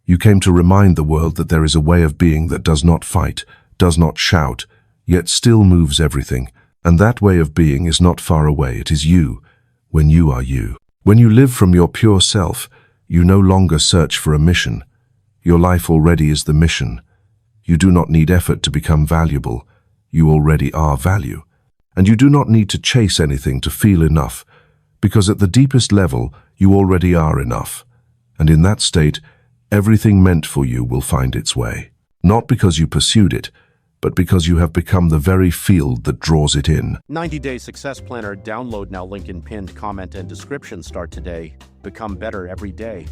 You came to remind the world that there is a way of being that does not fight, does not shout, yet still moves everything. And that way of being is not far away, it is you, when you are you. When you live from your pure self, you no longer search for a mission. Your life already is the mission. You do not need effort to become valuable. You already are value. And you do not need to chase anything to feel enough, because at the deepest level, you already are enough. And in that state, everything meant for you will find its way. Not because you pursued it, but because you have become the very field that draws it in. 90-Day Success Planner. Download now. Link in pinned comment and description. Start today. Become better every day.